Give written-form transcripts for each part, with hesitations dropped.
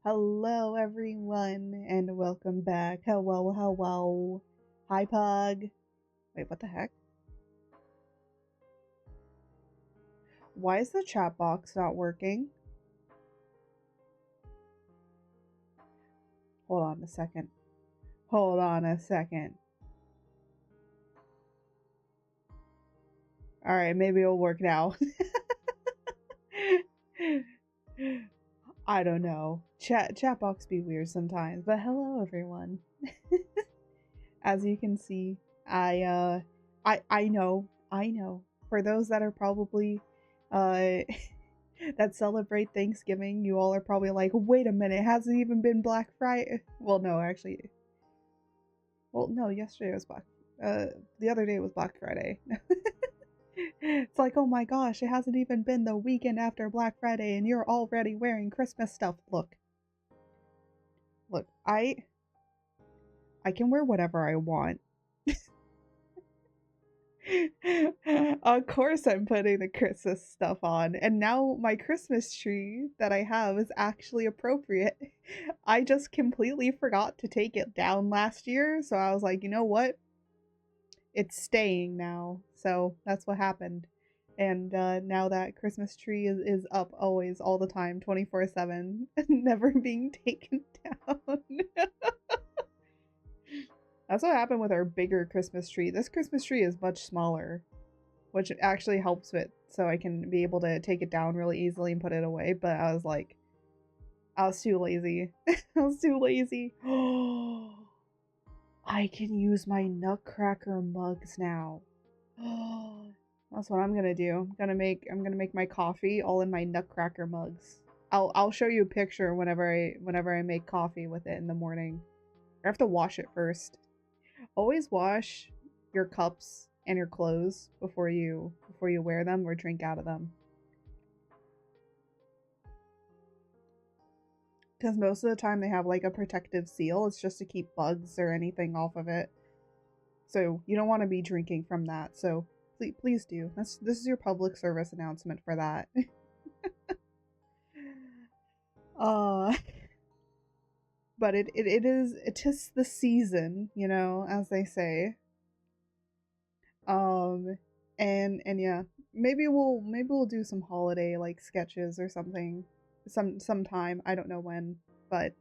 Hello, everyone, and welcome back. Hello, hello. Hi, Pug. Wait, what the heck? Why is the chat box not working? Hold on a second. Hold on a second. Alright, maybe it'll work now. I don't know. Chat box be weird sometimes, but hello, everyone. As you can see, I know. For those that are probably uh that celebrate Thanksgiving, you all are probably like, wait a minute, it hasn't even been Black Friday. Well, no, actually. Well, no, yesterday was the other day was Black Friday. It's like, oh my gosh, it hasn't even been the weekend after Black Friday and you're already wearing Christmas stuff. Look, I can wear whatever I want. Of course I'm putting the Christmas stuff on. And now my Christmas tree that I have is actually appropriate. I just completely forgot to take it down last year, so I was like, you know what? It's staying now. So that's what happened. And now that Christmas tree is up always, all the time, 24/7, never being taken down. That's what happened with our bigger Christmas tree. This Christmas tree is much smaller, which actually helps with so I can be able to take it down really easily and put it away. But I was like, I was too lazy. I was too lazy. Oh, I can use my Nutcracker mugs now. Oh, that's what I'm gonna do. I'm gonna make my coffee all in my Nutcracker mugs. I'll show you a picture whenever I make coffee with it in the morning. I have to wash it first. Always wash your cups and your clothes before you wear them or drink out of them. Because most of the time they have like a protective seal. It's just to keep bugs or anything off of it. So you don't want to be drinking from that. So please do. This is your public service announcement for that. uh but it is the season, as they say. Um and yeah, maybe we'll do some holiday like sketches or something sometime. I don't know when, but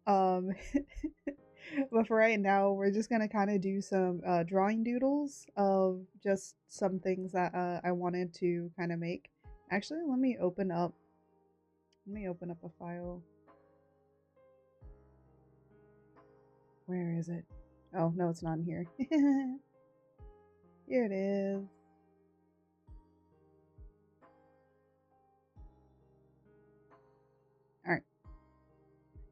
um but for right now, we're just gonna kind of do some drawing doodles of just some things that I wanted to kind of make. Actually, let me open up a file. Where is it? Oh no, it's not in here. Here it is. All right.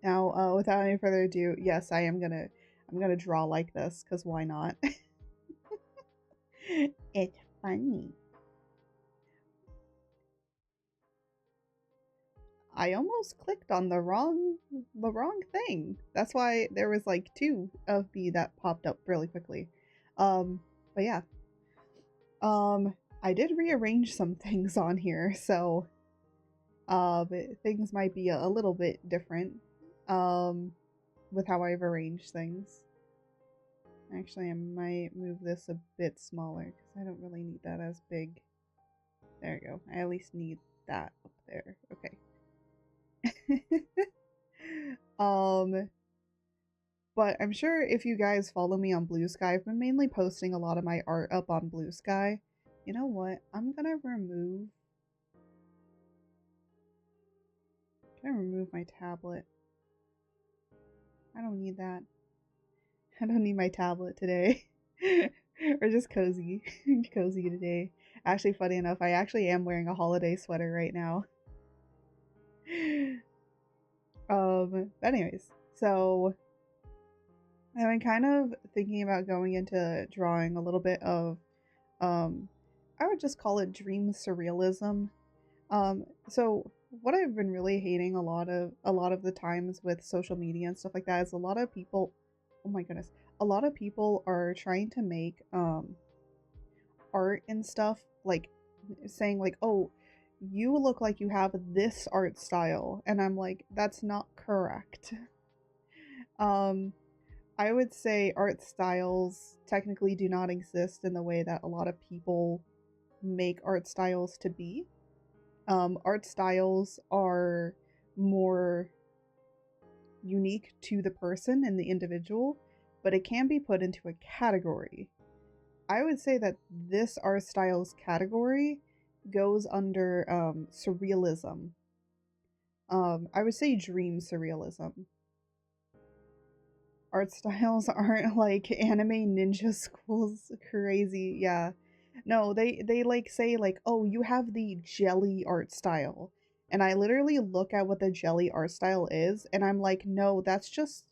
Now, without any further ado, yes, I'm gonna draw like this because why not? It's funny. I almost clicked on the wrong thing. That's why there was like two of me that popped up really quickly. Um, but yeah. I did rearrange some things on here, so things might be a little bit different. Um, with how I've arranged things. Actually, I might move this a bit smaller because I don't really need that as big. There you go. I at least need that up there. Okay. um, but I'm sure if you guys follow me on Blue Sky, I've been mainly posting a lot of my art up on Blue Sky. You know what? Can I remove my tablet? I don't need that. I don't need my tablet today. Or just cozy. Cozy today. Actually, funny enough, I actually am wearing a holiday sweater right now. But anyways, so I've been kind of thinking about going into drawing a little bit of, um, I would just call it dream surrealism. So what I've been really hating a lot of the times with social media and stuff like that is a lot of people, oh my goodness, a lot of people are trying to make art and stuff like saying like, oh, you look like you have this art style. And I'm like, that's not correct. Um, I would say art styles technically do not exist in the way that a lot of people make art styles to be. Art styles are more unique to the person and the individual, but it can be put into a category. I would say that this art styles category goes under surrealism. I would say dream surrealism. Art styles aren't like anime ninja schools crazy. Yeah. No, they like say like, "Oh, you have the jelly art style." And I literally look at what the jelly art style is and I'm like, "No, that's just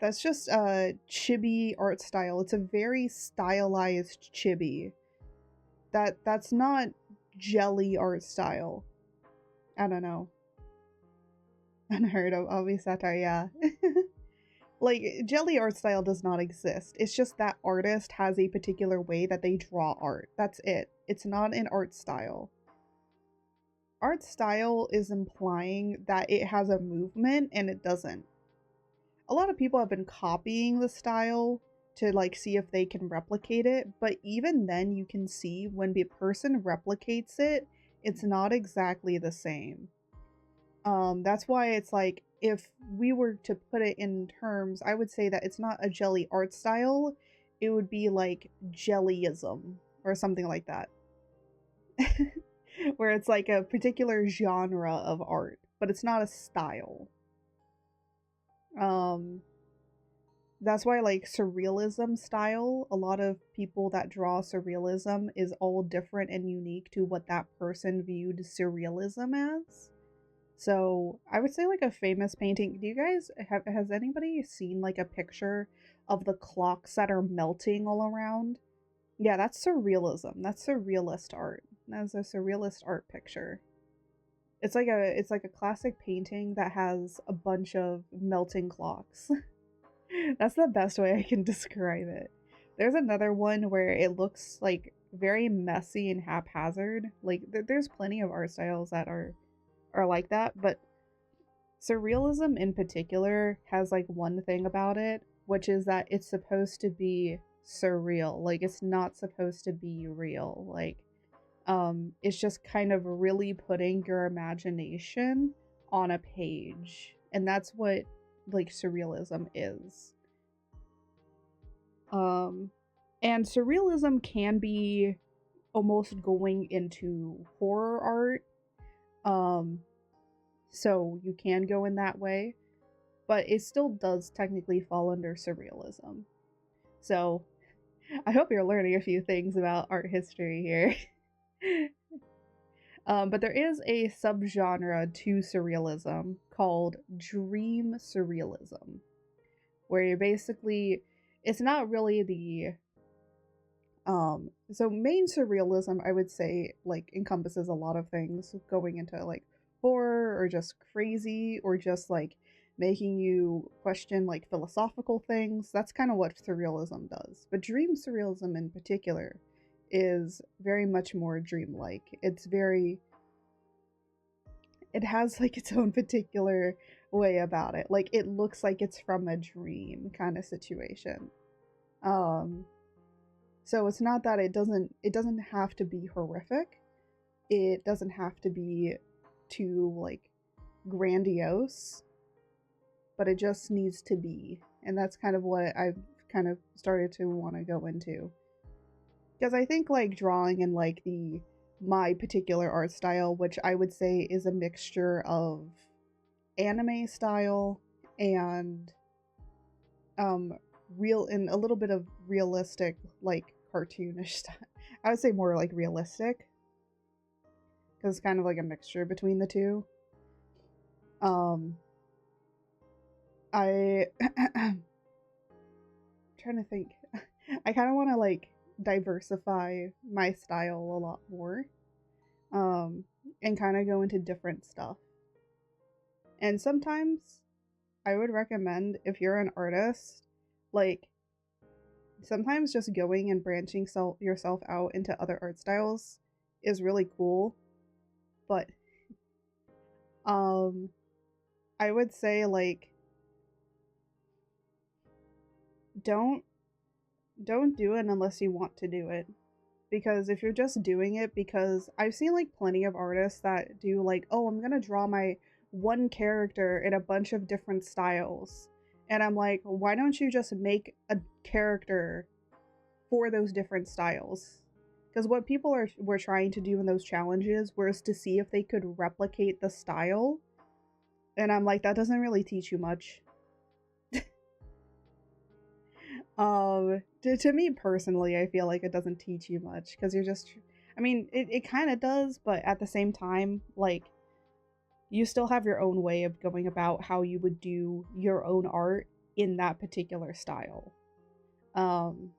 a chibi art style. It's a very stylized chibi. That's not jelly art style." I don't know. Unheard of, obvious satire, yeah. Like, jelly art style does not exist. It's just that artist has a particular way that they draw art. That's it. It's not an art style. Art style is implying that it has a movement and it doesn't. A lot of people have been copying the style to like see if they can replicate it, but even then you can see when the person replicates it, it's not exactly the same. That's why it's like if we were to put it in terms, I would say that it's not a jelly art style, it would be like jellyism or something like that. Where it's like a particular genre of art, but it's not a style. Um that's why like surrealism style, a lot of people that draw surrealism is all different and unique to what that person viewed surrealism as. So I would say like a famous painting. Do you guys have has anybody seen like a picture of the clocks that are melting all around? Yeah, that's surrealism. That's surrealist art. That's a surrealist art picture. It's like a classic painting that has a bunch of melting clocks. That's the best way I can describe it. There's another one where it looks like very messy and haphazard. Like there's plenty of art styles that are like that, but surrealism in particular has like one thing about it, which is that it's supposed to be surreal. Like it's not supposed to be real. Like it's just kind of really putting your imagination on a page. And that's what like surrealism is. Um and surrealism can be almost going into horror art. Um so you can go in that way, but it still does technically fall under surrealism. So I hope you're learning a few things about art history here. But there is a subgenre to surrealism called dream surrealism, where you're basically, it's not really the so main surrealism I would say like encompasses a lot of things going into like horror or just crazy or just like making you question like philosophical things. That's kind of what surrealism does. But dream surrealism in particular is very much more dreamlike. It has like its own particular way about it. Like it looks like it's from a dream kind of situation. Um so it's not that it doesn't have to be horrific. It doesn't have to be too like grandiose, but it just needs to be. And that's kind of what I've kind of started to want to go into. Because I think like drawing in like the my particular art style, which I would say is a mixture of anime style and um real and a little bit of realistic like cartoonish style. I would say more like realistic because it's kind of like a mixture between the two. Um I trying to think. I kind of want to like diversify my style a lot more. Um and kind of go into different stuff. And sometimes I would recommend if you're an artist, like sometimes just going and branching yourself out into other art styles is really cool. but um I would say like don't don't do it unless you want to do it. Because if you're just doing it because I've seen like plenty of artists that do like, oh, I'm gonna draw my one character in a bunch of different styles. And I'm like, why don't you just make a character for those different styles? Because what people were trying to do in those challenges was to see if they could replicate the style. And I'm like, that doesn't really teach you much. To me personally, I feel like it doesn't teach you much because you're just, I mean, it kind of does, but at the same time, like, you still have your own way of going about how you would do your own art in that particular style. Um,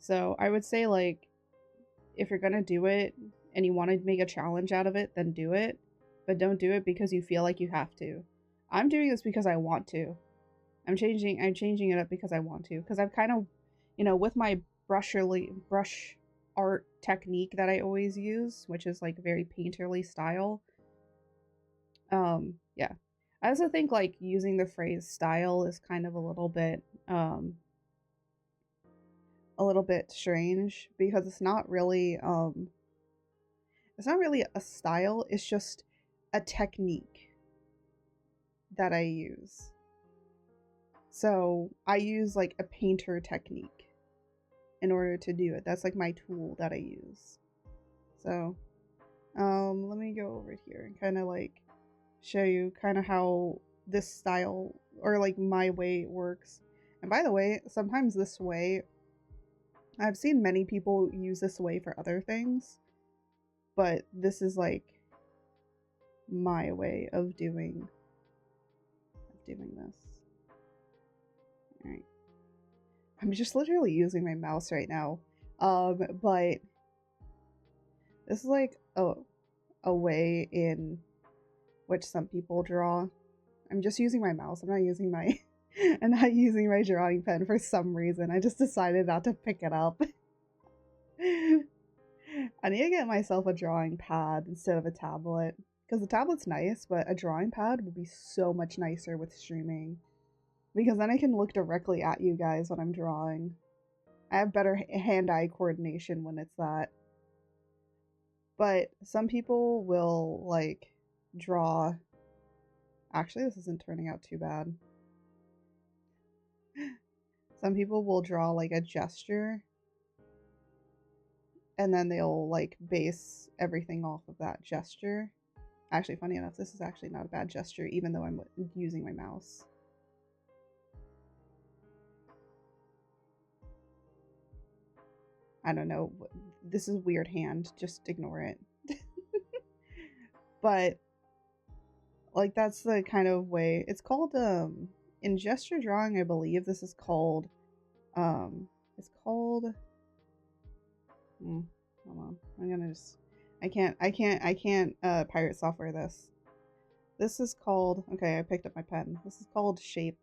so I would say, like, if you're gonna do it and you want to make a challenge out of it, then do it, but don't do it because you feel like you have to. I'm doing this because I want to. I'm changing it up because I want to. Because I've kind of, with my brush art technique that I always use, which is like very painterly style. Yeah. I also think like using the phrase style is kind of a little bit strange because it's not really a style, it's just a technique that I use. So I use like a painter technique in order to do it. That's like my tool that I use. So, let me go over here and kind of like show you kind of how this style or like my way works. And by the way, sometimes this way, I've seen many people use this way for other things, but this is like my way of doing this. All right. I'm just literally using my mouse right now. But this is like a way in which some people draw. I'm just using my mouse. I'm not using my drawing pen for some reason. I just decided not to pick it up. I need to get myself a drawing pad instead of a tablet. Because the tablet's nice, but a drawing pad would be so much nicer with streaming. Because then I can look directly at you guys when I'm drawing. I have better hand-eye coordination when it's that. But some people will, like, draw... Actually, this isn't turning out too bad. Some people will draw, like, a gesture. And then they'll, like, base everything off of that gesture. Actually, funny enough, this is actually not a bad gesture, even though I'm using my mouse. I don't know. This is weird hand. Just ignore it. But, like, that's the kind of way. It's called, in gesture drawing, I believe this is called, it's called, hold on. I'm gonna just, I can't, pirate software this. This is called, okay, I picked up my pen. This is called shape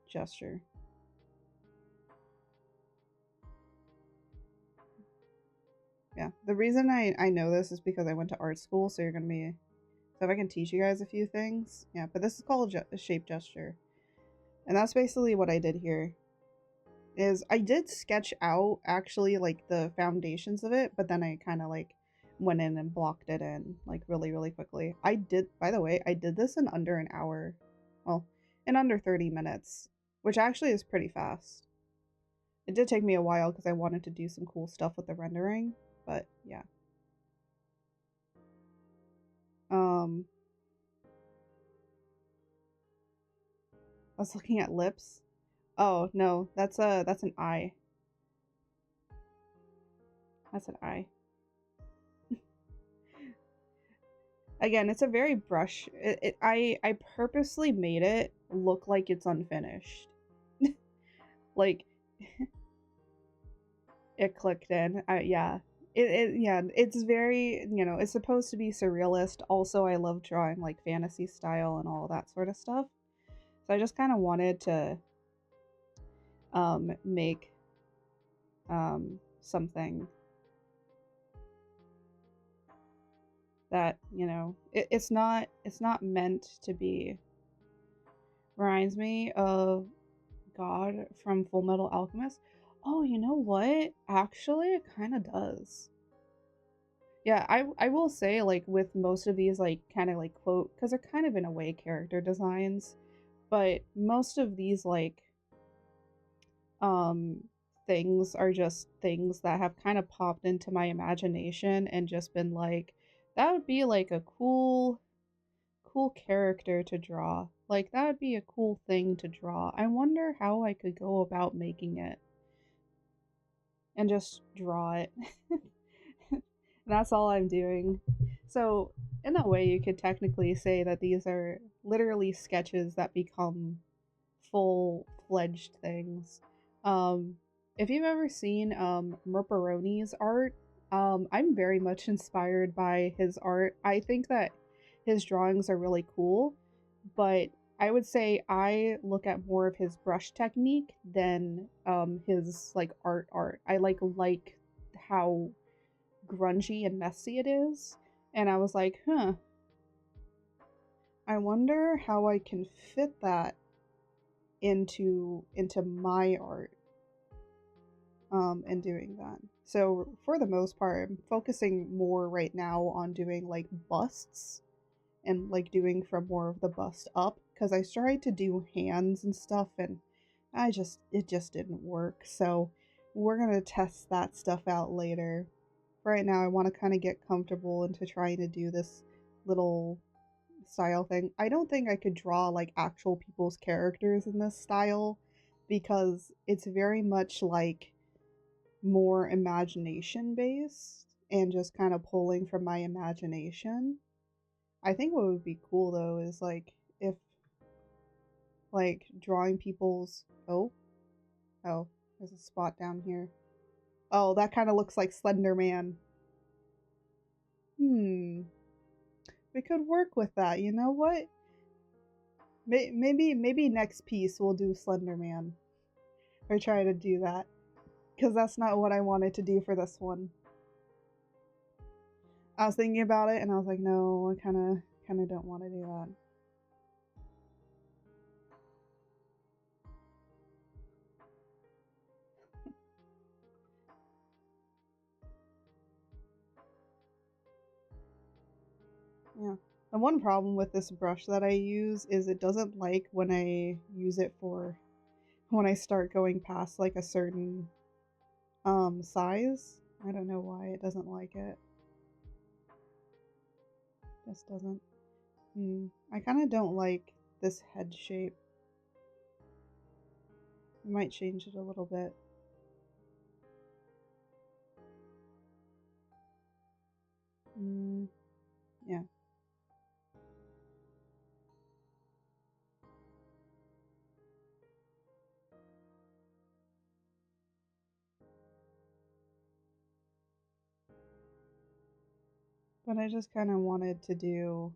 gesture. Yeah, the reason I know this is because I went to art school, so you're gonna be, so if I can teach you guys a few things. Yeah, but this is called a shape gesture. And that's basically what I did here. Is I did sketch out, actually, like, the foundations of it, but then I kind of, like, went in and blocked it in, like, really, really quickly. By the way, I did this in under an hour. Well, in under 30 minutes, which actually is pretty fast. It did take me a while because I wanted to do some cool stuff with the rendering, but yeah. I was looking at lips. Oh, no, that's an eye. That's an eye. Again, it's a very brush. I purposely made it look like it's unfinished. Like, it clicked in. Yeah. Yeah, it's very, it's supposed to be surrealist. Also, I love drawing, like, fantasy style and all that sort of stuff. So I just kind of wanted to make something that, you know, it's not meant to be. Reminds me of God from Full Metal Alchemist. Oh, you know what? Actually, it kind of does. Yeah, I will say, like, with most of these, like, kind of like quote, because they're kind of in a way character designs, but most of these like um things are just things that have kind of popped into my imagination and just been like, that would be like a cool character to draw. Like that would be a cool thing to draw. I wonder how I could go about making it and just draw it. That's all I'm doing. So, in a way, you could technically say that these are literally sketches that become full fledged things. Um, if you've ever seen Merperoni's art, I'm very much inspired by his art. I think that his drawings are really cool, but I would say I look at more of his brush technique than his like art. I like how grungy and messy it is. And I was like, I wonder how I can fit that into my art and doing that. So for the most part, I'm focusing more right now on doing like busts and like doing from more of the bust up because I tried to do hands and stuff and it just didn't work. So we're gonna test that stuff out later. Right now I want to kind of get comfortable into trying to do this little style thing. I don't think I could draw like actual people's characters in this style because it's very much like more imagination based and just kind of pulling from my imagination. I think what would be cool though is like if like drawing people's oh, there's a spot down here. Oh, that kind of looks like Slender Man. Hmm, we could work with that. You know what? Maybe next piece we'll do Slender Man or try to do that because that's not what I wanted to do for this one. I was thinking about it and I was like, no, I kind of don't want to do that. Yeah. The one problem with this brush that I use is it doesn't like when I use it for when I start going past like a certain size. I don't know why it doesn't like it. This doesn't. I kind of don't like this head shape. I might change it a little bit. Yeah. But I just kind of wanted to do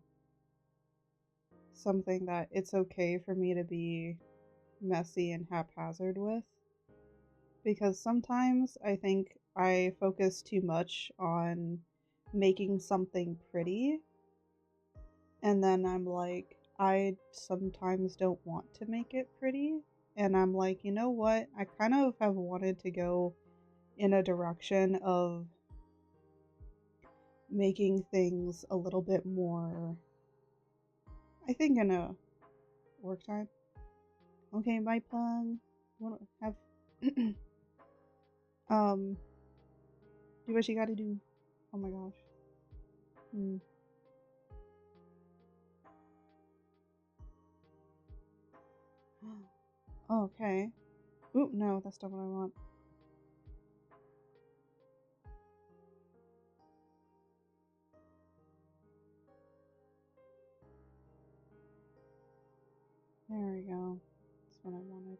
something that it's okay for me to be messy and haphazard with. Because sometimes I think I focus too much on making something pretty, and then I'm like, I sometimes don't want to make it pretty. And I'm like, you know what? I kind of have wanted to go in a direction of making things a little bit more, I think, in a work time. Okay, my pun. What have um do what you gotta do. Oh my gosh. Hmm. Okay. Ooh, no, that's not what I want. There we go. That's what I wanted.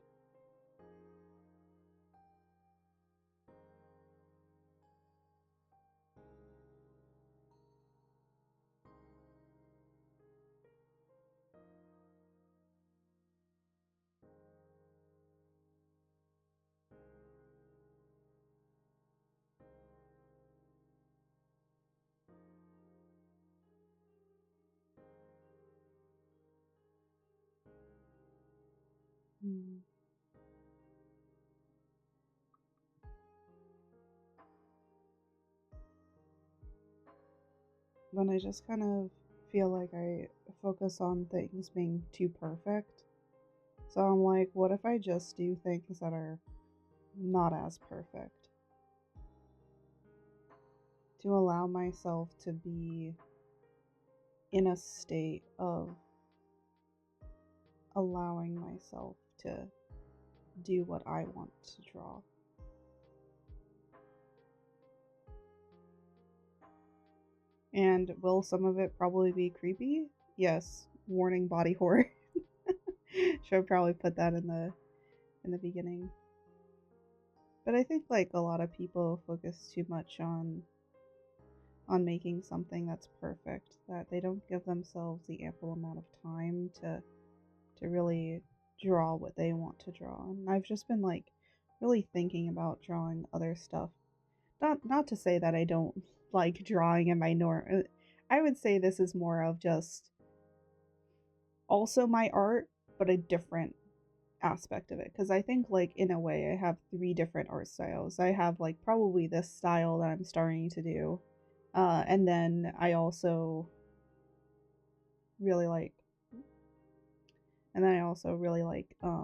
Mm. When I just kind of feel like I focus on things being too perfect. So I'm like, what if I just do things that are not as perfect? To allow myself to be in a state of allowing myself to do what I want to draw. And will some of it probably be creepy? Yes. Warning, body horror. Should probably put that in the beginning. But I think like a lot of people focus too much on making something that's perfect, that they don't give themselves the ample amount of time to really draw what they want to draw. And I've just been like really thinking about drawing other stuff. Not to say that I don't like drawing in my norm. I would say this is more of just also my art, but a different aspect of it. Because I think, like, in a way, I have three different art styles. I have, like, probably this style that I'm starting to do. And then I also really like, and then I also really like, I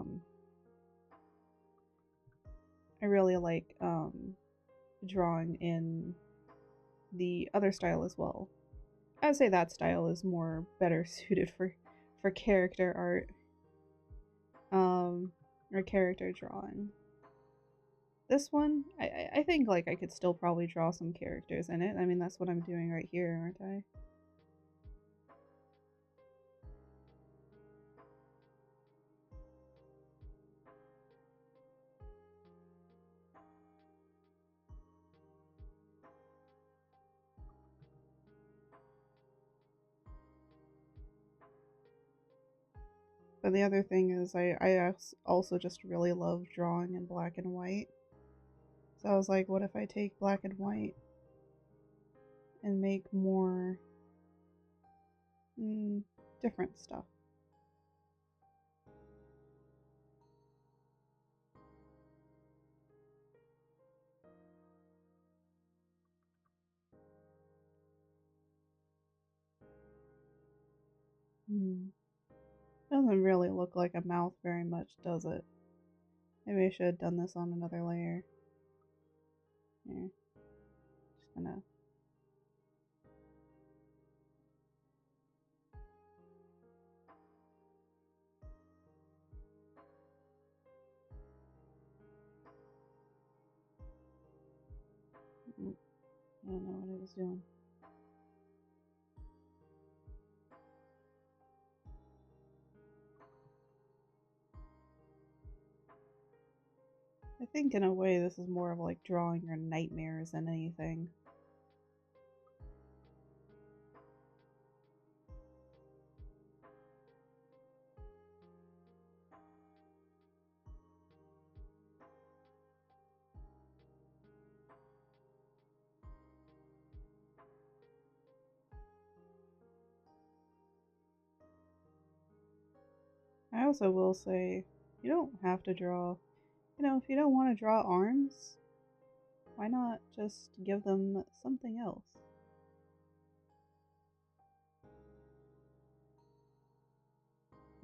really like, drawing in the other style as well. I would say that style is more better suited for character art, um, or character drawing. This one, I think like I could still probably draw some characters in it. I mean, that's what I'm doing right here, aren't I? But the other thing is, I also just really love drawing in black and white. So I was like, what if I take black and white and make more different stuff? Hmm. Doesn't really look like a mouth very much, does it? Maybe I should have done this on another layer. Here, just gonna. I don't know what I was doing. I think in a way this is more of like drawing your nightmares than anything. I also will say, you don't have to draw. If you don't want to draw arms, why not just give them something else?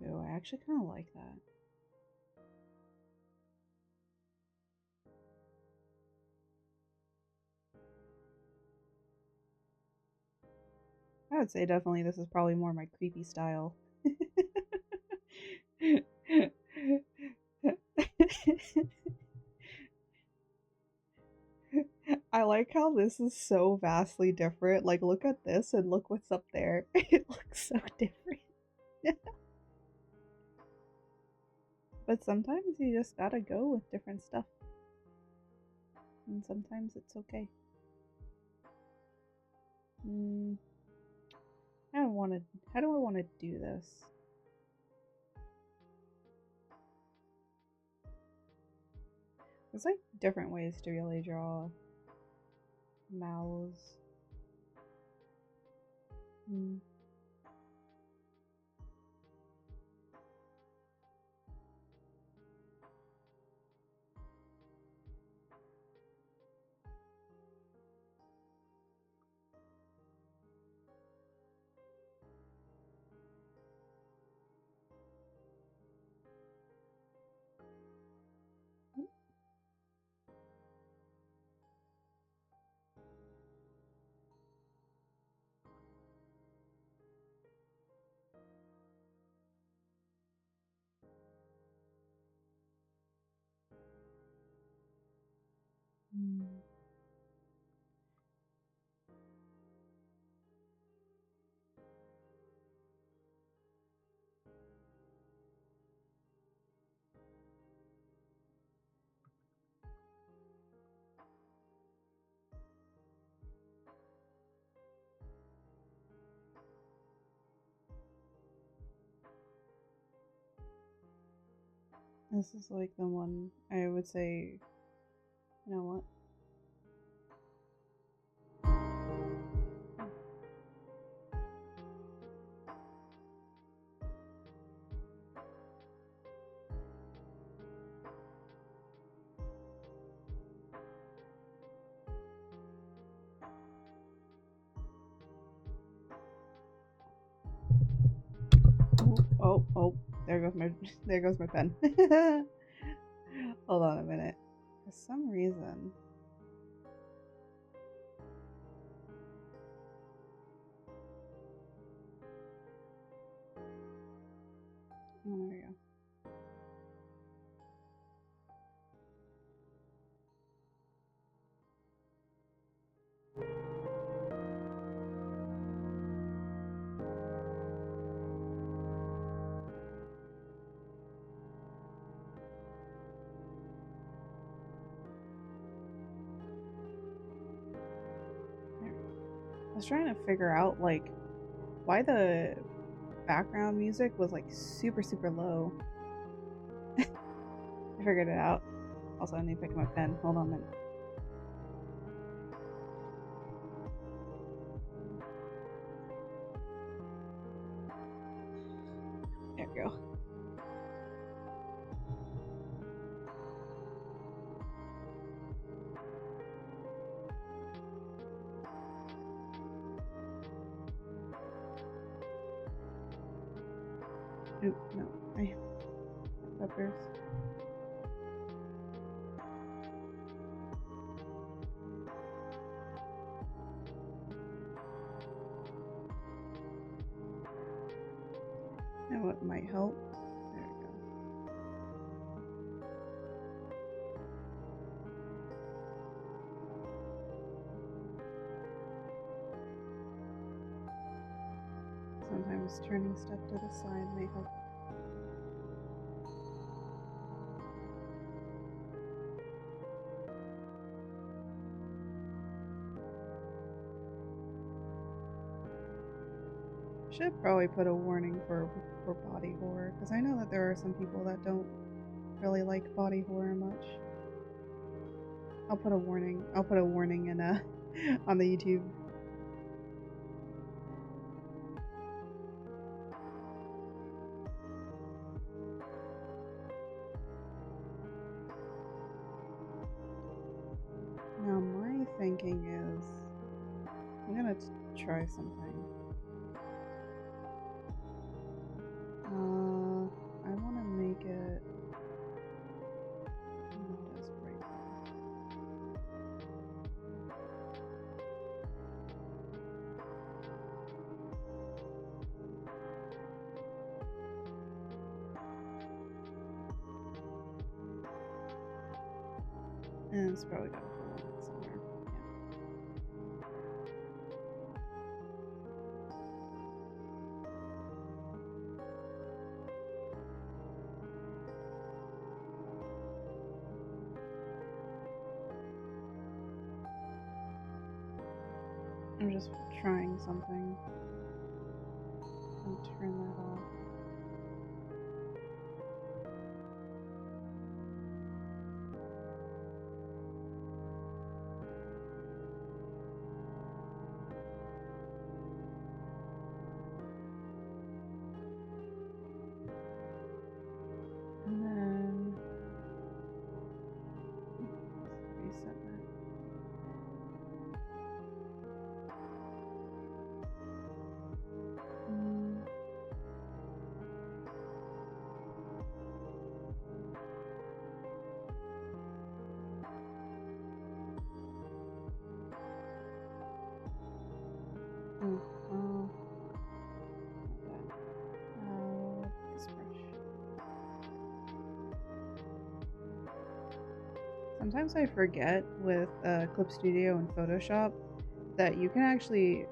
Ooh, I actually kind of like that. I would say definitely this is probably more my creepy style. I like how this is so vastly different. Like, look at this and look what's up there. It looks so different. But sometimes you just gotta go with different stuff. And sometimes it's okay. Mm, how do I want to do this? There's like different ways to really draw mouths. Mm. This is like the one I would say, you know what? Oh, there goes my there goes my pen. Hold on a minute. For some reason. Oh, there we go. I was trying to figure out like why the background music was like super low. I figured it out. Also, I need to pick up my pen. Hold on a minute. There we go. Oop, no. I have peppers. And what might help? There we go. Sometimes turning stuff to the side may help. Should probably put a warning for body horror, because I know that there are some people that don't really like body horror much. I'll put a warning. I'll put a warning in on the YouTube. Now my thinking is I'm gonna try something. I want to make it not as bright. And it's probably got a hole in it somewhere. I'm just trying something. I'll turn that off. And then reset that. This brush. Sometimes I forget with Clip Studio and Photoshop that you can actually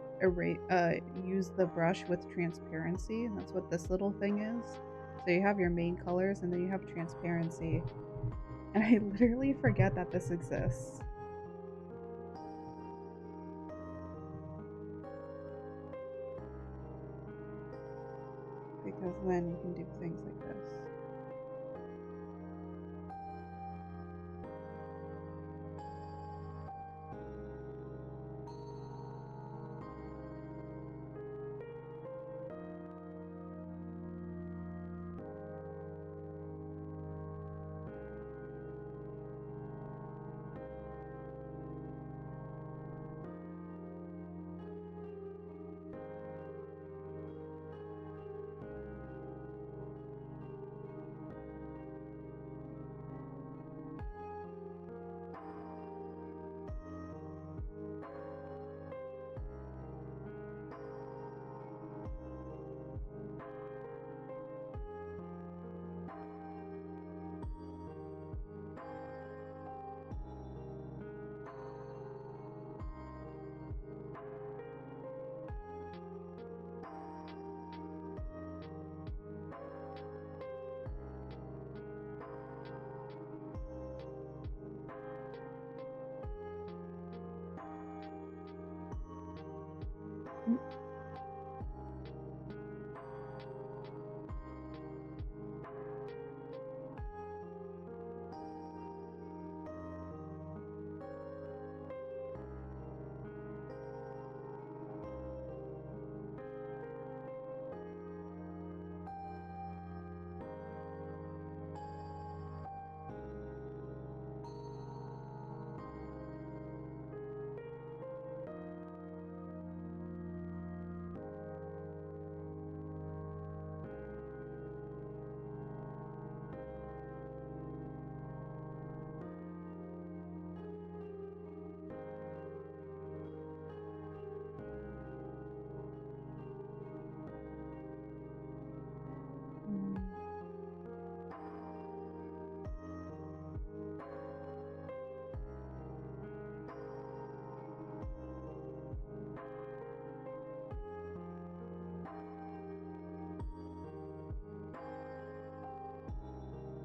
use the brush with transparency, and that's what this little thing is. So you have your main colors and then you have transparency. And I literally forget that this exists. Because then you can do things like this.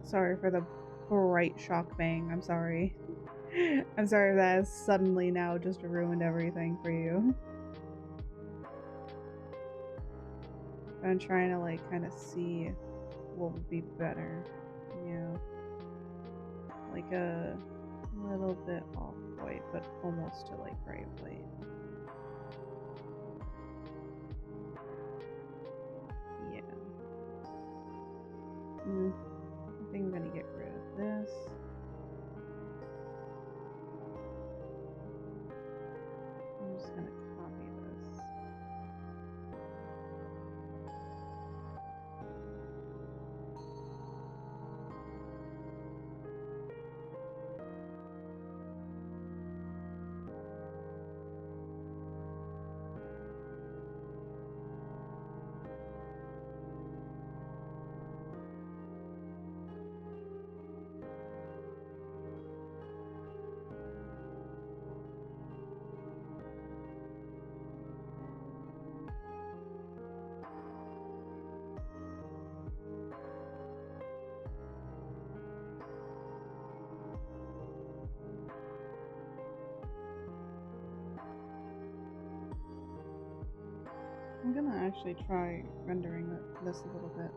Sorry for the bright shock bang. I'm sorry. I'm sorry that has suddenly now just ruined everything for you. I'm trying to like kind of see what would be better. Yeah. Like a little bit off white, but almost to like bright white. Yeah. I think I'm gonna get rid of this. I'm just gonna copy this. I'm gonna actually try rendering this a little bit.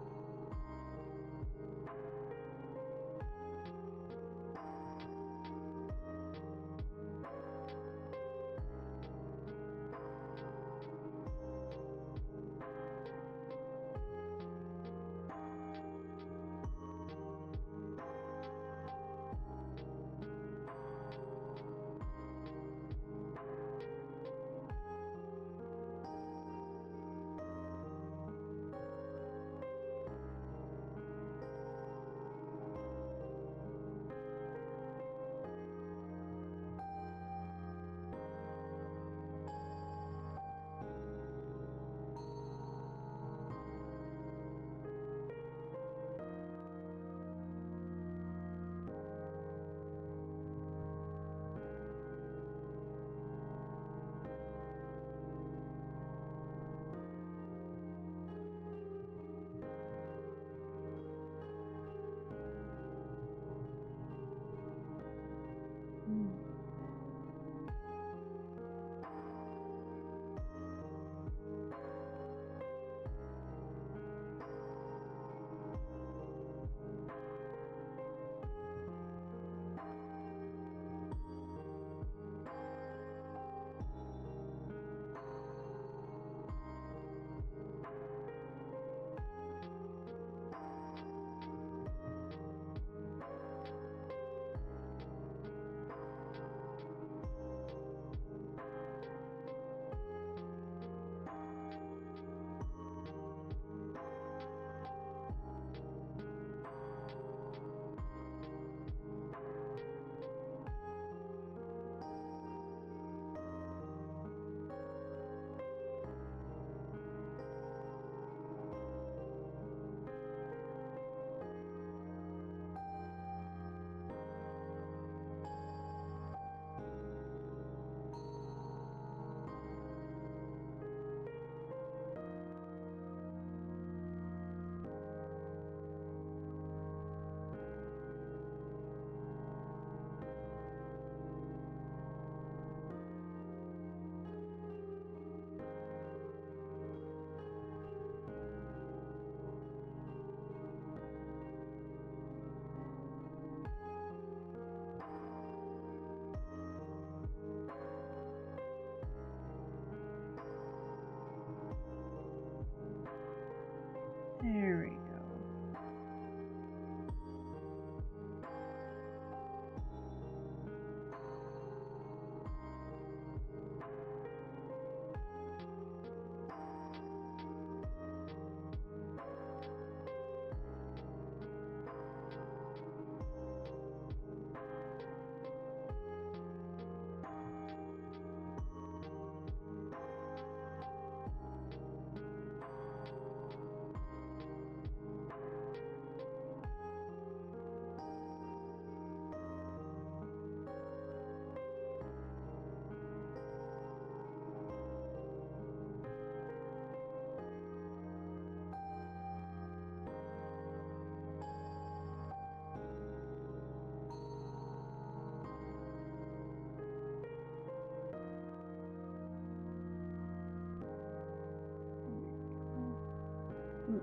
Ooh,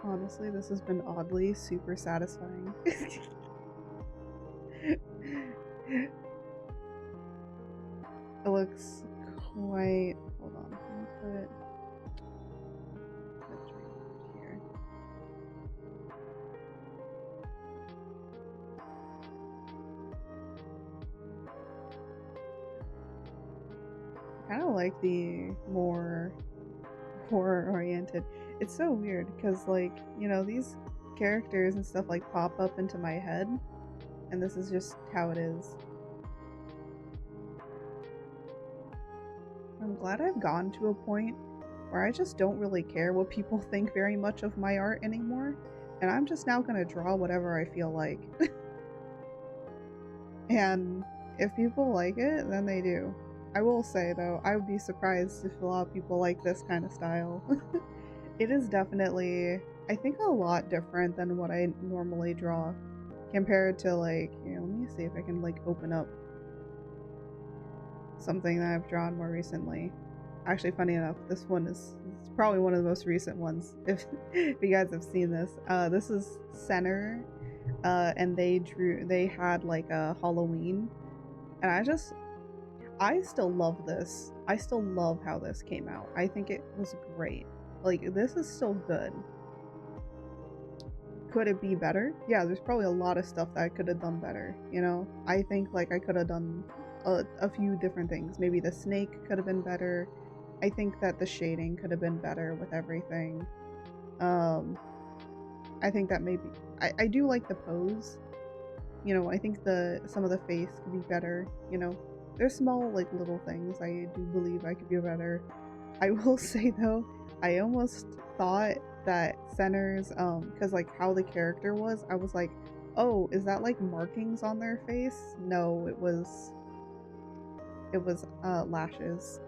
honestly, this has been oddly super satisfying. It looks quite. Hold on. Let me put it right here. I kind of like the more horror oriented. It's so weird because, like, you know, these characters and stuff like pop up into my head, and this is just how it is. I'm glad I've gotten to a point where I just don't really care what people think very much of my art anymore, and I'm just now gonna draw whatever I feel like. And if people like it, then they do. I will say though, I would be surprised if a lot of people like this kind of style. It is definitely, I think, a lot different than what I normally draw compared to, like, here, let me see if I can like open up something that I've drawn more recently. Actually, funny enough, this one is probably one of the most recent ones. If you guys have seen this, this is Center, and they had like a Halloween, and I still love this. I still love how this came out. I think it was great. Like, this is still good. Could it be better? Yeah, there's probably a lot of stuff that I could have done better, you know? I think, like, I could have done a few different things. Maybe the snake could have been better. I think that the shading could have been better with everything. I think that maybe... I do like the pose. You know, I think some of the face could be better, you know? There's small, like, little things I do believe I could be better. I will say, though, I almost thought that Center's, because, like, how the character was, I was like, oh, is that, like, markings on their face? No, it was, lashes.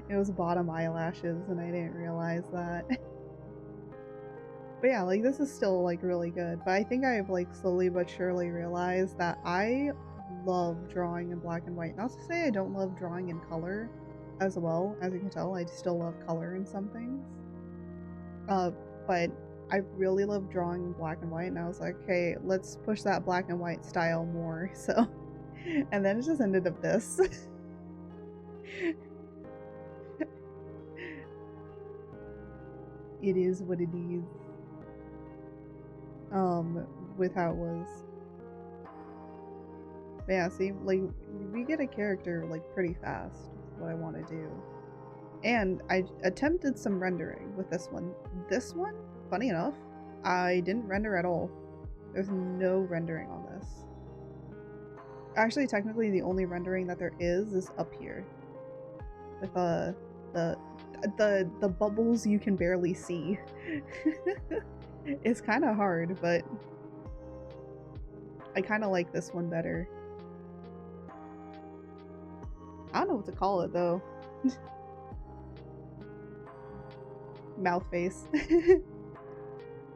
It was bottom eyelashes, and I didn't realize that. But yeah, like, this is still, like, really good. But I think I've, like, slowly but surely realized that I love drawing in black and white. Not to say I don't love drawing in color as well. As you can tell, I still love color in some things. But I really love drawing in black and white, and I was like, hey, let's push that black and white style more. So, and then it just ended up this. It is what it is. With how it was. But yeah, see, like, we get a character, like, pretty fast. That's what I want to do. And I attempted some rendering with this one. This one, funny enough, I didn't render at all. There's no rendering on this. Actually, technically, the only rendering that there is up here. With the bubbles you can barely see. It's kind of hard, but I kind of like this one better. I don't know what to call it though. Mouth face.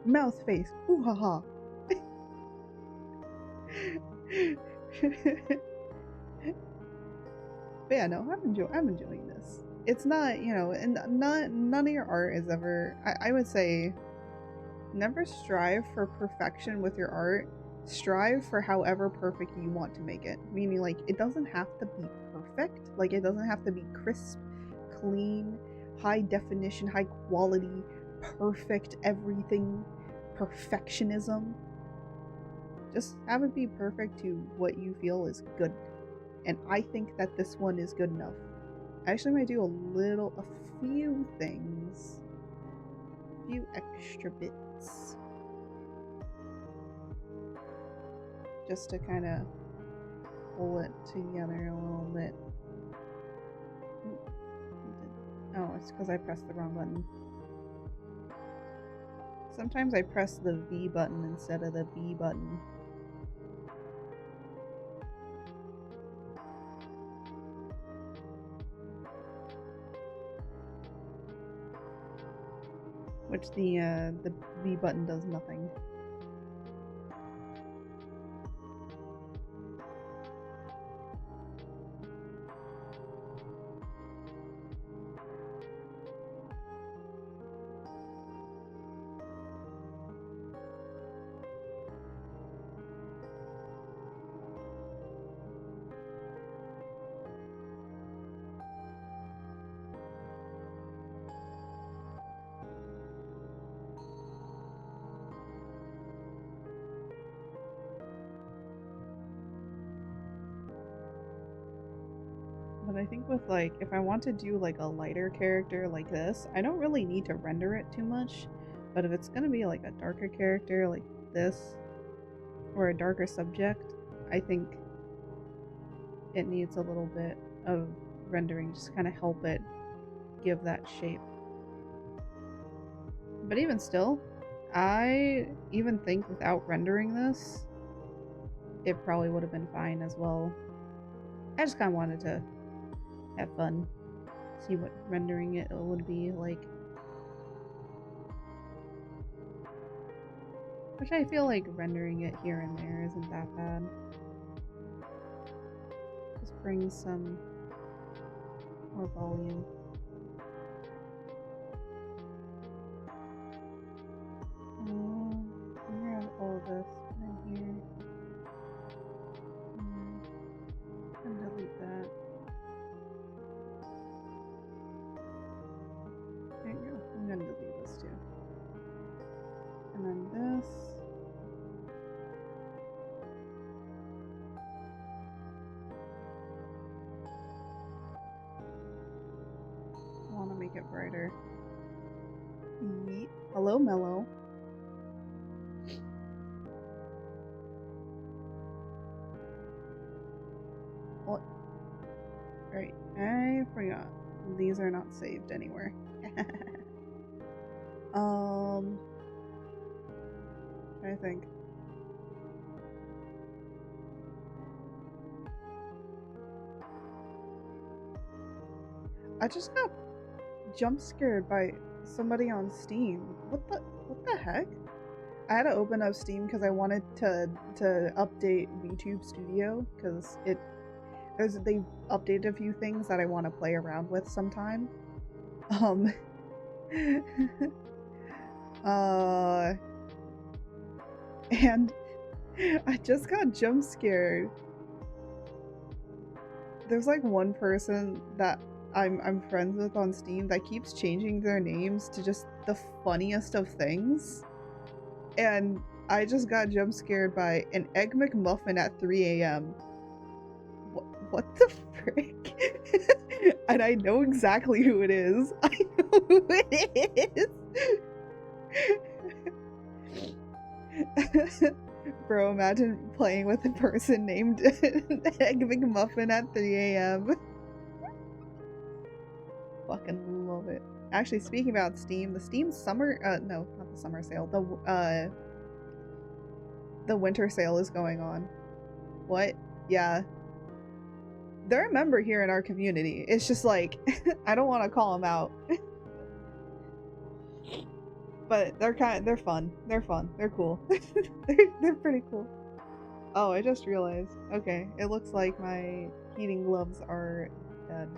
Mouth face. Ooh ha ha. But yeah, no, I'm enjoying this. It's not, you know, and none of your art is ever. I would say, never strive for perfection with your art. Strive for however perfect you want to make it. Meaning, like, it doesn't have to be perfect. Like, it doesn't have to be crisp, clean, high definition, high quality, perfect everything, perfectionism. Just have it be perfect to what you feel is good. And I think that this one is good enough. I actually might do a few things. A few extra bits. Just to kind of pull it together a little bit. Oh, it's because I pressed the wrong button. Sometimes I press the V button instead of the B button. which the B button does nothing. But I think with like, if I want to do like a lighter character like this, I don't really need to render it too much. But if it's gonna be like a darker character like this, or a darker subject, I think it needs a little bit of rendering, just kind of help it give that shape. But even still, I even think without rendering this, it probably would have been fine as well. I just kind of wanted to have fun, see what rendering it would be like. Which I feel like rendering it here and there isn't that bad. Just brings some more volume. I'm gonna have all of this right here. And delete that. There you go. I'm gonna delete this too. And then this. I want to make it brighter. Yeet. Hello, Mellow. What? Right, I forgot. These are not saved anywhere. I think. I just got jump scared by somebody on Steam. What the heck? I had to open up Steam because I wanted to update VTube Studio because they've updated a few things that I want to play around with sometime. And I just got jump scared. There's like one person that I'm friends with on Steam that keeps changing their names to just the funniest of things. And I just got jump scared by an Egg McMuffin at 3 a.m. What the frick? And I know exactly who it is. I know who it is. Bro, imagine playing with a person named Egg McMuffin at 3 a.m. Fucking love it. Actually, speaking about Steam, the Steam summer, no, not the summer sale, the winter sale is going on. What? Yeah. They're a member here in our community. It's just like, I don't want to call them out. But they're fun. They're fun. They're cool. they're pretty cool. Oh, I just realized. Okay, it looks like my heating gloves are dead.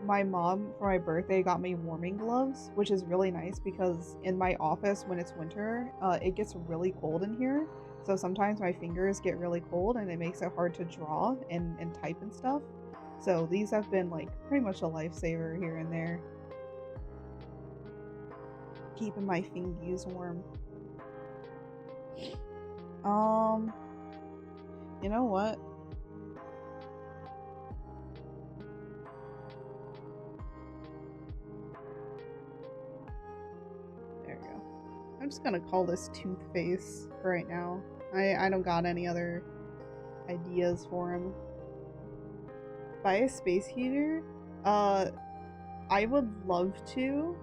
My mom, for my birthday, got me warming gloves, which is really nice because in my office, when it's winter, it gets really cold in here. So sometimes my fingers get really cold and it makes it hard to draw and type and stuff. So these have been like pretty much a lifesaver here and there. Keeping my fingies warm. You know what? There we go. I'm just gonna call this Toothface for right now. I don't got any other ideas for him. Buy a space heater? I would love to,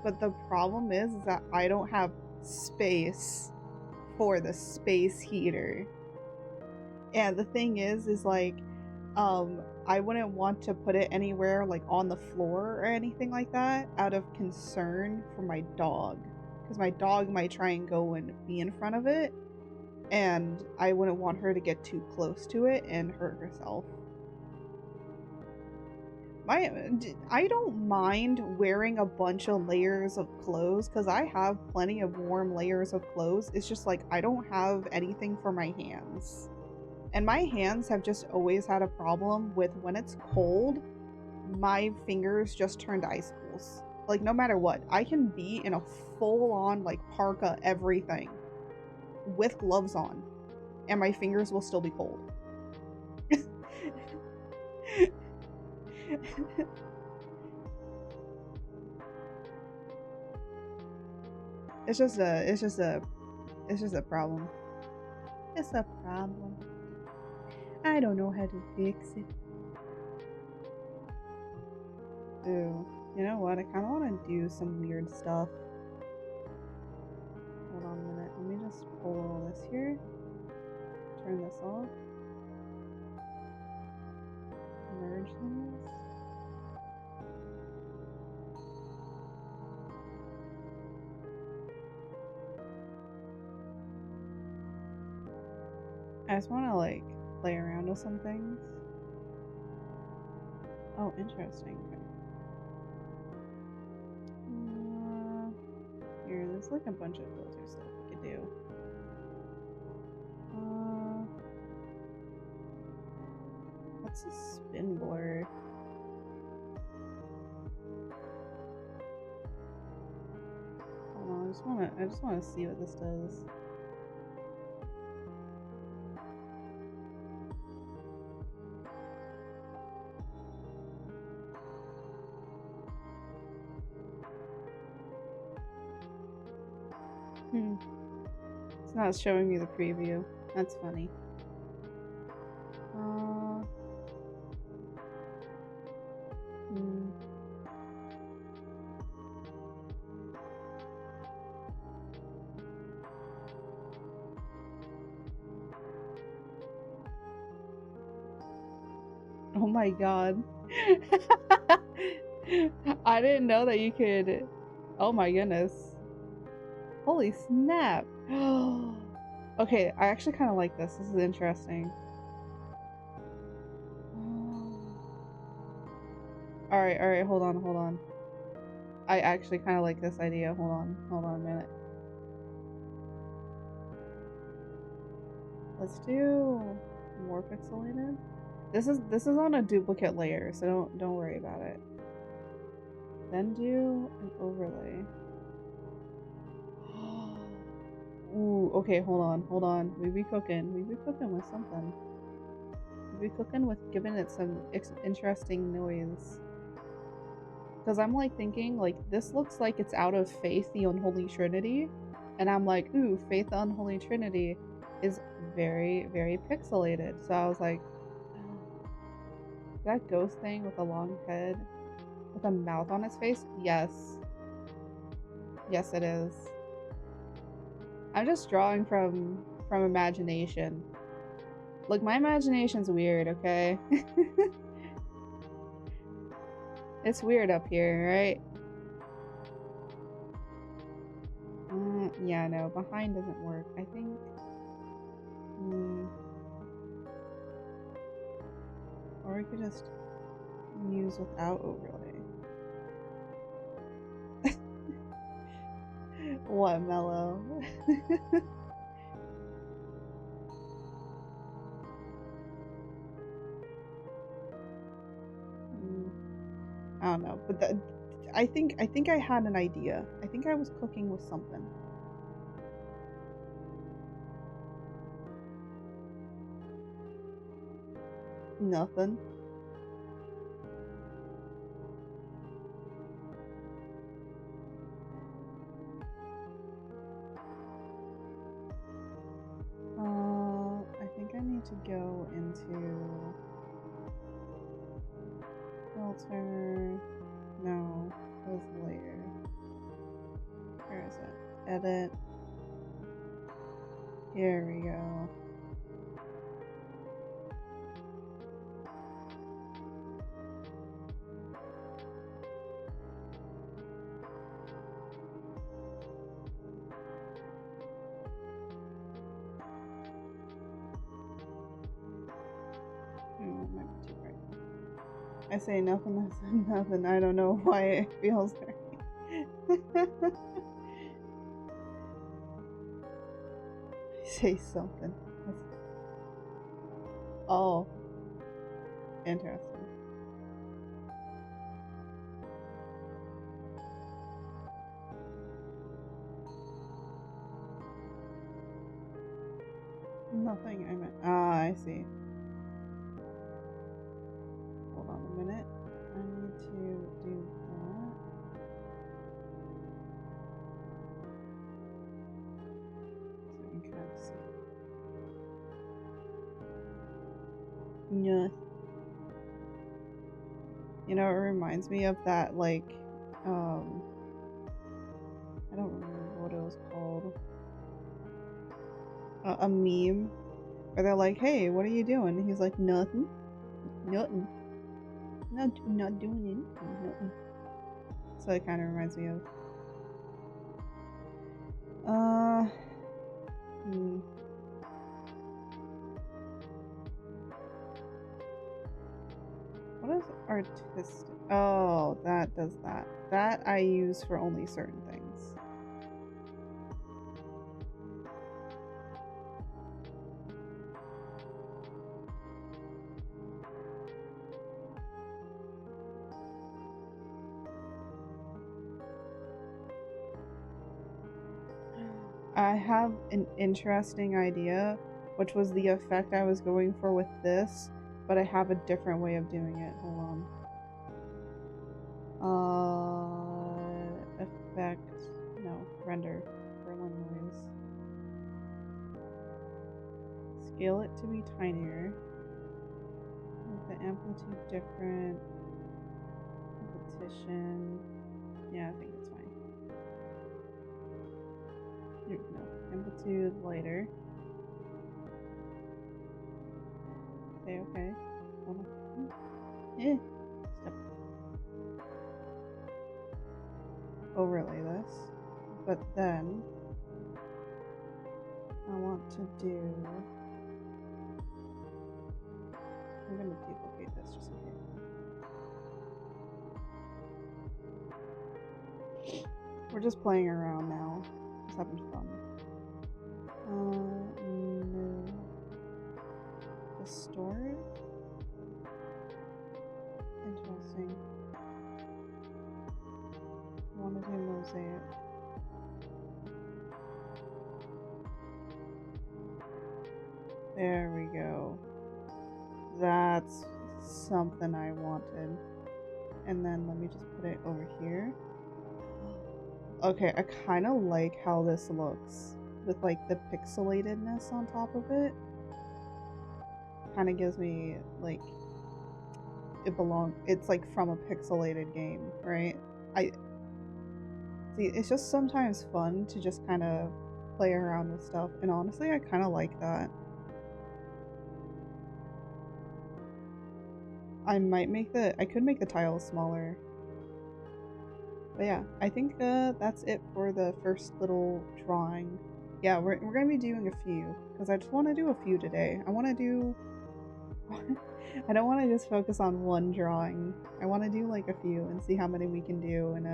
but the problem is that I don't have space for the space heater. And the thing is like, I wouldn't want to put it anywhere like on the floor or anything like that out of concern for my dog. Because my dog might try and go and be in front of it, and I wouldn't want her to get too close to it and hurt herself. I don't mind wearing a bunch of layers of clothes because I have plenty of warm layers of clothes. It's just like I don't have anything for my hands. And my hands have just always had a problem with when it's cold, my fingers just turn to icicles. Like no matter what, I can be in a full on like parka everything with gloves on and my fingers will still be cold. It's just a problem. It's a problem. I don't know how to fix it. Ooh, you know what? I kind of want to do some weird stuff. Hold on a minute. Let me just pull all this here. Turn this off. Merge these. I just want to like play around with some things. Oh, interesting. Okay. Here, there's like a bunch of filter stuff we could do. What's a spin blur? Hold on, I just wanna see what this does. It's not showing me the preview. That's funny. Oh my god. I didn't know that you could. Oh my goodness. Holy snap. Okay, I actually kind of like this. This is interesting. Alright, hold on. I actually kind of like this idea. Hold on a minute. Let's do more pixelated. This is on a duplicate layer, so don't worry about it. Then do an overlay. Ooh, okay, hold on. We be cooking with something. We be cooking with giving it some interesting noise. Because I'm like thinking, like, this looks like it's out of Faith the Unholy Trinity. And I'm like, ooh, Faith the Unholy Trinity is very, very pixelated. So I was like, that ghost thing with a long head with a mouth on its face? Yes. Yes, it is. I'm just drawing from imagination. Look, my imagination's weird, okay? It's weird up here, right? Yeah, no, behind doesn't work. I think... Or we could just use without overlay. What, Mellow? I don't know, but I think I had an idea. I think I was cooking with something. Nothing. I think I need to go into filter. No, that was layer. Where is it? Edit. Here we go. I say nothing, I say nothing. I don't know why it feels right. Say something. Oh, interesting. Nothing I meant. Ah, I see. Hold on a minute. I need to do that. So you can kind of see. Yeah. You know, it reminds me of that, like, um, I don't remember what it was called. A meme where they're like, "Hey, what are you doing?" And he's like, "Nothing, nothing, not doing anything, nothing." So it kind of reminds me of. Hmm. What is artistic? Oh, that does that. That I use for only certain things. I have an interesting idea, which was the effect I was going for with this, but I have a different way of doing it. Hold on. Effect. No, render. Berlin noise. Scale it to be tinier. Make the amplitude different. Repetition. Yeah, I think it's fine. No, amplitude lighter. Say okay. Hold on. Step. Overlay this. But then I want to do. I'm gonna duplicate this just in case. We're just playing around now. Just having fun. No. Distort? Interesting. I want to do mosaic. There we go. That's something I wanted. And then let me just put it over here. Okay, I kind of like how this looks with like the pixelatedness on top of it. Kind of gives me like it's like from a pixelated game, right? I see, it's just sometimes fun to just kind of play around with stuff, and honestly I kind of like that. I could make the tiles smaller. But yeah, I think that's it for the first little drawing. Yeah, we're gonna be doing a few because I just want to do a few today. I want to do. I don't want to just focus on one drawing. I want to do like a few and see how many we can do in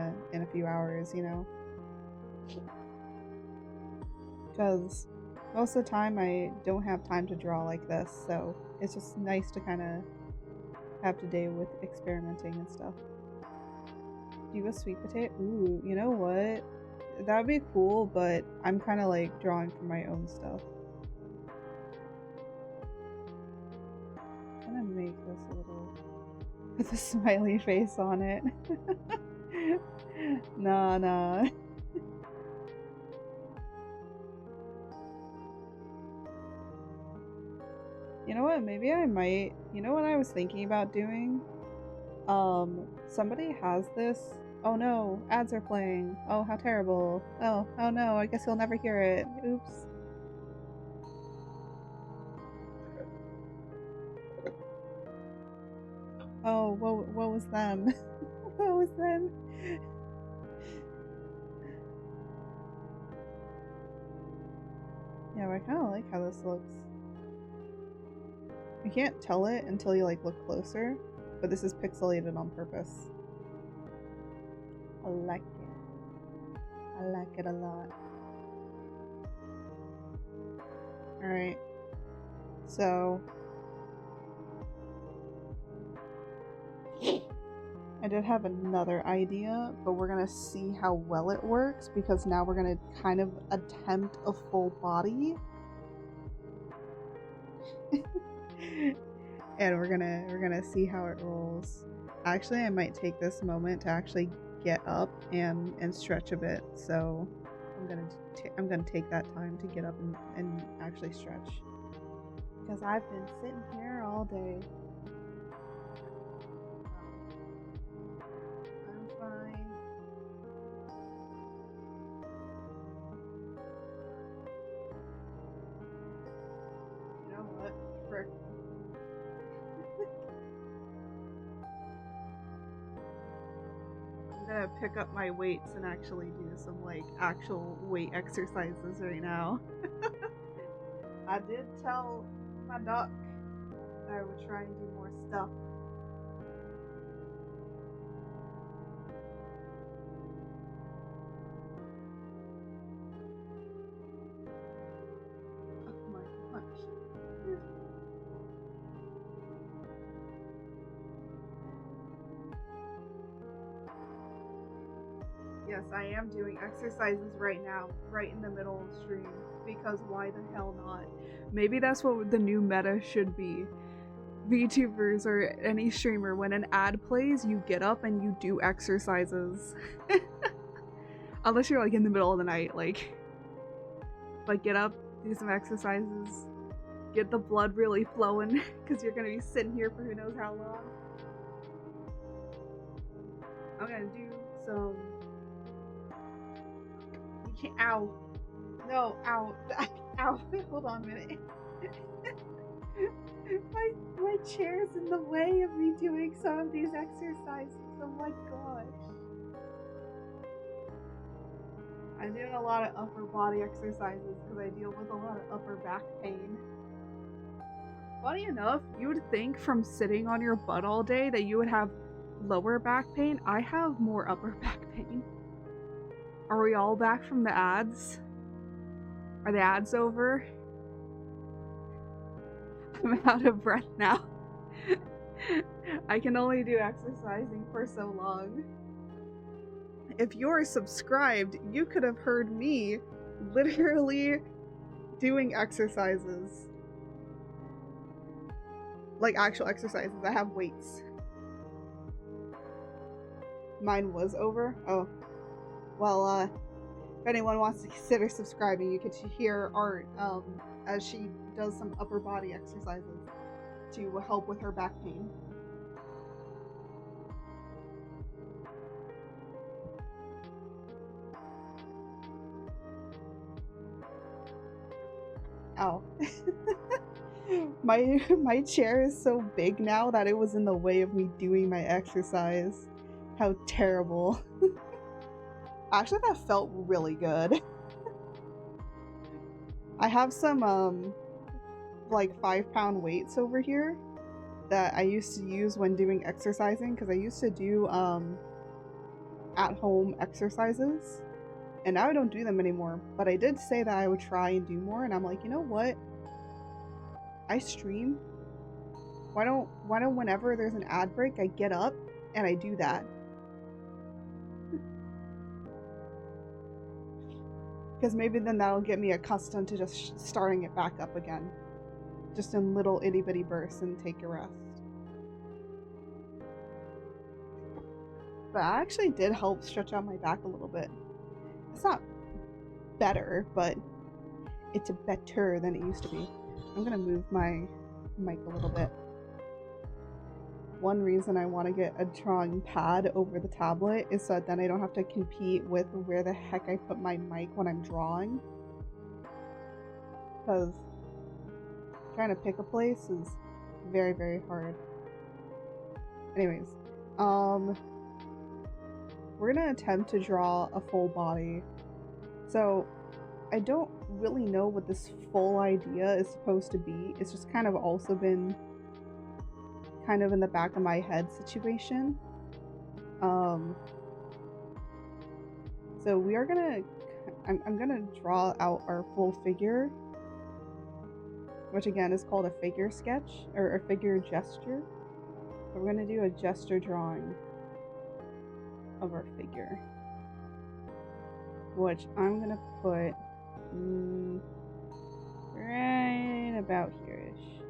a few hours. You know, because most of the time I don't have time to draw like this, so it's just nice to kind of have to do with experimenting and stuff. Do a sweet potato? Ooh, you know what? That would be cool, but I'm kind of like drawing for my own stuff. I'm gonna make this a little with a smiley face on it. Nah, nah. You know what? Maybe I might. You know what I was thinking about doing? Somebody has this. Oh no, ads are playing. Oh, how terrible. Oh no, I guess you'll never hear it. Oops. Oh, what was them? What was them? Yeah, but I kind of like how this looks. You can't tell it until you like look closer, but this is pixelated on purpose. I like it. I like it a lot. Alright. So I did have another idea, but we're gonna see how well it works because now we're gonna kind of attempt a full body. And we're gonna see how it rolls. Actually, I might take this moment to actually get up and stretch a bit. So I'm gonna take that time to get up and actually stretch because I've been sitting here all day. I'm fine. You know what? Frick. I'm gonna pick up my weights and actually do some like actual weight exercises right now. I did tell my duck that I would try and do more stuff. Oh my gosh. Yes, I am doing exercises right now, right in the middle of stream, because why the hell not? Maybe that's what the new meta should be. VTubers or any streamer, when an ad plays, you get up and you do exercises. Unless you're like in the middle of the night, like get up, do some exercises, get the blood really flowing, because you're gonna be sitting here for who knows how long. I'm gonna do some. You can't. Ow. No, ow. Ow. Hold on a minute. my chair's in the way of me doing some of these exercises. Oh my gosh. I'm doing a lot of upper body exercises because I deal with a lot of upper back pain. Funny enough, you would think from sitting on your butt all day that you would have lower back pain. I have more upper back pain. Are we all back from the ads? Are the ads over? I'm out of breath now. I can only do exercising for so long. If you're subscribed, you could have heard me literally doing exercises. Like actual exercises. I have weights. Mine was over? Oh. Well, if anyone wants to consider subscribing, you could hear Art as she does some upper body exercises to help with her back pain. Ow. My chair is so big now that it was in the way of me doing my exercise. How terrible. Actually, that felt really good. I have some like 5-pound weights over here that I used to use when doing exercising, because I used to do at-home exercises, and now I don't do them anymore. But I did say that I would try and do more, and I'm like, you know what? I stream. Why don't whenever there's an ad break, I get up and I do that. Because maybe then that'll get me accustomed to just starting it back up again. Just in little itty bitty bursts and take a rest. But I actually did help stretch out my back a little bit. It's not better, but it's better than it used to be. I'm gonna move my mic a little bit. One reason I want to get a drawing pad over the tablet is so that then I don't have to compete with where the heck I put my mic when I'm drawing. Because trying to pick a place is very, very hard. Anyways, we're gonna attempt to draw a full body. So I don't really know what this full idea is supposed to be. It's just kind of also been kind of in the back of my head situation. Um, so we are gonna, I'm gonna draw out our full figure, which again is called a figure sketch or a figure gesture. So we're gonna do a gesture drawing of our figure, which I'm gonna put right about here-ish.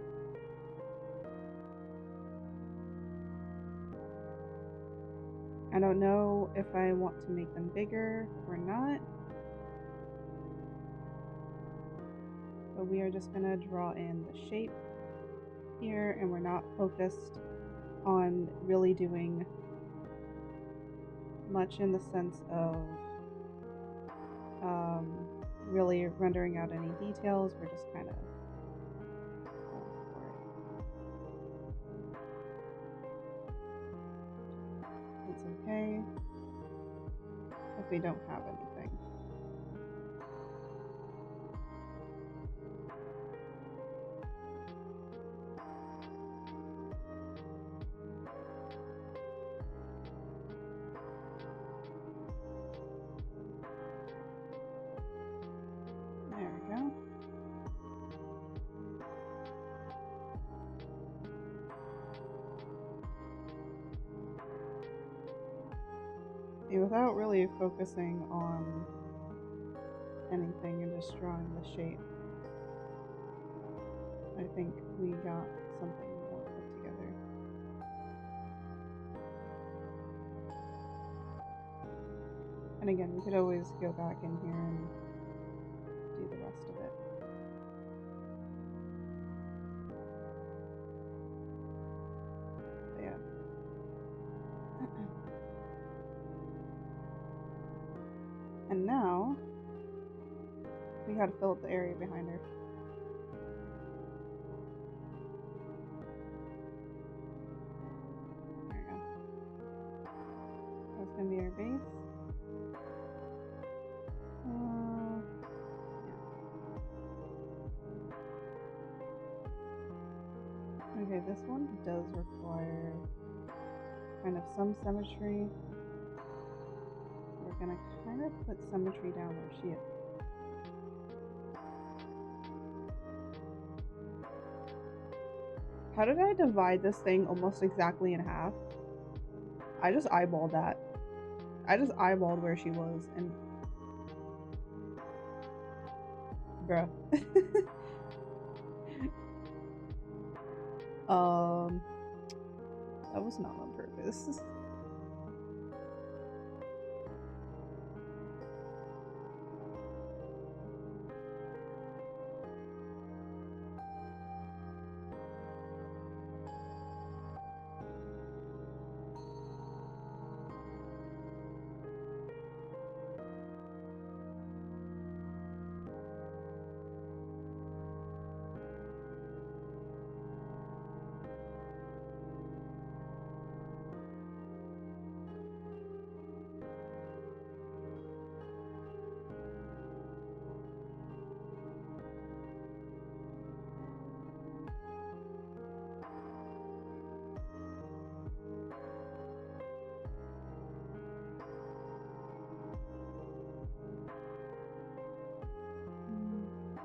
I don't know if I want to make them bigger or not, but we are just gonna draw in the shape here, and we're not focused on really doing much in the sense of really rendering out any details. We're just kind of going for it. It's okay if we don't have anything. There we go. See, without really focusing on anything and just drawing the shape, I think we got something more put together. And again, we could always go back in here and do the rest of it. But yeah. And now we gotta fill up the area behind her. There we go. That's gonna be our base. Yeah. Okay, this one does require kind of some symmetry. We're gonna kind of put symmetry down where she is. How did I divide this thing almost exactly in half? I just eyeballed that. I just eyeballed where she was and bruh. That was not on purpose.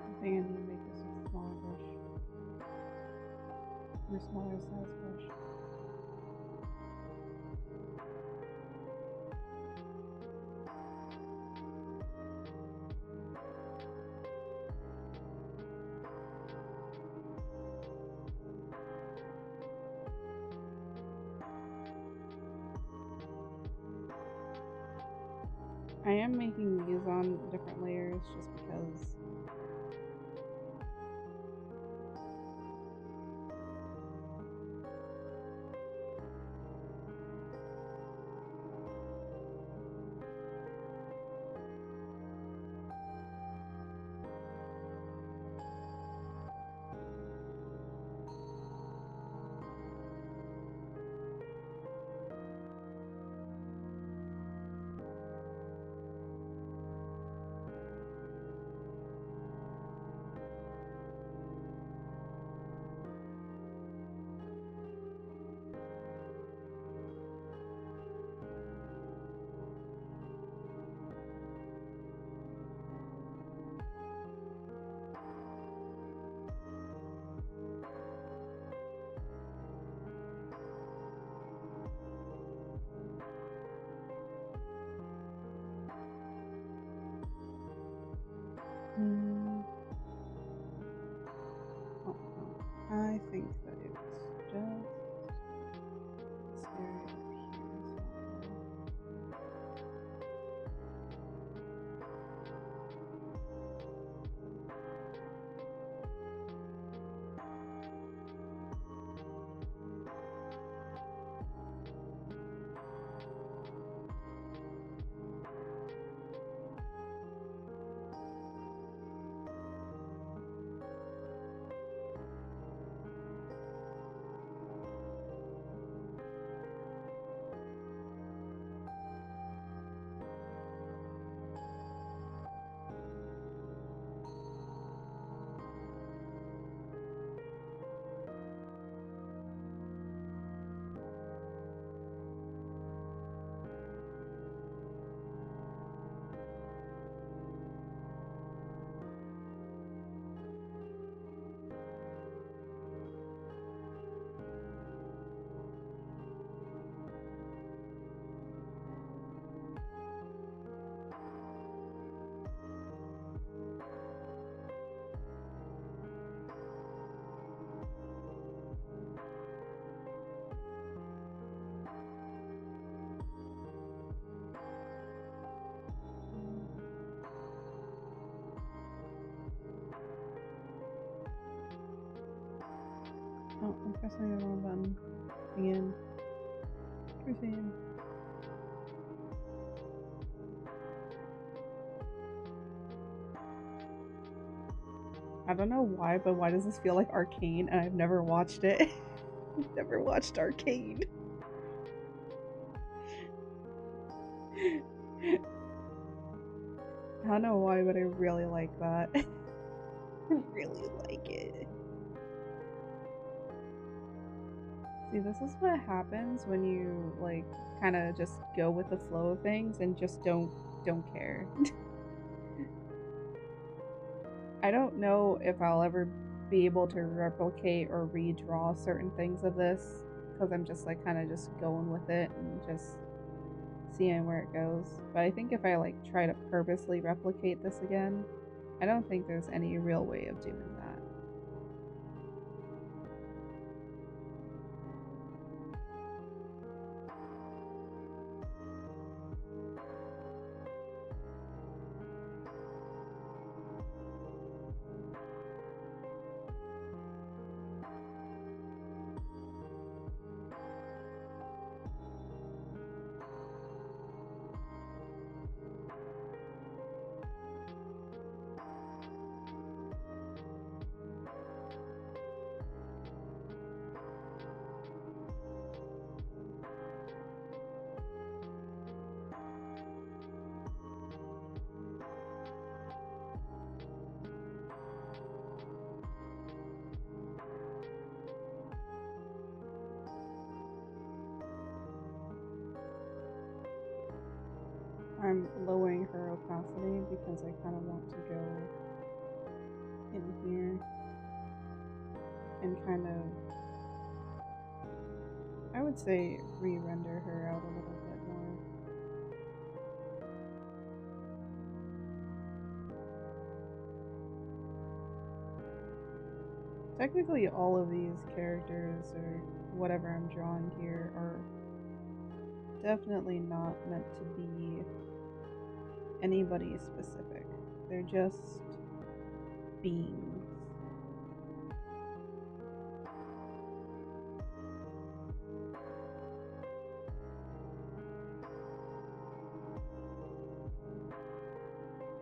I think I need to make this a smaller brush. Or smaller size brush. I am making these on different layers just because Pressing the wrong button. Again. Proceed. I don't know why, but why does this feel like Arcane? And I've never watched it. I've never watched Arcane. I don't know why, but I really like that. I really like it. See, this is what happens when you like kind of just go with the flow of things and just don't care. I don't know if I'll ever be able to replicate or redraw certain things of this because I'm just like kind of just going with it and just seeing where it goes. But I think if I like try to purposely replicate this again, I don't think there's any real way of doing that. I'm lowering her opacity because I kind of want to go in here and kind of, I would say, re-render her out a little bit more. Technically, all of these characters or whatever I'm drawing here are definitely not meant to be anybody specific. They're just beings.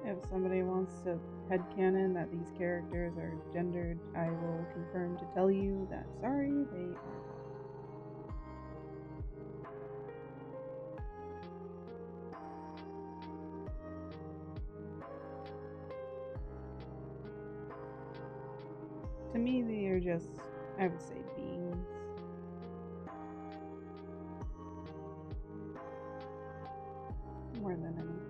If somebody wants to headcanon that these characters are gendered, I will confirm to tell you that sorry, they are not. To me, they are just, I would say, beings. More than anything.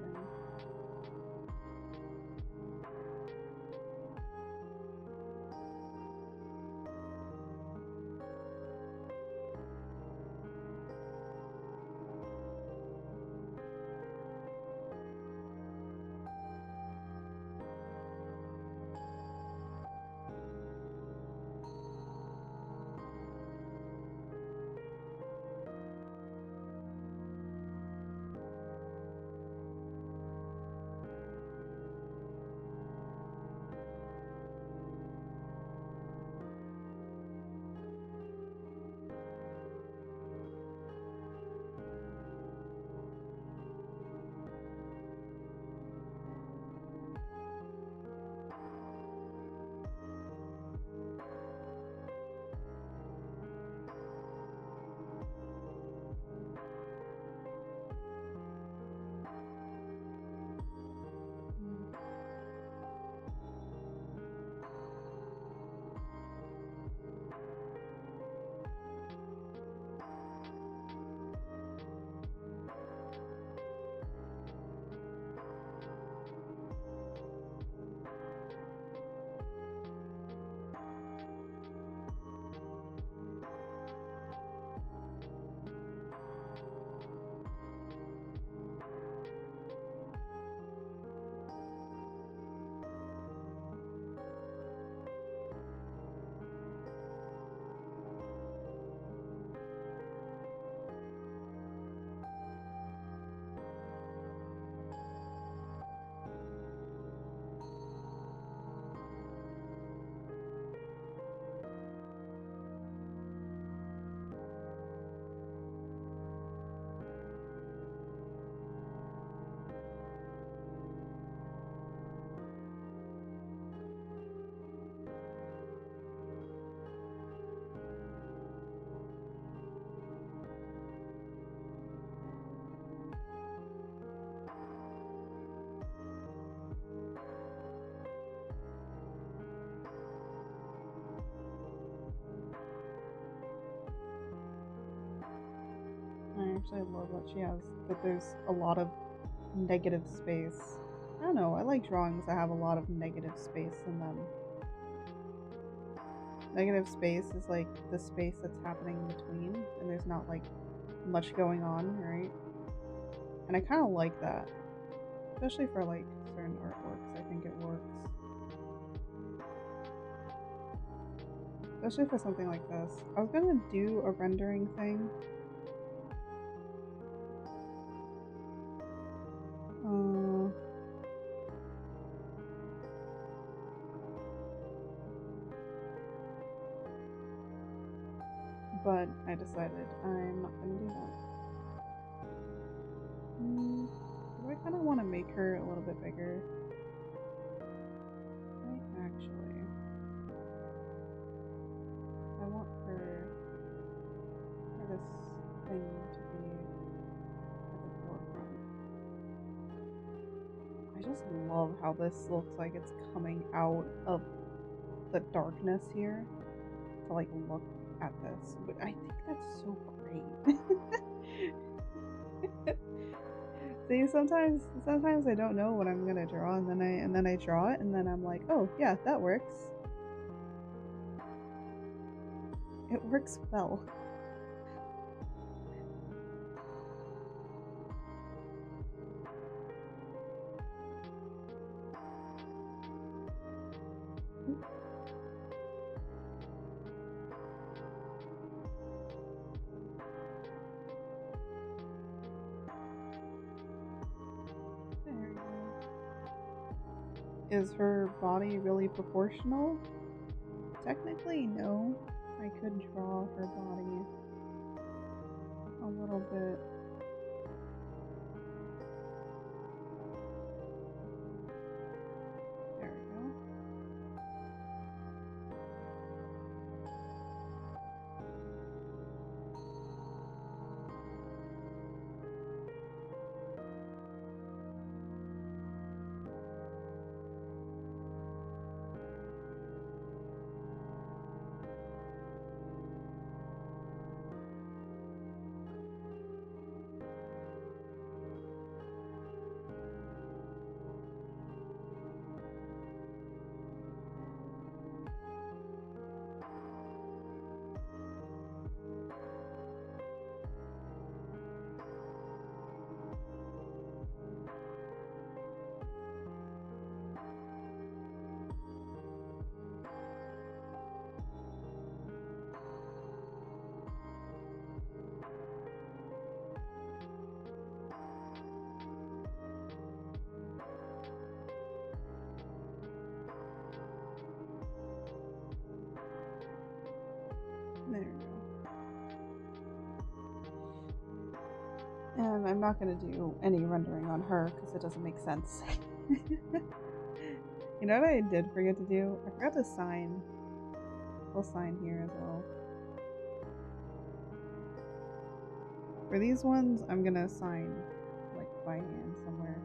actually love that she has that there's a lot of negative space. I don't know, I like drawings that have a lot of negative space in them. Negative space is like the space that's happening in between, and there's not like much going on, right? And I kind of like that, especially for like certain artworks. I think it works, especially for something like this. I was gonna do a rendering thing. But I decided I'm not gonna do that. Do I kind of want to make her a little bit bigger? Actually, I want her for this thing to be at the forefront. I just love how this looks like it's coming out of the darkness here to like look at this. But I think that's so great. See, sometimes I don't know what I'm gonna draw, and then I draw it, and then I'm like, oh yeah, that works. It works well. There we go. Is her body really proportional? Technically, no. I could draw her body a little bit. There we go. There we go. And I'm not going to do any rendering on her because it doesn't make sense. You know what I did forget to do? I forgot to sign. We'll sign here as well. For these ones, I'm going to sign like by hand somewhere.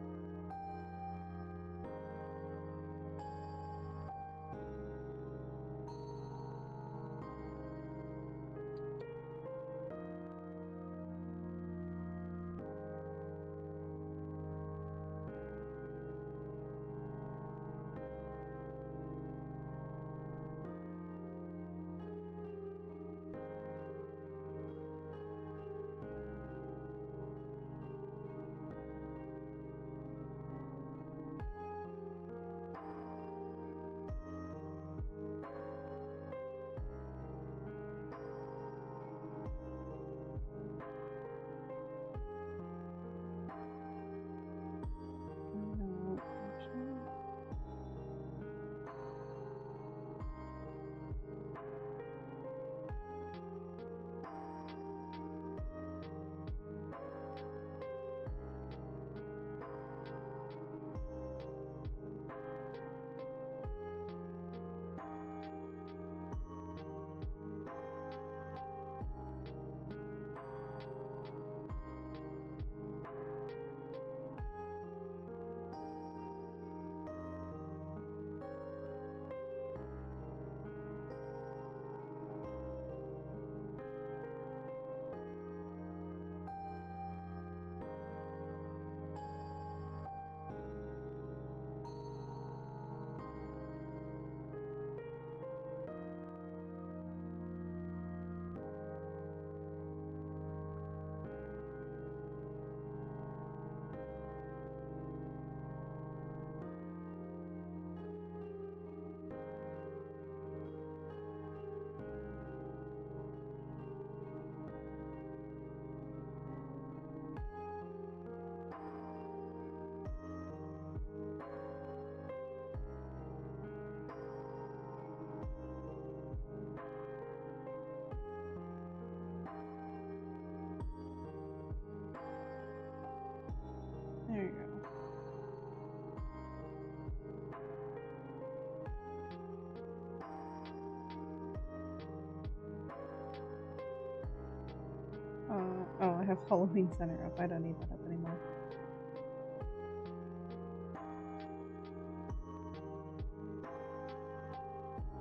have Halloween Center up. I don't need that up anymore.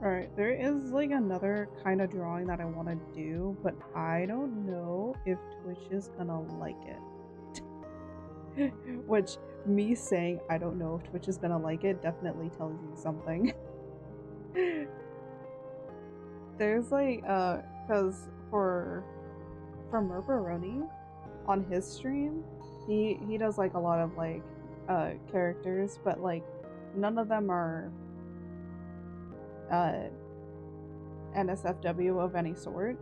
Alright, there is like another kind of drawing that I want to do, but I don't know if Twitch is gonna like it. Which, me saying I don't know if Twitch is gonna like it definitely tells you something. There's like, cause for Murbaroni, on his stream, he does like a lot of like, characters, but like, none of them are, NSFW of any sort.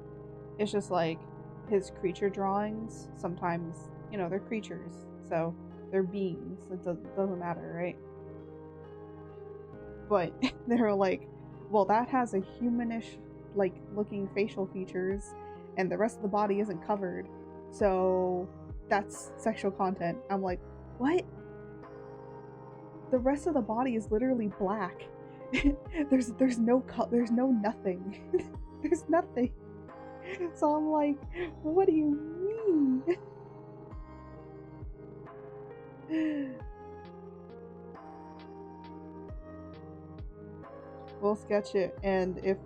It's just like his creature drawings. Sometimes, you know, they're creatures, so they're beings. It doesn't matter, right? But they're like, well, that has a humanish, like, looking facial features, and the rest of the body isn't covered, so that's sexual content. I'm like, what? The rest of the body is literally black. there's no nothing. There's nothing. So I'm like, what do you mean? We'll sketch it, and if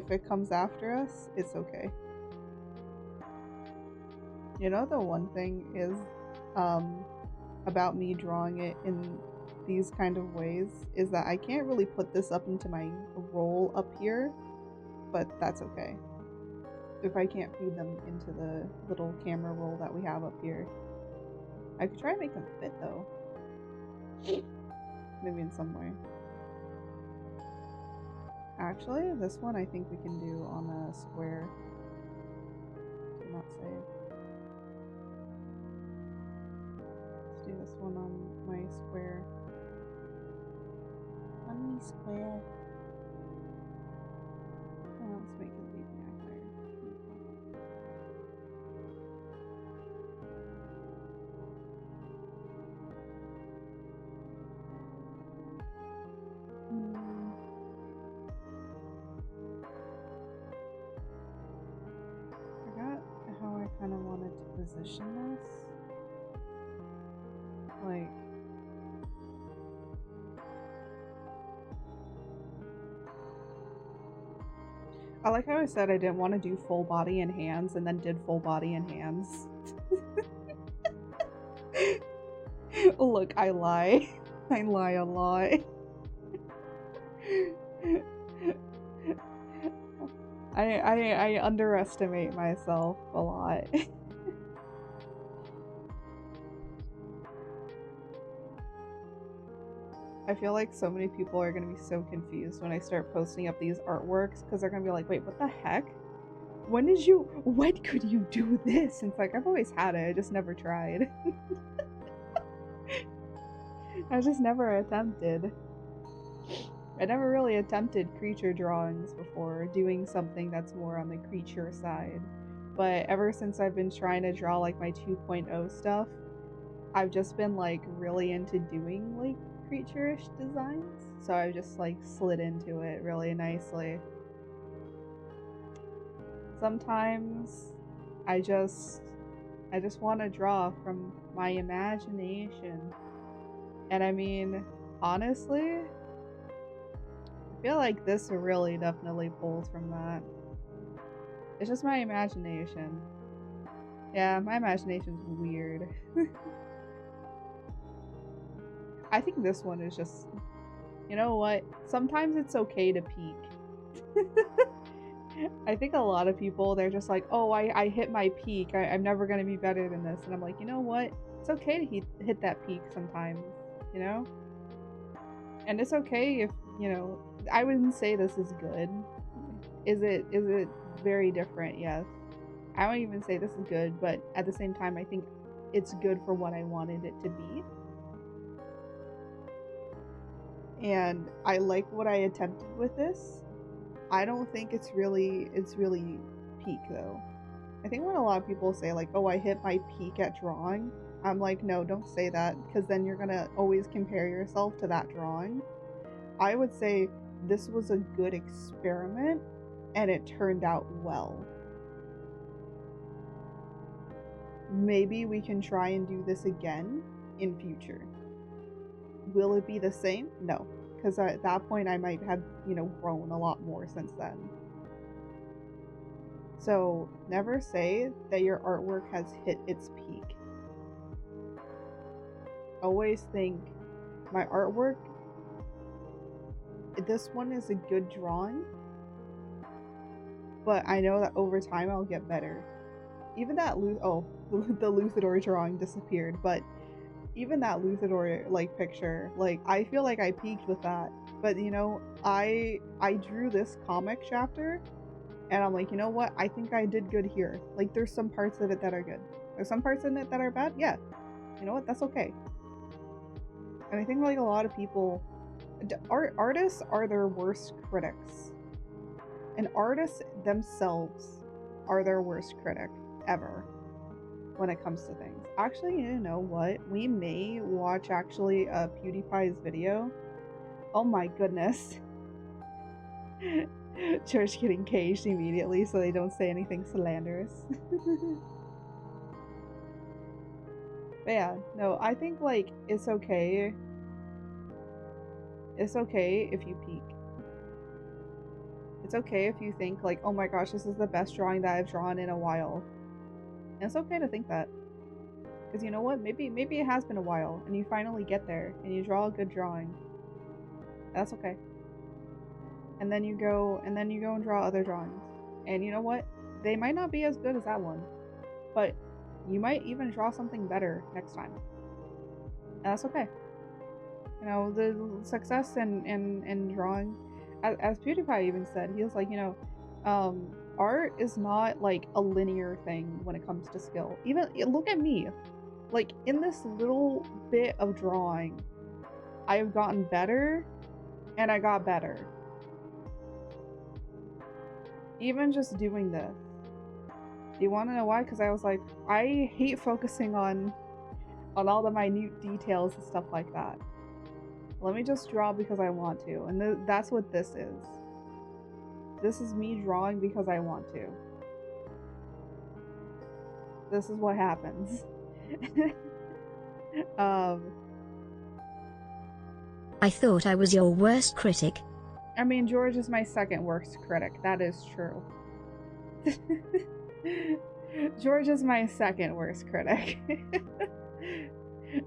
it comes after us, it's okay. You know, the one thing is about me drawing it in these kind of ways is that I can't really put this up into my roll up here, but that's okay. If I can't feed them into the little camera roll that we have up here. I could try and make them fit though. Maybe in some way. Actually, this one I think we can do on a square. Do not save. Let's do this one on my square. On my square. Oh, let's make it leave me out there. I forgot how I kind of wanted to position this. Like, I like how I said I didn't want to do full body and hands and then did full body and hands. Look, I lie. I lie a lot. I underestimate myself a lot. I feel like so many people are gonna be so confused when I start posting up these artworks because they're gonna be like, wait, what the heck? When could you do this? And it's like, I've always had it, I just never tried. I just never attempted. I never really attempted creature drawings before, doing something that's more on the creature side. But ever since I've been trying to draw like my 2.0 stuff, I've just been like really into doing like creature-ish designs. So I've just like slid into it really nicely. Sometimes I just want to draw from my imagination. And I mean, honestly, I feel like this really definitely pulls from that. It's just my imagination. Yeah, my imagination's weird. I think this one is just, you know what? Sometimes it's okay to peak. I think a lot of people, they're just like, oh, I hit my peak. I'm never going to be better than this. And I'm like, you know what? It's okay to hit that peak sometimes, you know? And it's okay if, you know, I wouldn't say this is good. Is it very different? Yes. I won't even say this is good, but at the same time, I think it's good for what I wanted it to be. And I like what I attempted with this. I don't think it's really peak though. I think when a lot of people say like, oh, I hit my peak at drawing, I'm like, no, don't say that, because then you're gonna always compare yourself to that drawing. I would say this was a good experiment and it turned out well. maybe we can try and do this again in future. Will it be the same? No, because at that point I might have, you know, grown a lot more since then. So never say that your artwork has hit its peak. Always think, my artwork, this one is a good drawing, but I know that over time I'll get better. Even that the Luthador drawing disappeared, but even that Luthador like picture, like I feel like I peaked with that. But you know, I drew this comic chapter and I'm like, you know what? I think I did good here. Like there's some parts of it that are good. There's some parts in it that are bad. Yeah. You know what? That's okay. And I think like a lot of people, artists are their worst critics. And artists themselves are their worst critic ever when it comes to things. Actually, you know what? We may watch actually PewDiePie's video. Oh my goodness. George getting caged immediately so they don't say anything slanderous. But yeah, no, I think like it's okay. It's okay if you peak. It's okay if you think like, oh my gosh, this is the best drawing that I've drawn in a while. And it's okay to think that. Because you know what? Maybe it has been a while and you finally get there and you draw a good drawing. That's okay. And then you go and draw other drawings. And you know what? They might not be as good as that one. But you might even draw something better next time. And that's okay. You know, the success in drawing, as PewDiePie even said, he was like, you know, art is not like a linear thing when it comes to skill. Even look at me, like in this little bit of drawing, I've gotten better, and I got better. Even just doing this. Do you want to know why? Because I was like, I hate focusing on all the minute details and stuff like that. Let me just draw because I want to. And that's what this is. This is me drawing because I want to. This is what happens. I thought I was your worst critic. I mean, George is my second worst critic. That is true. George is my second worst critic.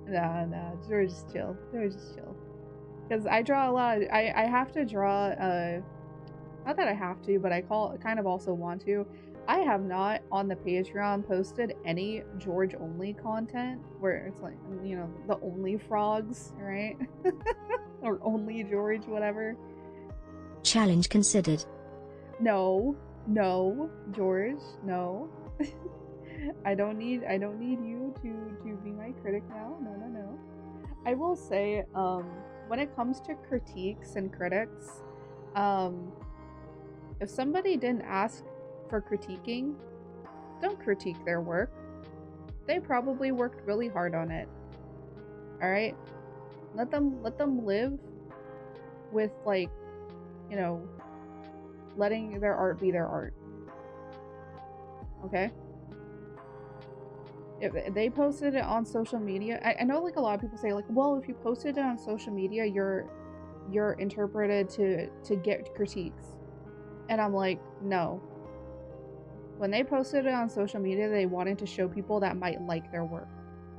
Nah, George is chill. George is chill. Because I draw a lot. I have to draw, not that I have to, but I kind of also want to. I have not on the Patreon posted any George only content where it's like, you know, the only frogs, right? Or only George, whatever. Challenge considered. No, George, no. I don't need you to be my critic now. No. I will say, when it comes to critiques and critics, if somebody didn't ask for critiquing, don't critique their work. They probably worked really hard on it. Alright? Let them live with, like, you know, letting their art be their art. Okay? If they posted it on social media, I know like a lot of people say like, well, if you posted it on social media, you're interpreted to get critiques. And I'm like, no. When they posted it on social media, they wanted to show people that might like their work.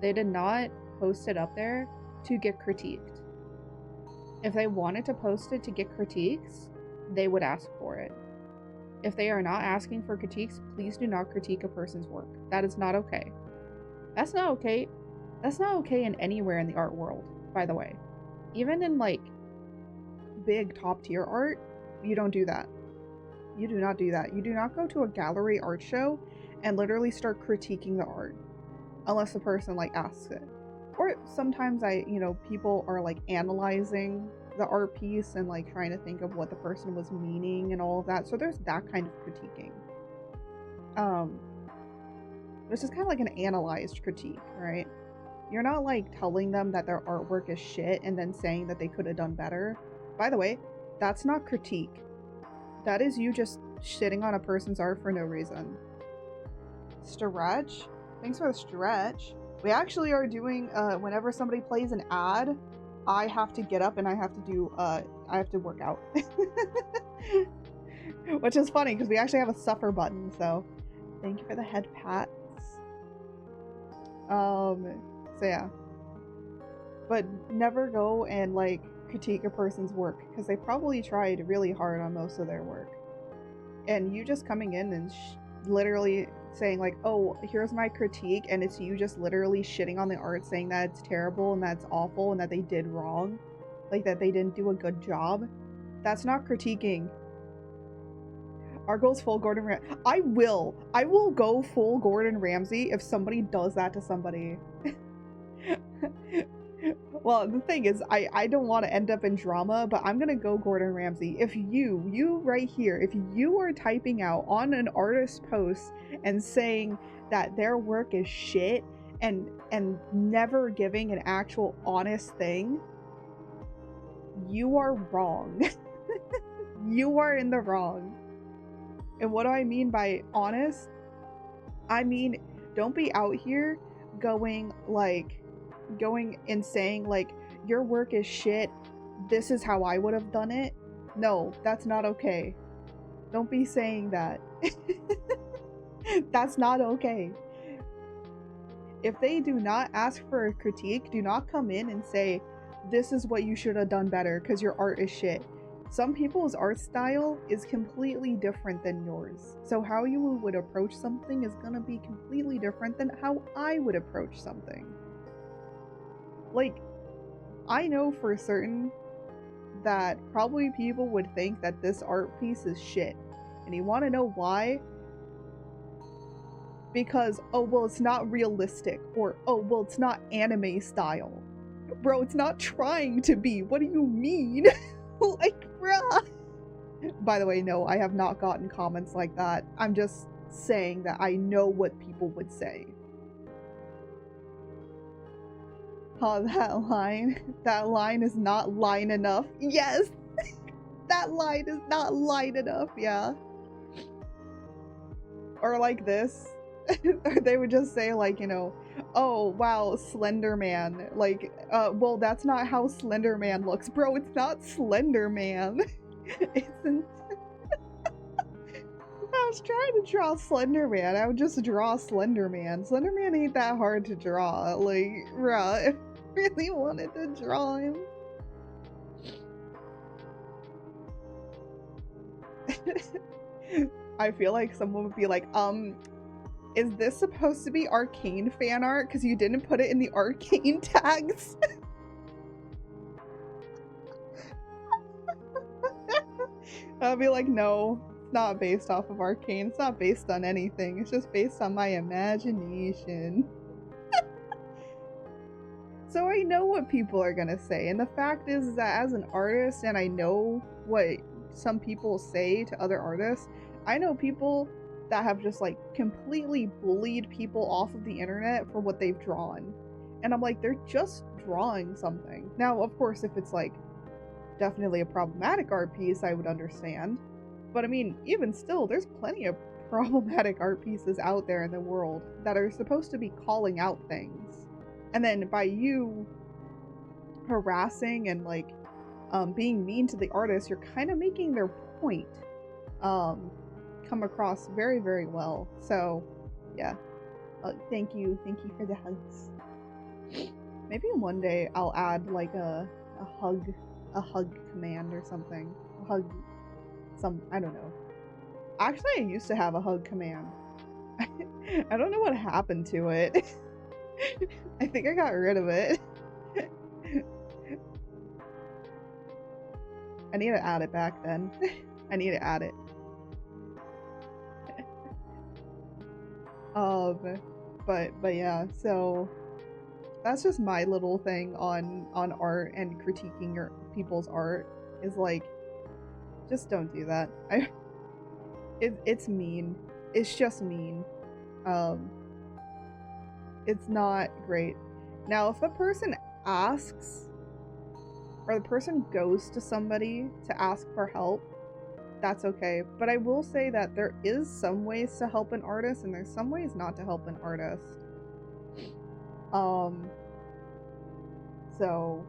They did not post it up there to get critiqued. If they wanted to post it to get critiques, they would ask for it. If they are not asking for critiques, please do not critique a person's work. That is not okay. That's not okay. That's not okay in anywhere in the art world, by the way. Even in like big top tier art, you don't do that. You do not do that. You do not go to a gallery art show and literally start critiquing the art unless the person like asks it. Or sometimes people are like analyzing the art piece and like trying to think of what the person was meaning and all of that. So there's that kind of critiquing. Which is kind of like an analyzed critique, right? You're not like telling them that their artwork is shit and then saying that they could have done better. By the way, that's not critique. That is you just shitting on a person's art for no reason. Stretch Thanks for the stretch. We actually are doing, whenever somebody plays an ad, I have to get up and I have to do, I have to work out. Which is funny, because we actually have a suffer button, so thank you for the head pats. So yeah. But never go and, like, critique a person's work, because they probably tried really hard on most of their work. And you just coming in and literally saying, like, oh, here's my critique, and it's you just literally shitting on the art, saying that it's terrible and that's awful and that they did wrong, like that they didn't do a good job. That's not critiquing. Our goal's full Gordon Ramsay. I will go full Gordon Ramsay if somebody does that to somebody. Well, the thing is, I don't want to end up in drama, but I'm gonna go Gordon Ramsay. If you right here, if you are typing out on an artist post and saying that their work is shit and never giving an actual honest thing, you are wrong. You are in the wrong. And what do I mean by honest? I mean, don't be out here going and saying, like, your work is shit, this is how I would have done it. No, that's not okay. Don't be saying that. That's not okay. If they do not ask for a critique, do not come in and say, this is what you should have done better because your art is shit. Some people's art style is completely different than yours. So how you would approach something is gonna be completely different than how I would approach something. Like, I know for certain that probably people would think that this art piece is shit. And you want to know why? Because, oh, well, it's not realistic. Or, oh, well, it's not anime style. Bro, it's not trying to be. What do you mean? Like, bruh. By the way, no, I have not gotten comments like that. I'm just saying that I know what people would say. Oh, that line is not line enough. Yes! That line is not line enough, yeah. Or like this. Or they would just say, like, you know, oh, wow, Slender Man. Like, well, that's not how Slender Man looks. Bro, it's not Slender Man. It's in... I was trying to draw Slender Man. I would just draw Slender Man. Slender Man ain't that hard to draw. Like, bruh, if I really wanted to draw him. I feel like someone would be like, is this supposed to be Arcane fan art? Because you didn't put it in the Arcane tags. I'll be like, no, it's not based off of Arcane. It's not based on anything. It's just based on my imagination. So I know what people are gonna say. And the fact is that as an artist, and I know what some people say to other artists, I know people that have just, like, completely bullied people off of the internet for what they've drawn. And I'm like, they're just drawing something. Now, of course, if it's, like, definitely a problematic art piece, I would understand. But I mean, even still, there's plenty of problematic art pieces out there in the world that are supposed to be calling out things. And then by you harassing and, like, being mean to the artist, you're kind of making their point come across very, very well. So, yeah. Thank you for the hugs. Maybe one day I'll add, like, a hug command or something. I don't know. Actually, I used to have a hug command. I don't know what happened to it. I think I got rid of it. I need to add it back then. I need to add it. But yeah, so that's just my little thing on art and critiquing people's art, is like, just don't do that. It's mean. It's just mean. It's not great. Now, if the person asks, or the person goes to somebody to ask for help, that's okay. But I will say that there is some ways to help an artist, and there's some ways not to help an artist. So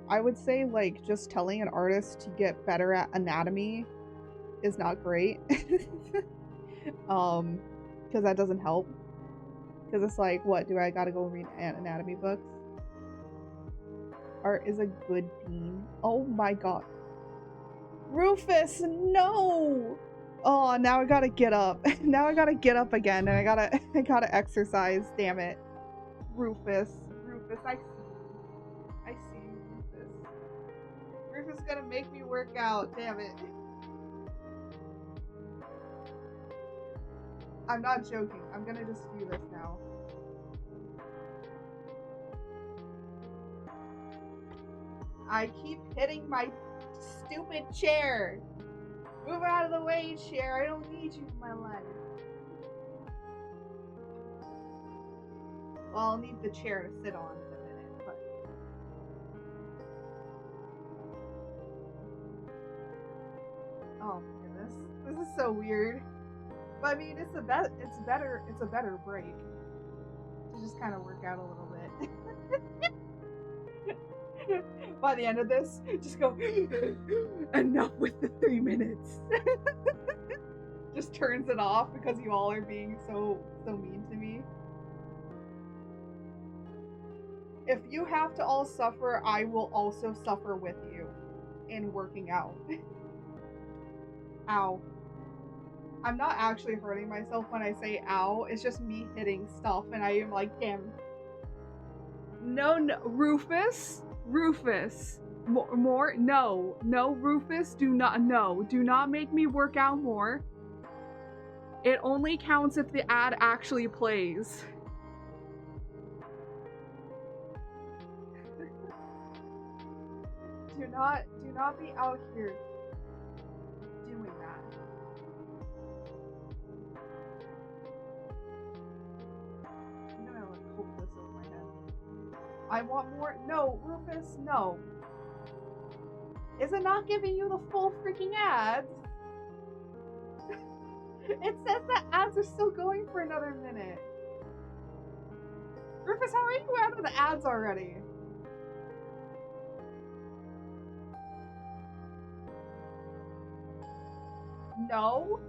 I would say, like, just telling an artist to get better at anatomy is not great. Because that doesn't help. Because it's like, what, do I gotta go read anatomy books? Art is a good bean. Oh my god. Rufus, no! Oh, now I gotta get up. Now I gotta get up again, and I gotta exercise, damn it. Rufus, I see you. I see you, Rufus. Rufus is gonna make me work out, damn it. I'm not joking. I'm gonna just do this now. I keep hitting my stupid chair. Move out of the way, chair. I don't need you in my life. Well, I'll need the chair to sit on in a minute, but... Oh my goodness. This is so weird. But I mean, it's a better break. To just kind of work out a little bit. By the end of this, just go, enough with the 3 minutes. Just turns it off because you all are being so mean to me. If you have to all suffer, I will also suffer with you in working out. Ow. I'm not actually hurting myself when I say ow, it's just me hitting stuff and I am like, damn. No, Rufus, more, no, Rufus, do not make me work out more. It only counts if the ad actually plays. Do not be out here doing that. I'm gonna like hold this over my head. I want more. No, Rufus, no. Is it not giving you the full freaking ads? It says that ads are still going for another minute. Rufus, how are you out of the ads already? No?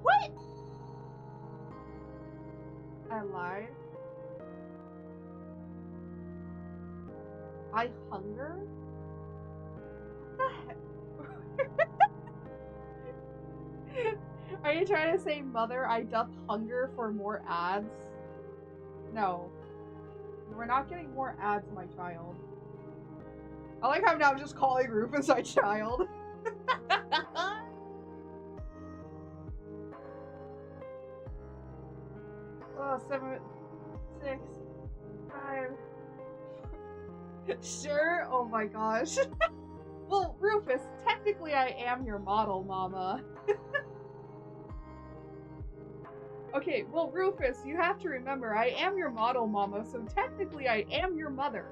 What? I lied. I hunger? What the heck? Are you trying to say, mother, I doth hunger for more ads? No. We're not getting more ads, my child. I like how now I'm just calling Rufus my child. Oh, 7, 6, 5. Sure? Oh my gosh. Well, Rufus, technically I am your model, mama. Okay, well, Rufus, you have to remember, I am your model, mama, so technically I am your mother.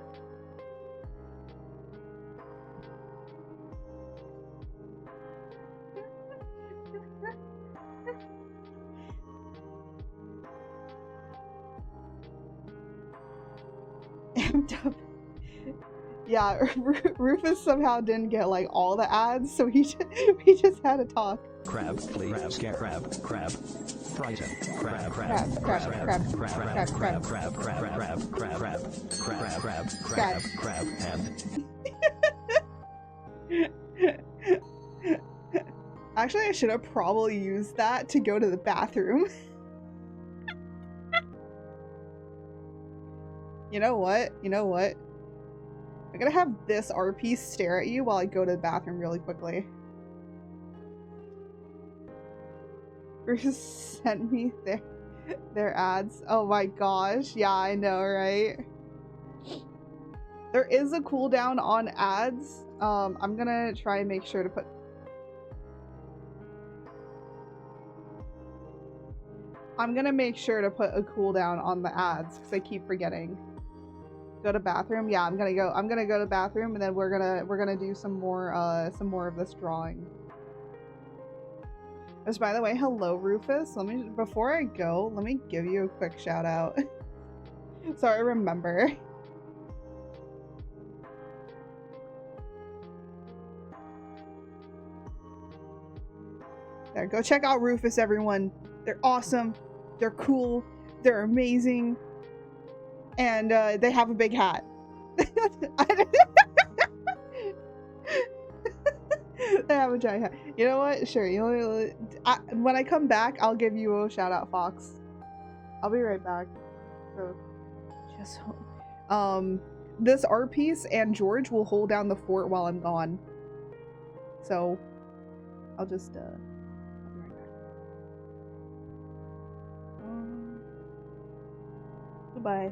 Yeah, Rufus somehow didn't get like all the ads, so we just had to talk. Crab, please, scare, crab, frighten, crab, and. Actually, I should have probably used that to go to the bathroom. You know what? I'm gonna have this art piece stare at you while I go to the bathroom really quickly. Just sent me their ads. Oh my gosh. Yeah, I know, right? There is a cooldown on ads. I'm gonna try and make sure to put... I'm gonna make sure to put a cooldown on the ads because I keep forgetting. Go to bathroom. Yeah, I'm gonna go to bathroom, and then we're gonna do some more of this drawing. Which, by the way, hello, Rufus. Before I go, let me give you a quick shout out. So I remember. There, go check out Rufus, everyone. They're awesome. They're cool. They're amazing. And they have a big hat. They have a giant hat. You know what? Sure. When I come back, I'll give you a shout out, Fox. I'll be right back. So, just this art piece and George will hold down the fort while I'm gone. So, I'll just I'll be right back. Goodbye.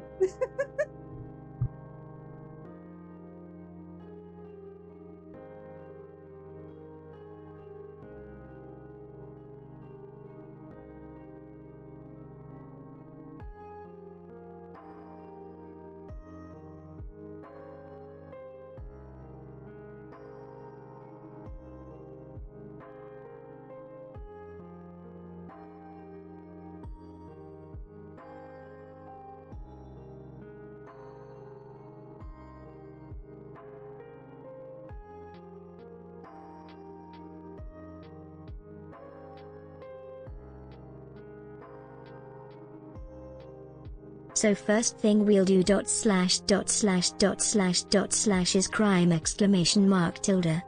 So first thing we'll do // is crime exclamation mark tilde.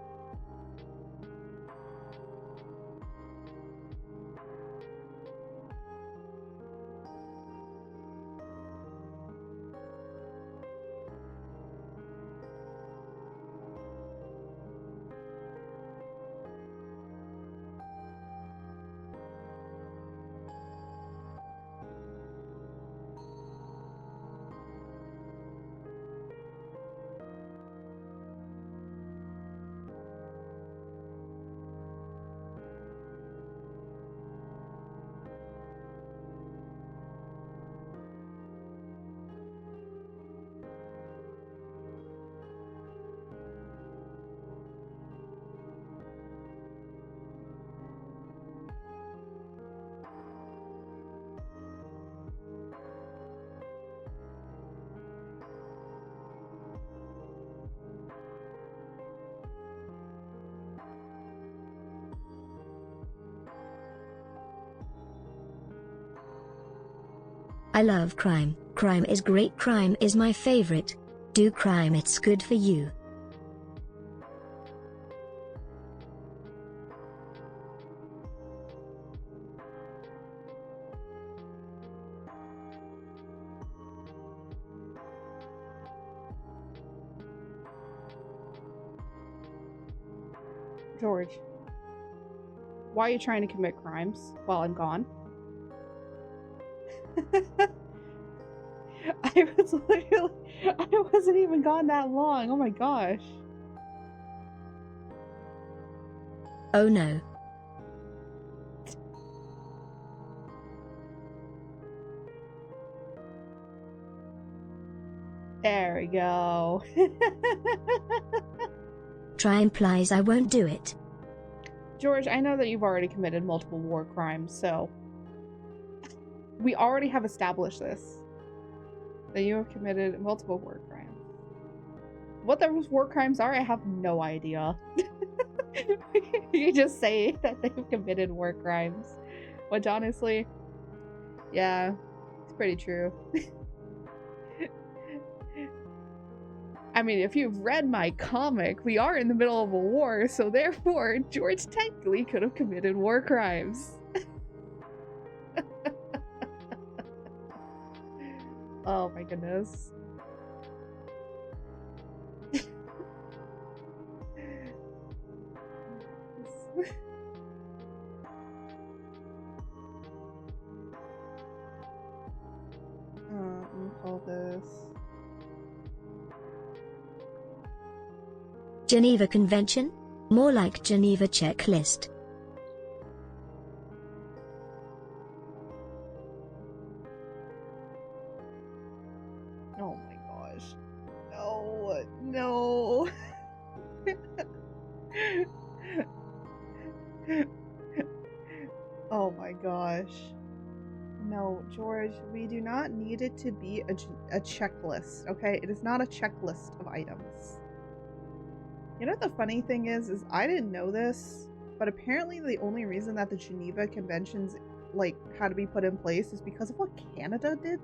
I love crime. Crime is great. Crime is my favorite. Do crime, it's good for you. George, why are you trying to commit crimes while I'm gone? I wasn't even gone that long. Oh my gosh. Oh no. There we go. Try implies I won't do it. George, I know that you've already committed multiple war crimes, so we already have established this. That you have committed multiple war crimes. What those war crimes are, I have no idea. You just say that they've committed war crimes. Which honestly, yeah, it's pretty true. I mean, if you've read my comic, we are in the middle of a war, so therefore, George technically could have committed war crimes. Oh my goodness. Let me call this. Geneva Convention? More like Geneva Checklist. Oh my gosh. No, no. gosh. No, George, we do not need it to be a checklist, okay? It is not a checklist of items. You know what the funny thing is I didn't know this, but apparently the only reason that the Geneva Conventions, like, had to be put in place is because of what Canada did?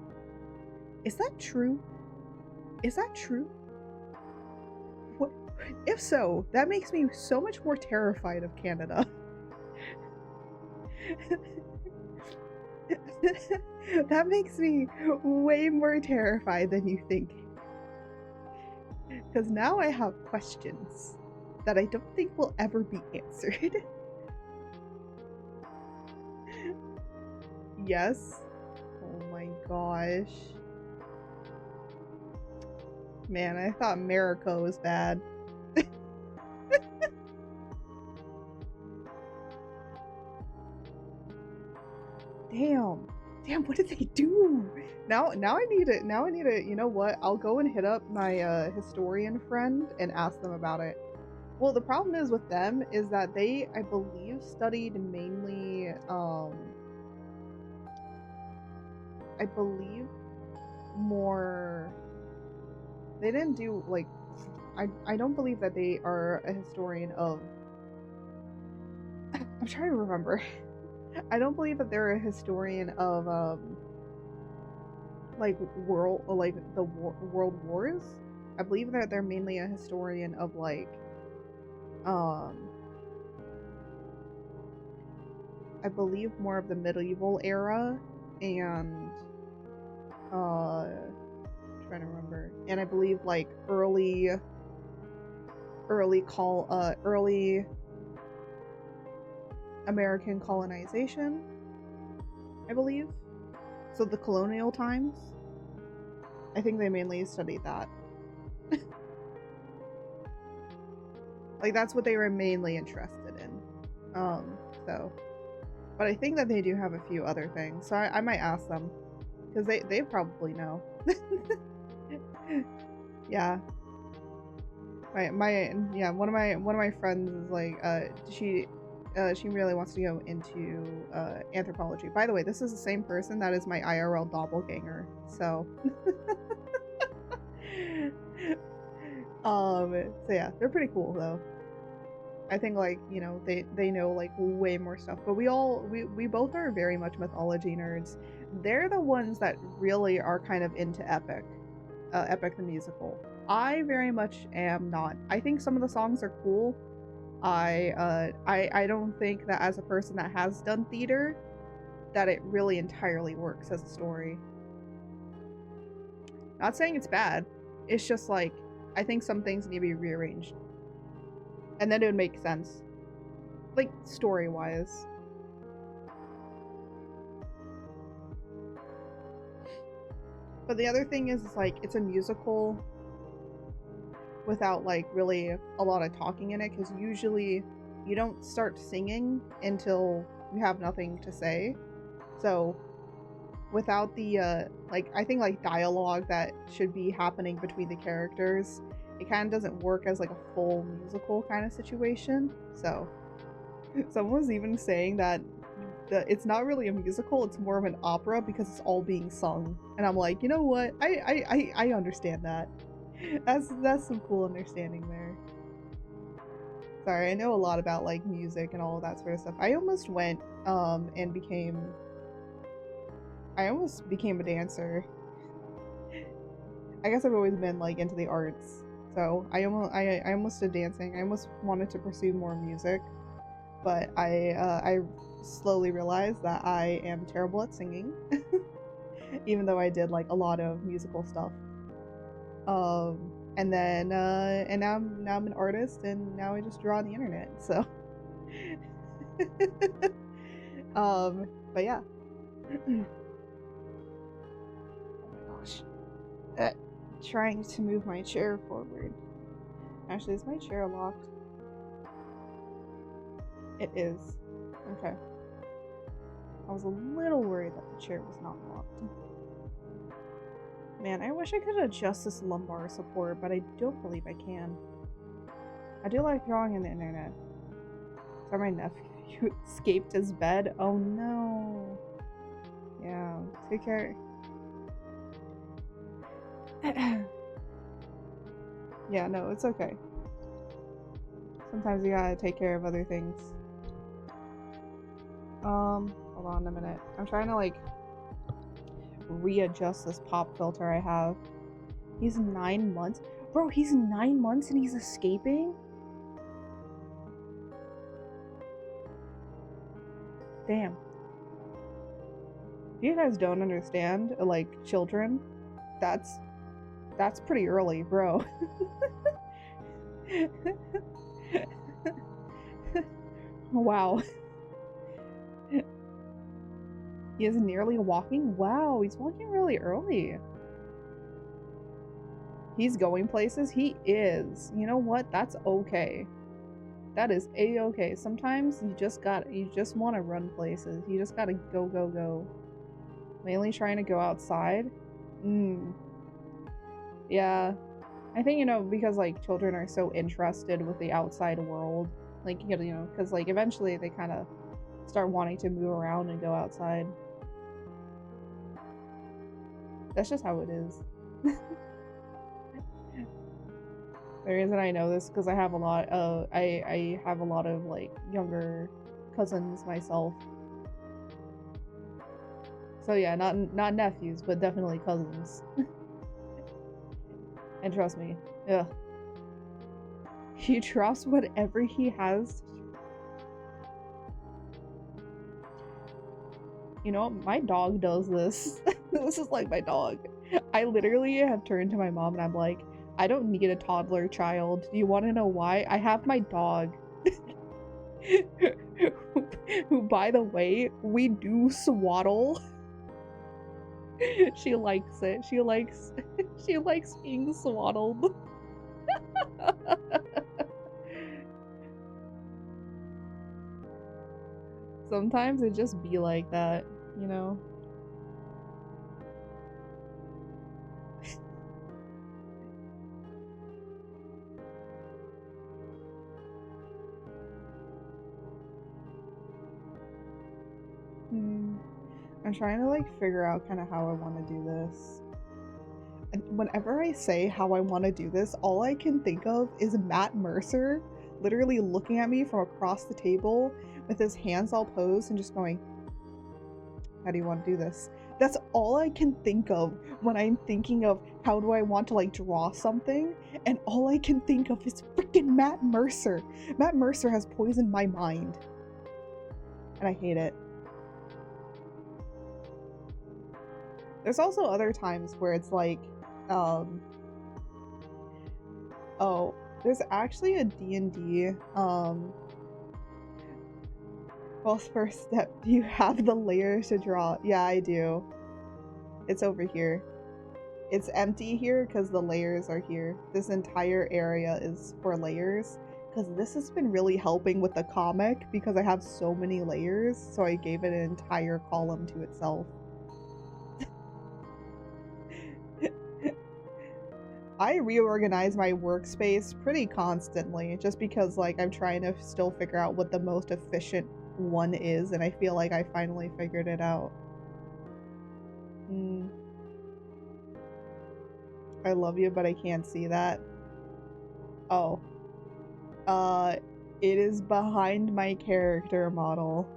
Is that true? Is that true? What? If so, that makes me so much more terrified of Canada. That makes me way more terrified than you think. Because now I have questions that I don't think will ever be answered. Yes. Oh my gosh. Man, I thought America was bad. Damn, what did they do? Now I need it. Now I need it. You know what? I'll go and hit up my historian friend and ask them about it. Well, the problem is with them is that they, I believe, studied mainly I believe more, they didn't do like, I don't believe that they are a historian of I'm trying to remember. I don't believe that they're a historian of like world wars. I believe that they're mainly a historian of like I believe more of the medieval era and trying to remember. And I believe like early American colonization, I believe. So the colonial times. I think they mainly studied that. Like that's what they were mainly interested in. So but I think that they do have a few other things. So I might ask them. Because they probably know. Yeah. One of my friends is like she really wants to go into anthropology. By the way, this is the same person that is my IRL doppelganger. So so yeah, they're pretty cool though. I think like, you know, they know like way more stuff, but we both are very much mythology nerds. They're the ones that really are kind of into Epic the musical. I very much am not. I think some of the songs are cool. I don't think that as a person that has done theater that it really entirely works as a story. Not saying it's bad. It's just like I think some things need to be rearranged. And then it would make sense. Like story-wise. But the other thing is like it's a musical without like really a lot of talking in it, because usually you don't start singing until you have nothing to say. So without the like I think like dialogue that should be happening between the characters, it kind of doesn't work as like a full musical kind of situation. So someone was even saying that it's not really a musical, it's more of an opera because it's all being sung. And I'm like, you know what? I understand that. That's some cool understanding there. Sorry, I know a lot about like music and all of that sort of stuff. I almost went and I almost became a dancer. I guess I've always been like into the arts. So I almost did dancing. I almost wanted to pursue more music, but I slowly realized that I am terrible at singing, even though I did like a lot of musical stuff. And then and now I'm an artist, and now I just draw on the internet. So, but yeah. Oh my gosh. Trying to move my chair forward. Actually, is my chair locked? It is. Okay. I was a little worried that the chair was not locked. Man, I wish I could adjust this lumbar support, but I don't believe I can. I do like drawing on the internet. Sorry, my You escaped his bed? Oh no. Yeah, take care. Yeah, no, it's okay. Sometimes you gotta take care of other things. Hold on a minute. I'm trying to like readjust this pop filter I have. He's 9 months. Bro, he's 9 months and he's escaping? Damn. You guys don't understand, like, children, that's pretty early, bro. Wow. He is nearly walking? Wow, he's walking really early. He's going places? He is. You know what? That's okay. That is a-okay. Sometimes you just want to run places. You just gotta go, go, go. Mainly trying to go outside? Yeah. I think, you know, because, like, children are so interested with the outside world. Like, you know, because, like, eventually they kind of start wanting to move around and go outside. That's just how it is. The reason I know this because I have a lot of I have a lot of like younger cousins myself. So yeah, not nephews, but definitely cousins. And trust me, yeah, he drops whatever he has. You know, my dog does this. This is like my dog. I literally have turned to my mom and I'm like, I don't need a toddler child. Do you want to know why? I have my dog. Who, by the way, we do swaddle. She likes it. She likes being swaddled. Sometimes it just be like that, you know? I'm trying to like figure out kind of how I want to do this. And whenever I say how I want to do this, all I can think of is Matt Mercer literally looking at me from across the table with his hands all posed and just going, how do you want to do this? That's all I can think of when I'm thinking of how do I want to like draw something, and all I can think of is freaking Matt Mercer. Matt Mercer has poisoned my mind. And I hate it. There's also other times where it's like, oh, there's actually a D&D, well, first step, do you have the layers to draw? Yeah, I do. It's over here. It's empty here because the layers are here. This entire area is for layers because this has been really helping with the comic because I have so many layers, so I gave it an entire column to itself. I reorganize my workspace pretty constantly just because like I'm trying to still figure out what the most efficient one is, and I feel like I finally figured it out. I love you, but I can't see that. Oh. It is behind my character model.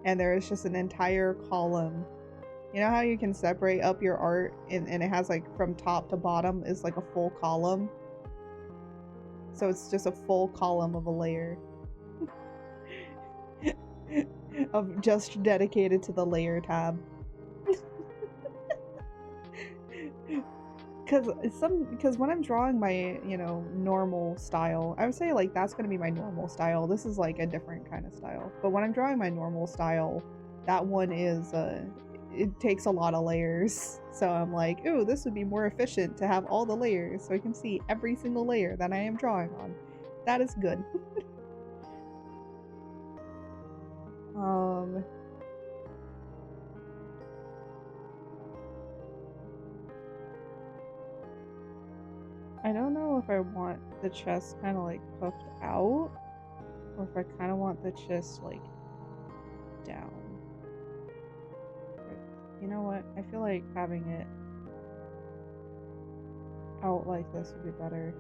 And there is just an entire column. You know how you can separate up your art and it has like from top to bottom is like a full column? So it's just a full column of a layer. Of just dedicated to the layer tab. Because when I'm drawing my, you know, normal style, I would say like that's gonna be my normal style. This is like a different kind of style. But when I'm drawing my normal style, that one is it takes a lot of layers. So I'm like, ooh, this would be more efficient to have all the layers so I can see every single layer that I am drawing on. That is good. I don't know if I want the chest kind of like puffed out. Or if I kind of want the chest, like, down. But you know what? I feel like having it out like this would be better.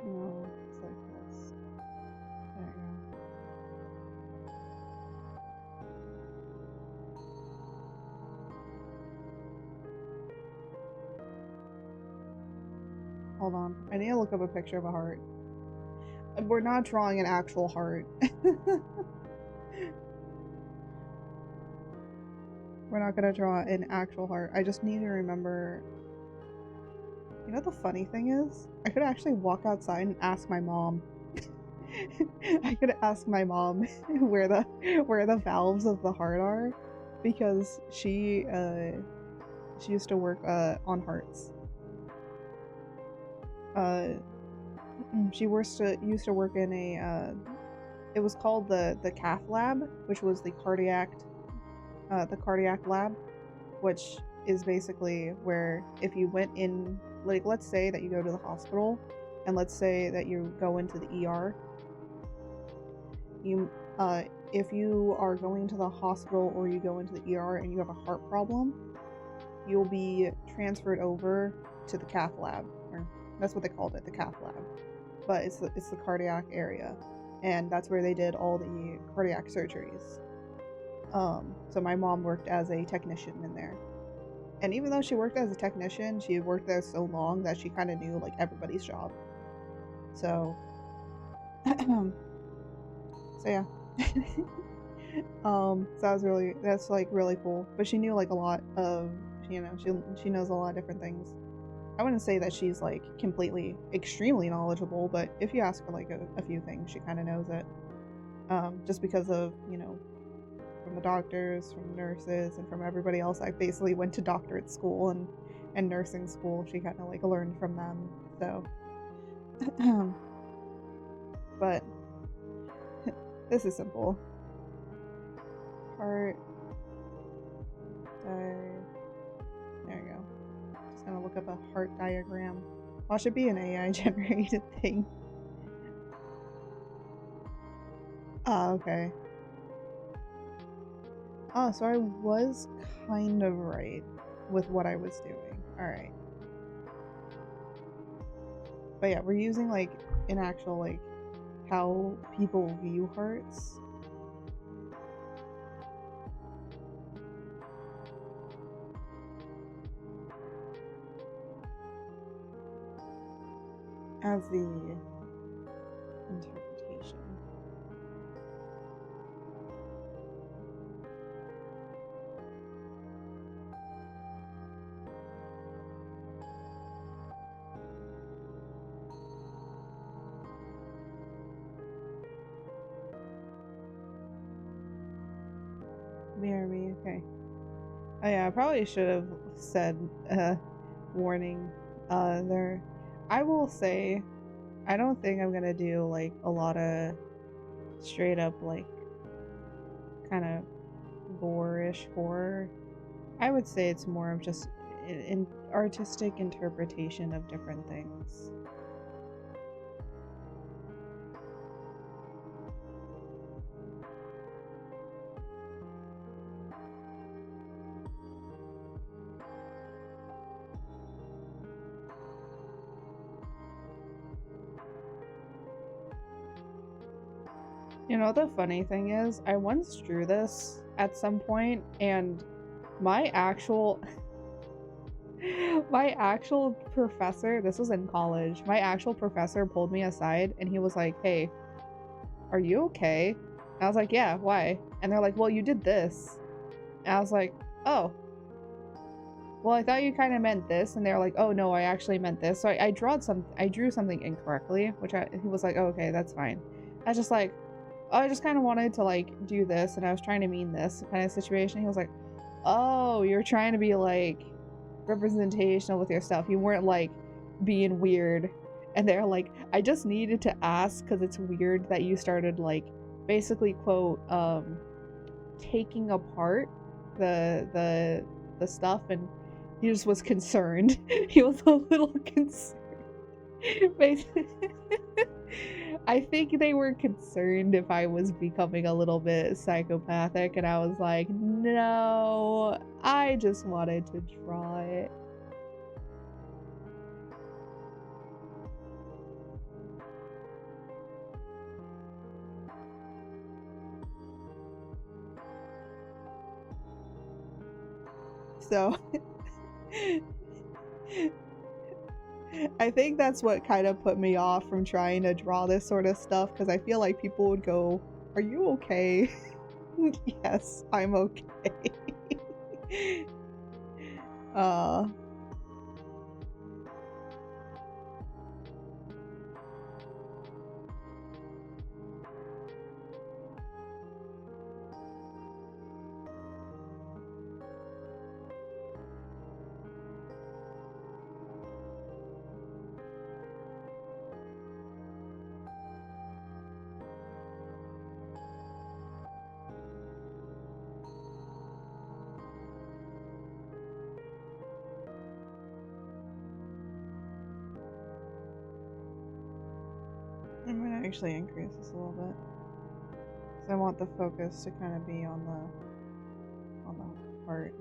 No, it's like this. There you go. Hold on. I need to look up a picture of a heart. We're not drawing an actual heart. We're not gonna draw an actual heart. I just need to remember. You know what the funny thing is? I could actually walk outside and ask my mom. I could ask my mom where the valves of the heart are, because she used to work on hearts. She used to work in a it was called the cath lab, which was the cardiac lab, which is basically where if you went in, like, let's say that you go to the hospital, and let's say that you go into the ER, you if you are going to the hospital or you go into the ER and you have a heart problem, you'll be transferred over to the cath lab, or that's what they called it, the cath lab, but it's the cardiac area, and that's where they did all the cardiac surgeries. So my mom worked as a technician in there. And even though she worked as a technician, she worked there so long that she kind of knew, like, everybody's job. So, so yeah. So that's like really cool. But she knew, like, a lot of, she knows a lot of different things. I wouldn't say that she's, like, completely extremely knowledgeable, but if you ask her, like, a few things, she kind of knows it. Just because of, from the doctors, from nurses, and from everybody else. I basically went to doctorate school and nursing school. She kind of, like, learned from them. So, but this is simple. Heart. There you go. Just gonna look up a heart diagram. Watch it be an AI generated thing. Okay. Oh, so I was kind of right with what I was doing. Alright. But yeah, we're using, like, an actual, like, how people view hearts. As the interpretation. Mirror me, okay. Oh yeah, I probably should have said warning there. I will say, I don't think I'm gonna do, like, a lot of straight up, like, kind of gore-ish horror. I would say it's more of just an artistic interpretation of different things. You know, the funny thing is, I once drew this at some point, and my actual my actual professor, this was in college, my actual professor pulled me aside and he was like, "Hey, are you okay?" And I was like, "Yeah, why?" And they're like, "Well, you did this." And I was like, "Oh, well, I thought you kind of meant this." And they were like, "Oh no, I actually meant this." So I drew something incorrectly, he was like, oh, "Okay, that's fine." I was just like, "Oh, I just kind of wanted to like do this and I was trying to mean this kind of situation." He was like, "Oh, you're trying to be like representational with your stuff. You weren't like being weird." And they're like, "I just needed to ask because it's weird that you started like basically quote taking apart the stuff." And he just was concerned. He was a little concerned. Basically, I think they were concerned if I was becoming a little bit psychopathic, and I was like, no, I just wanted to draw it. So I think that's what kind of put me off from trying to draw this sort of stuff, because I feel like people would go, "Are you okay?" Yes, I'm okay. uh I'm gonna actually increase this a little bit, because I want the focus to kind of be on the heart.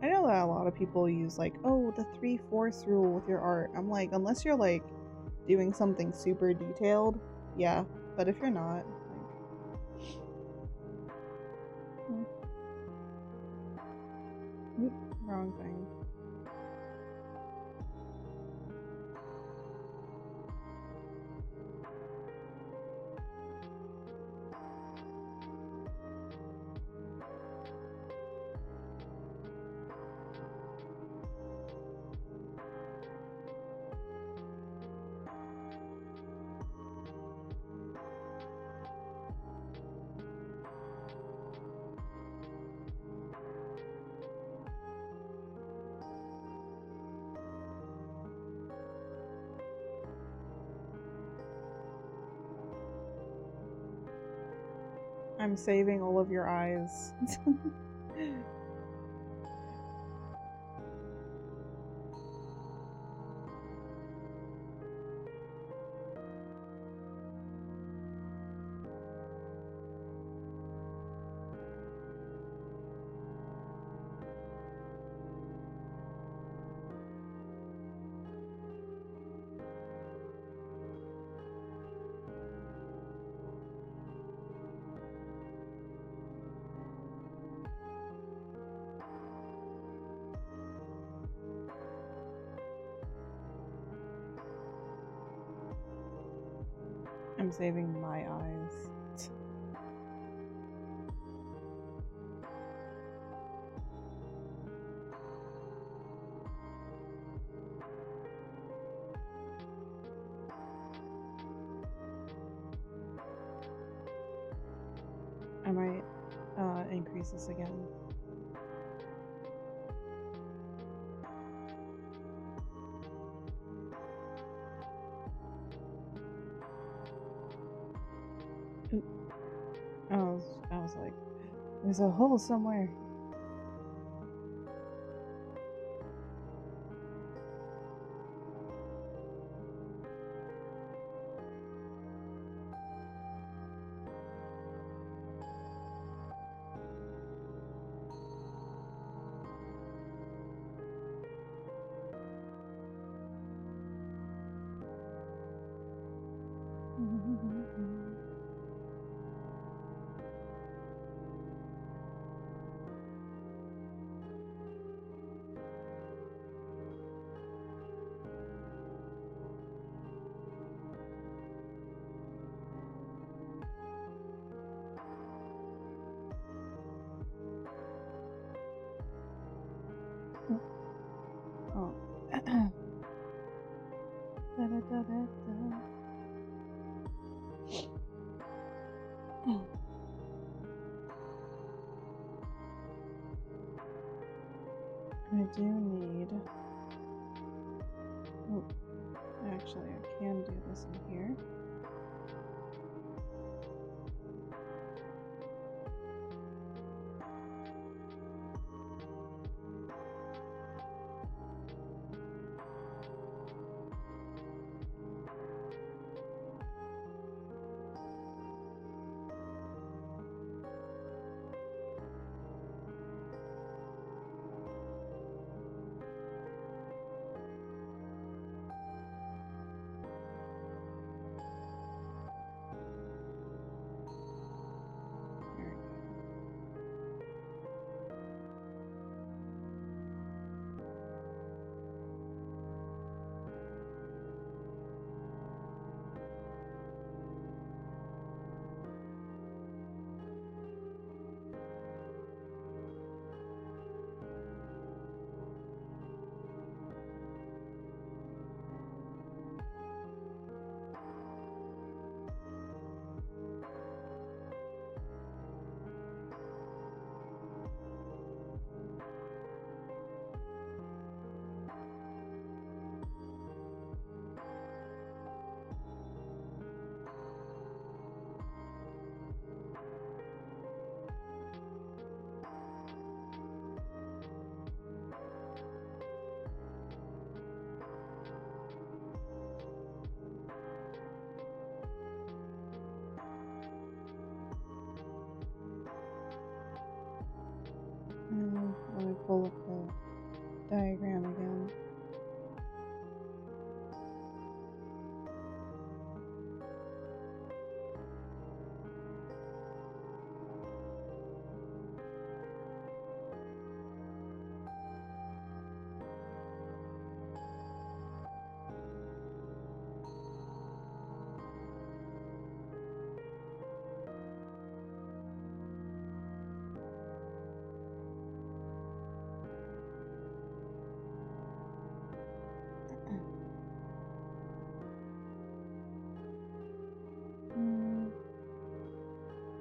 I know that a lot of people use like, oh, the 3/4 rule with your art. I'm like, unless you're like doing something super detailed, yeah. But if you're not, like, oop, wrong thing. I'm saving all of your eyes. I'm saving my eyes. I might increase this again. Oop. I was like, there's a hole somewhere. I do need. Oh, actually, I can do this in here. There we go. Let me pull up the diagram again.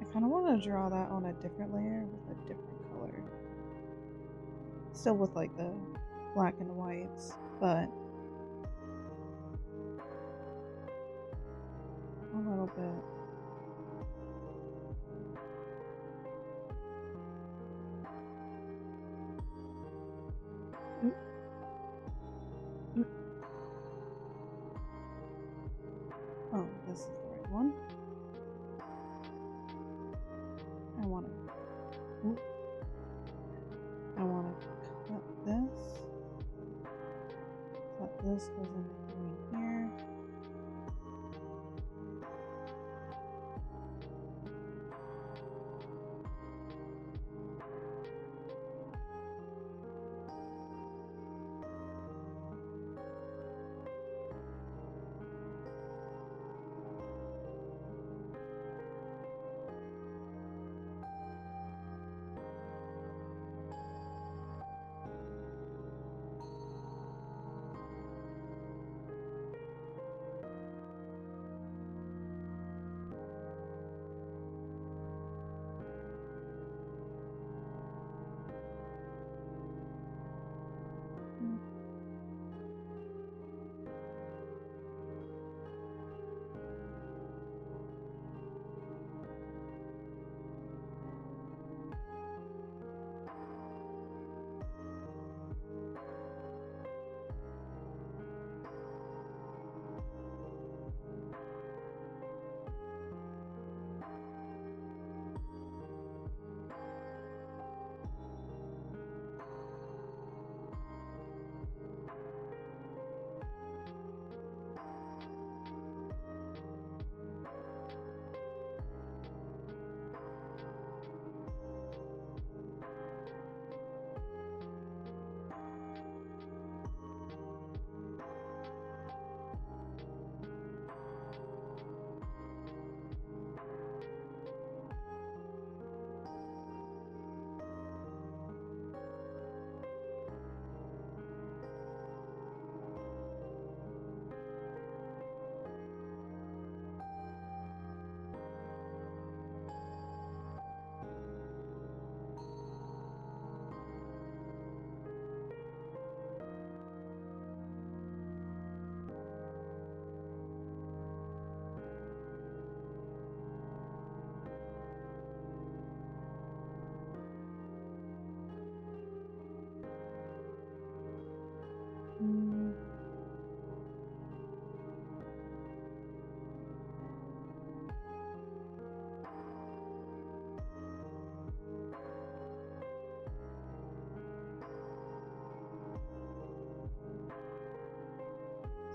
I kind of want to draw that on a different layer with a different color. Still with like the black and whites, but a little bit. Oop. Oop. Oh, this is the right one. I want to. I want to cut this. Cut this goes in between here.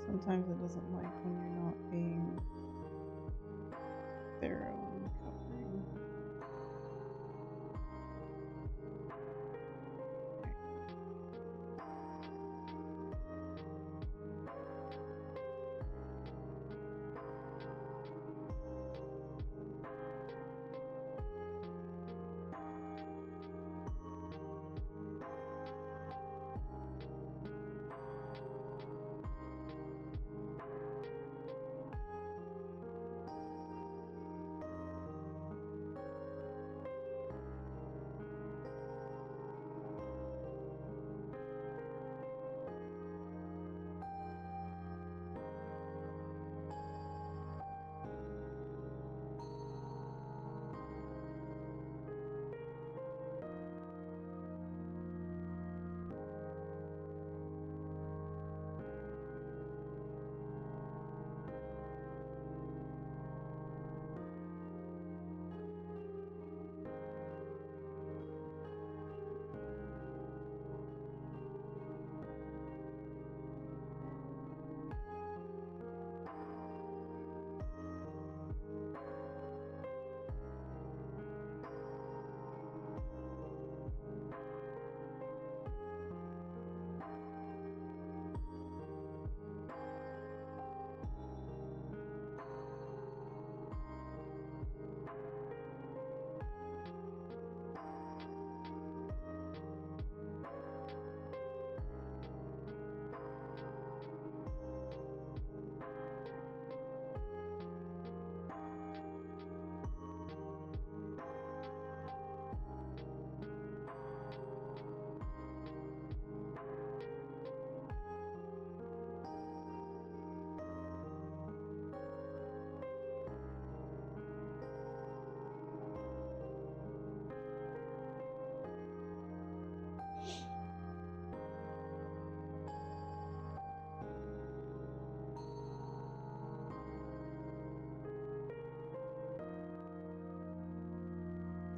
Sometimes it doesn't like when you're not being thorough and covering.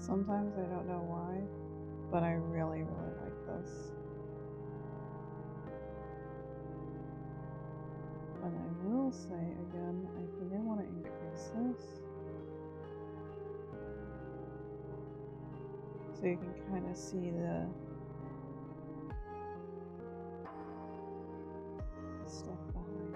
Sometimes I don't know why, but I really, really like this. But I will say again, I think I want to increase this. So you can kind of see the stuff behind.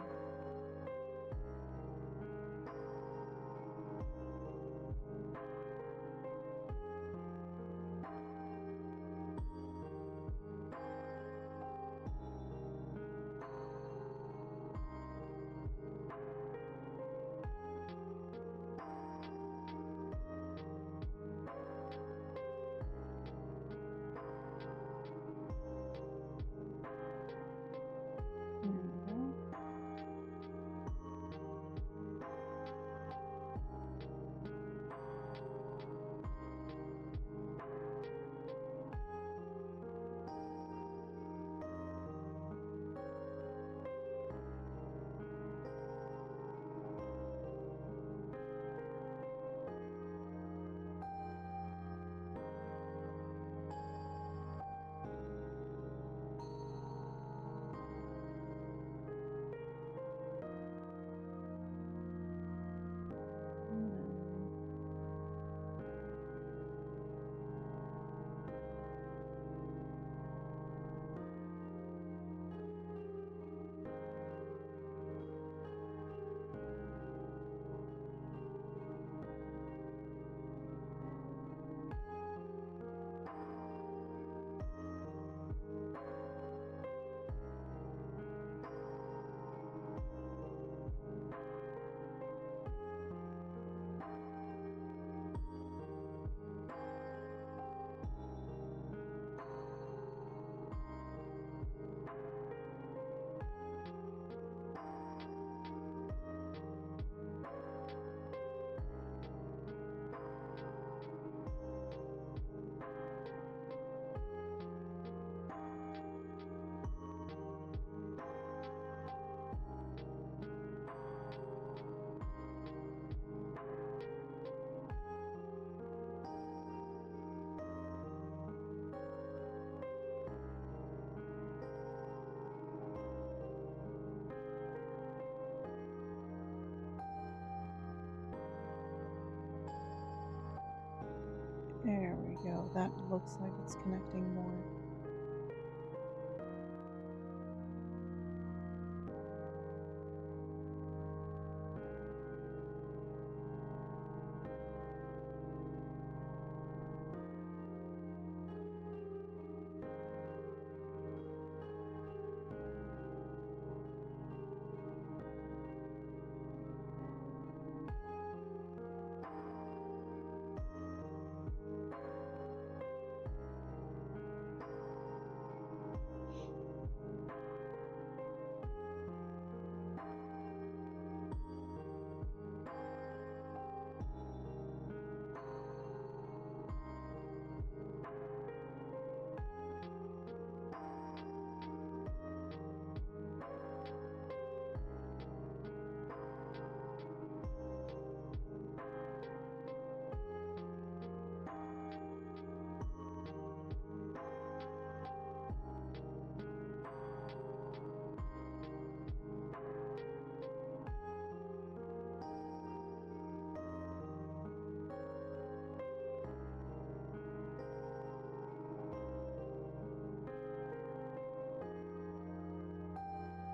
go. That looks like it's connecting more.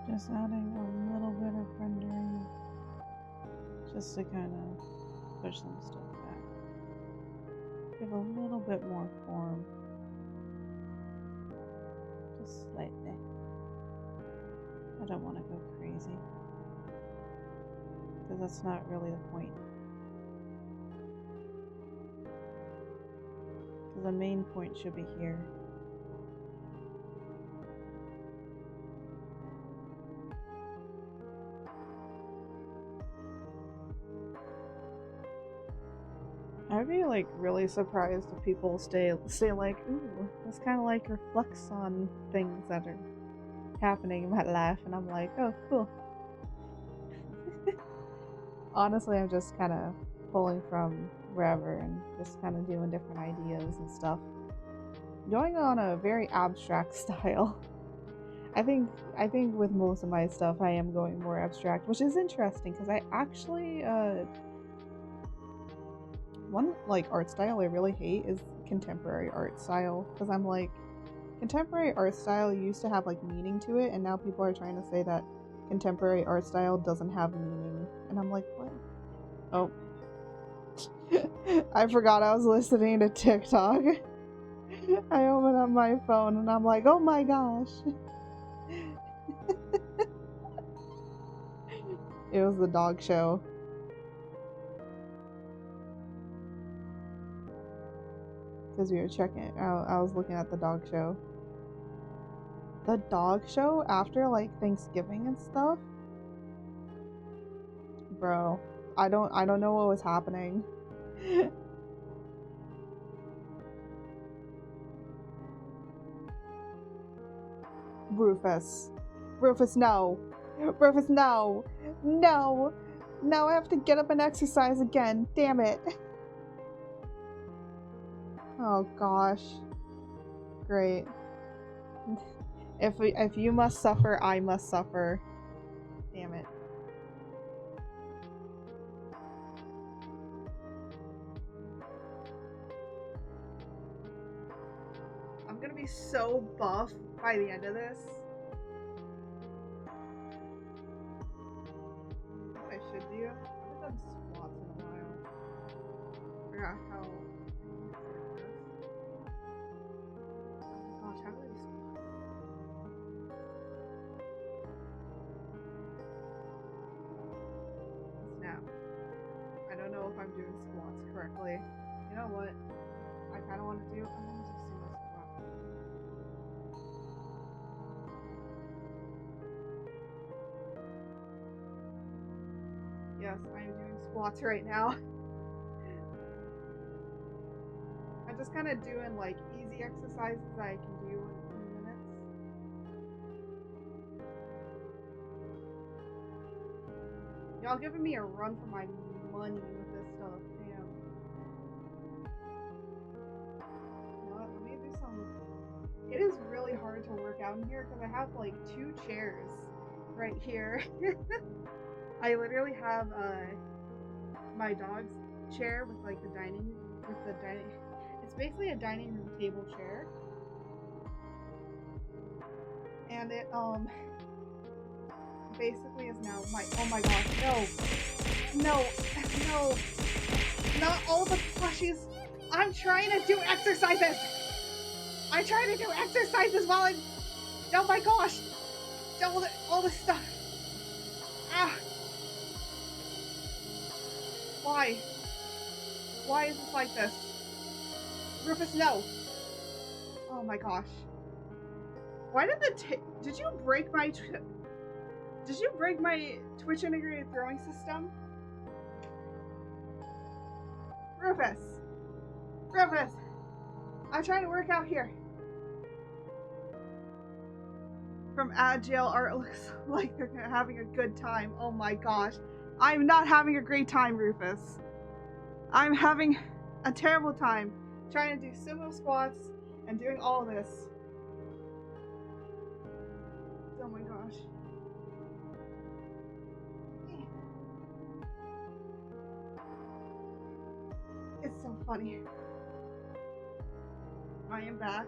Just adding a little bit of rendering just to kind of push some stuff back. Give a little bit more form. Just slightly. I don't want to go crazy. Because that's not really the point. Because the main point should be here. I'd be like really surprised if people say like, ooh, this kind of like reflects on things that are happening in my life, and I'm like, oh, cool. Honestly, I'm just kind of pulling from wherever and just kind of doing different ideas and stuff. Going on a very abstract style. I think with most of my stuff, I am going more abstract, which is interesting because I actually one like art style I really hate is contemporary art style, because I'm like, contemporary art style used to have like meaning to it, and now people are trying to say that contemporary art style doesn't have meaning, and I'm like, what? Oh. I forgot I was listening to TikTok. I open up my phone and I'm like, oh my gosh. It was the dog show. Because we were checking, I was looking at the dog show. The dog show after like Thanksgiving and stuff? Bro, I don't know what was happening. Rufus, no. Rufus, no. No. Now I have to get up and exercise again. Damn it. Oh gosh. Great. If you must suffer, I must suffer. Damn it. I'm gonna be so buff by the end of this. What I should do? I haven't done squats in a while. I forgot how. Oh my gosh, how do I do squats? Snap. I don't know if I'm doing squats correctly. You know what? I kind of want to do. I want to just do my squats. Yes, I am doing squats right now. I'm just kind of doing like easy exercises that I can do in a few minutes. Y'all giving me a run for my money with this stuff. Damn. You know what? Let me do some. It is really hard to work out in here because I have like 2 chairs right here. I literally have my dog's chair with like the dining. It's basically a dining room table chair. And it basically is now my, oh my gosh, no, not all the plushies. I'm trying to do exercises. I'm trying to do exercises while I'm, oh my gosh, all this stuff. Ah. Why? Why is this like this? Rufus, no. Oh my gosh. Why did did you break my Twitch integrated throwing system? Rufus! Rufus! I'm trying to work out here. From Agile Art, looks like they're having a good time. Oh my gosh. I'm not having a great time, Rufus. I'm having a terrible time trying to do sumo squats and doing all this. Oh my gosh. It's so funny. I am back.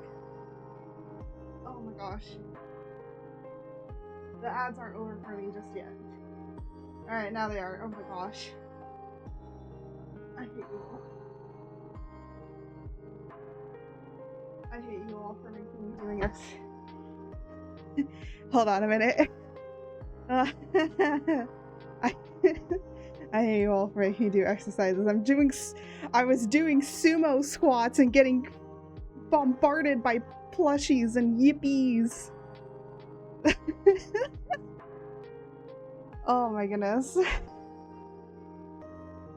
Oh my gosh. The ads aren't over for me just yet. Alright, now they are. Oh my gosh. I hate you all. I hate you all for making me doing this. Hold on a minute. I hate you all for making me do exercises. I was doing sumo squats and getting bombarded by plushies and yippies. Oh my goodness.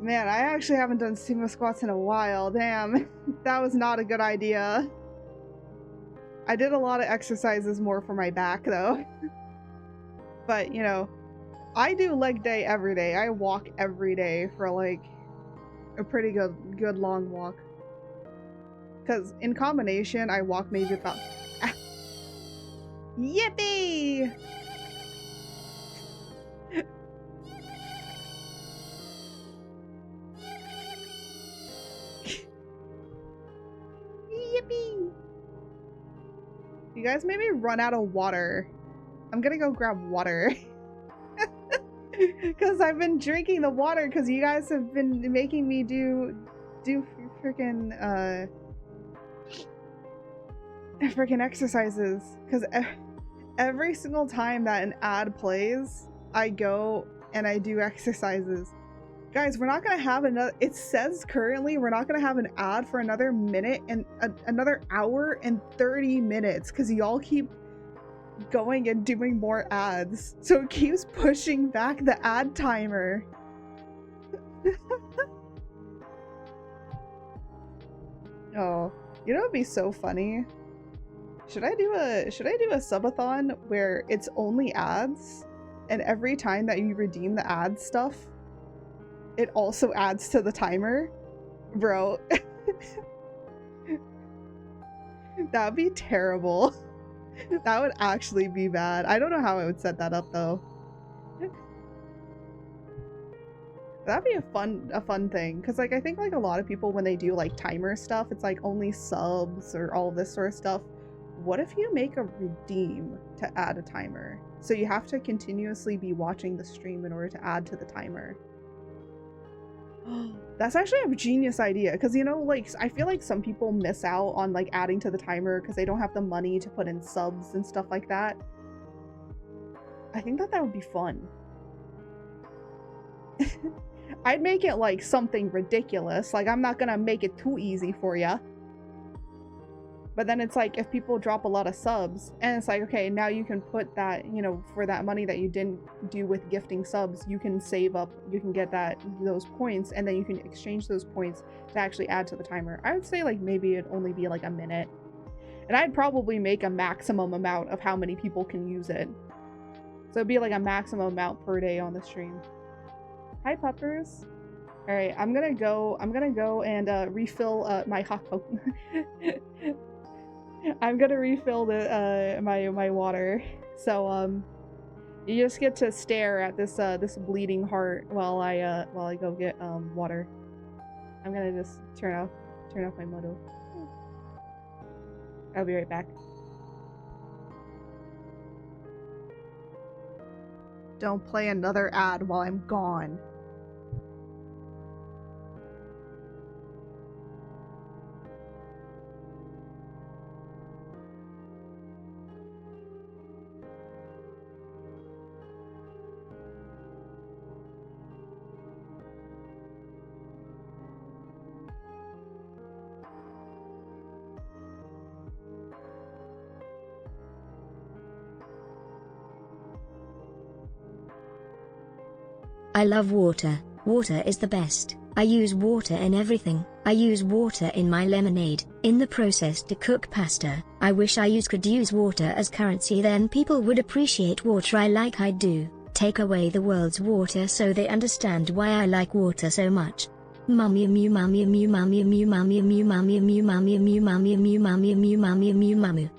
Man, I actually haven't done sumo squats in a while. Damn, that was not a good idea. I did a lot of exercises more for my back though. But, you know, I do leg day every day. I walk every day for like a pretty good long walk. Because in combination, I walk maybe about... Yippee! Yippee! You guys made me run out of water. I'm gonna go grab water. Because I've been drinking the water because you guys have been making me do freaking exercises. Because every single time that an ad plays, I go and I do exercises. Guys, we're not gonna have another, it says currently we're not gonna have an ad for another minute and another hour and 30 minutes because y'all keep going and doing more ads. So it keeps pushing back the ad timer. Oh, you know what'd be so funny? Should I do a subathon where it's only ads and every time that you redeem the ad stuff, it also adds to the timer? Bro. That would be terrible. That would actually be bad. I don't know how I would set that up though. That'd be a fun thing, because like I think like a lot of people when they do like timer stuff, it's like only subs or all this sort of stuff. What if you make a redeem to add a timer? So you have to continuously be watching the stream in order to add to the timer. That's actually a genius idea, because you know, like I feel like some people miss out on like adding to the timer because they don't have the money to put in subs and stuff like that. I think that would be fun. I'd make it like something ridiculous, like I'm not gonna make it too easy for ya. But then it's like if people drop a lot of subs and it's like, okay, now you can put that, you know, for that money that you didn't do with gifting subs, you can save up, you can get those points, and then you can exchange those points to actually add to the timer. I would say like maybe it'd only be like a minute. And I'd probably make a maximum amount of how many people can use it. So it'd be like a maximum amount per day on the stream. Hi puppers. Alright, I'm gonna go and refill my hot cocoa. I'm gonna refill the my water. So you just get to stare at this this bleeding heart while I go get water. I'm gonna just turn off my model. I'll be right back. Don't play another ad while I'm gone. I love water. Water is the best. I use water in everything. I use water in my lemonade, in the process to cook pasta. I wish could use water as currency, then people would appreciate water I do. Take away the world's water so they understand why I like water so much. Mummy mew mummy mew mummy mew mummy mew mummy mew mummy mew mummy mew mummy mew mummy mew mummy.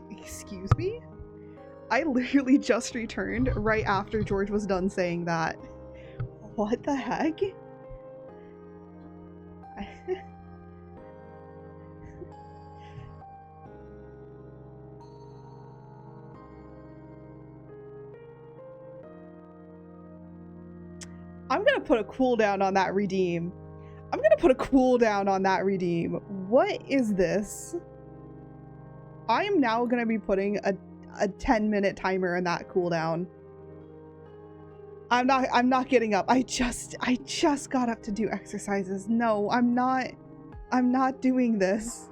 Excuse me? I literally just returned right after George was done saying that. What the heck? I'm gonna put a cooldown on that redeem. I'm gonna put a cooldown on that redeem. What is this? I am now gonna be putting a 10-minute timer on that cooldown. I'm not getting up. I just got up to do exercises. No, I'm not doing this.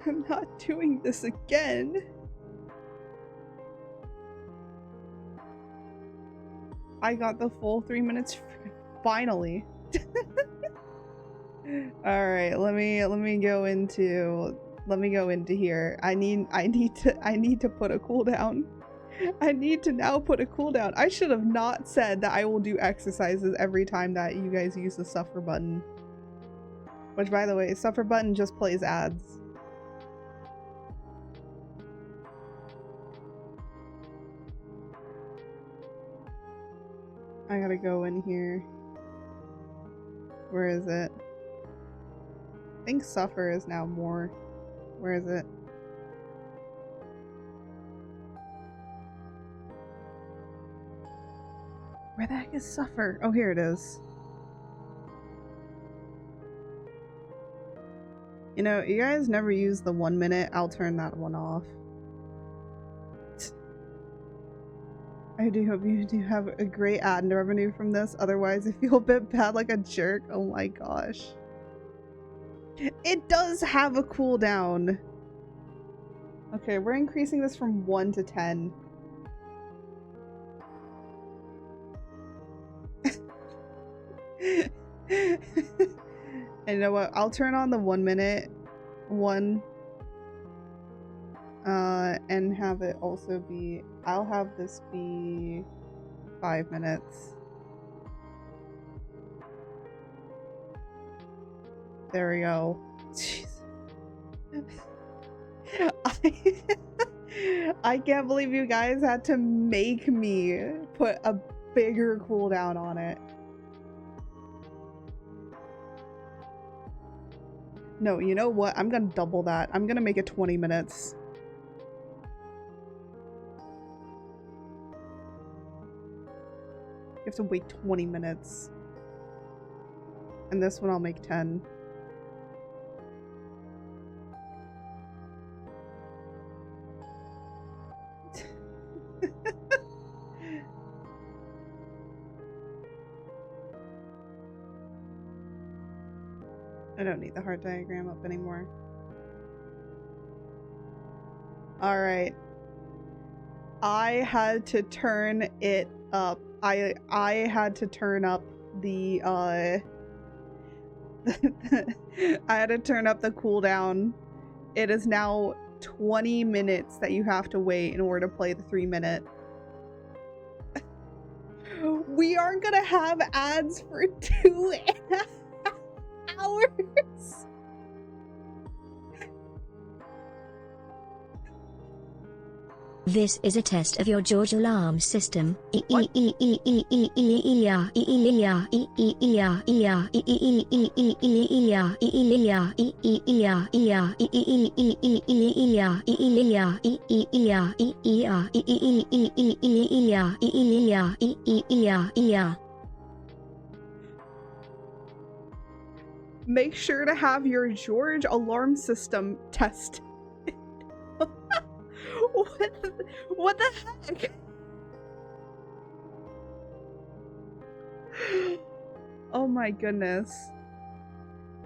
I'm not doing this again. I got the full 3 minutes finally. All right, let me go into here. I need to put a cooldown. I need to now put a cooldown. I should have not said that I will do exercises every time that you guys use the suffer button. Which, by the way, suffer button just plays ads. I gotta go in here. Where is it? I think suffer is now more. Where is it? Where the heck is suffer? Oh, here it is. You know, you guys never use the 1 minute. I'll turn that one off. I do hope you do have a great ad revenue from this. Otherwise, I feel a bit bad like a jerk. Oh my gosh. It does have a cooldown. Okay, we're increasing this from 1 to 10. And you know what? I'll turn on the 1 minute one. And have it also be, I'll have this be 5 minutes. There we go. Jeez. I can't believe you guys had to make me put a bigger cooldown on it. No, you know what? I'm gonna double that. I'm gonna make it 20 minutes. You have to wait 20 minutes. And this one I'll make 10. I don't need the heart diagram up anymore. Alright. I had to turn it up. I had to turn up the I had to turn up the cooldown. It is now 20 minutes that you have to wait in order to play the 3 minute. We aren't gonna have ads for 2.5 hours. This is a test of your George alarm system. What? Make sure to have your George alarm system test. What the heck? Oh my goodness.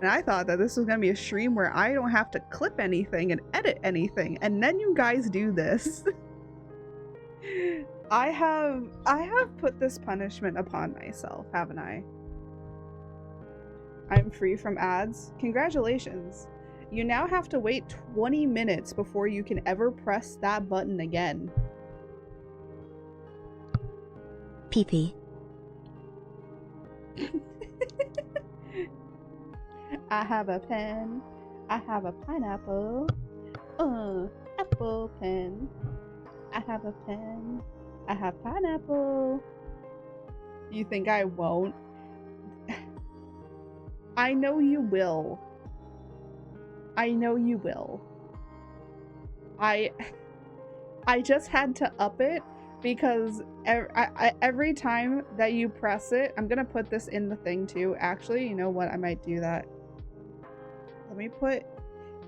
And I thought that this was gonna be a stream where I don't have to clip anything and edit anything, and then you guys do this. I have put this punishment upon myself, haven't I? I'm free from ads. Congratulations. You now have to wait 20 minutes before you can ever press that button again. Pee-pee. I have a pen. I have a pineapple. Apple pen. I have a pen. I have pineapple. You think I won't? I know you will. I know you will. I just had to up it because every time that you press it, I'm gonna put this in the thing too. Actually, you know what? I might do that. Let me put